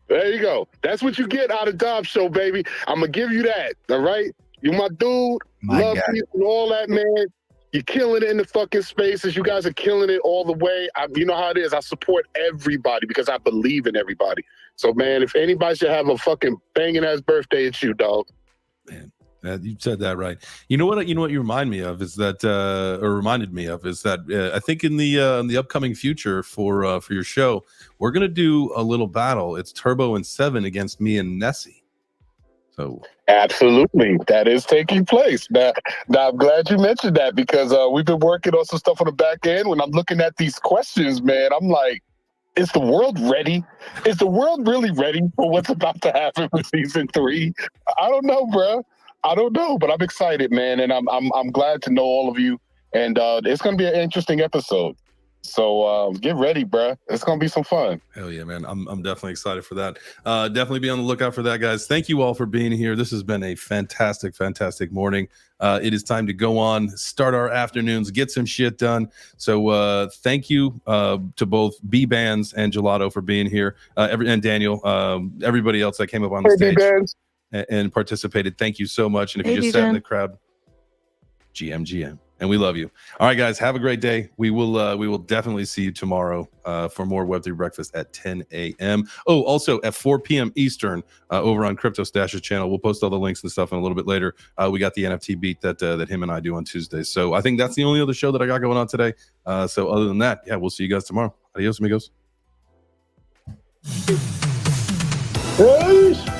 There you go. That's what you get out of Dobbs Show, baby. I'm going to give you that, all right? You my dude. Love you and all that, man. You're killing it in the fucking spaces. You guys are killing it all the way. You know how it is. I support everybody because I believe in everybody. So, man, if anybody should have a fucking banging-ass birthday, it's you, dog. Man. You said that right. You know what you remind me of is that, or reminded me of is that I think in the upcoming future for your show, we're gonna do a little battle. It's Turbo and Seven against me and Nessie. So absolutely, that is taking place. Now I'm glad you mentioned that because we've been working on some stuff on the back end. When I'm looking at these questions, man, I'm like, is the world ready? Is the world really ready for what's about to happen with season 3? I don't know, bro. I don't know, but I'm excited, man, and I'm glad to know all of you, and it's going to be an interesting episode. So get ready, bruh. It's gonna be some fun. Hell yeah, man. I'm definitely excited for that. Definitely be on the lookout for that, guys. Thank you all for being here. This has been a fantastic, fantastic morning. It is time to go on, start our afternoons, get some shit done. So thank you to both B Bands and Gelato for being here. And Daniel, everybody else that came up on the stage and participated. Thank you so much. And if you just sat in the crowd, GM. And we love you. All right, guys, have a great day. We will definitely see you tomorrow for more Web3 Breakfast at 10 a.m. Oh, also at 4 p.m. Eastern over on Crypto Stash's channel. We'll post all the links and stuff in a little bit later. We got the NFT beat that him and I do on Tuesdays. So I think that's the only other show that I got going on today. So other than that, yeah, we'll see you guys tomorrow. Adios, amigos. Peace.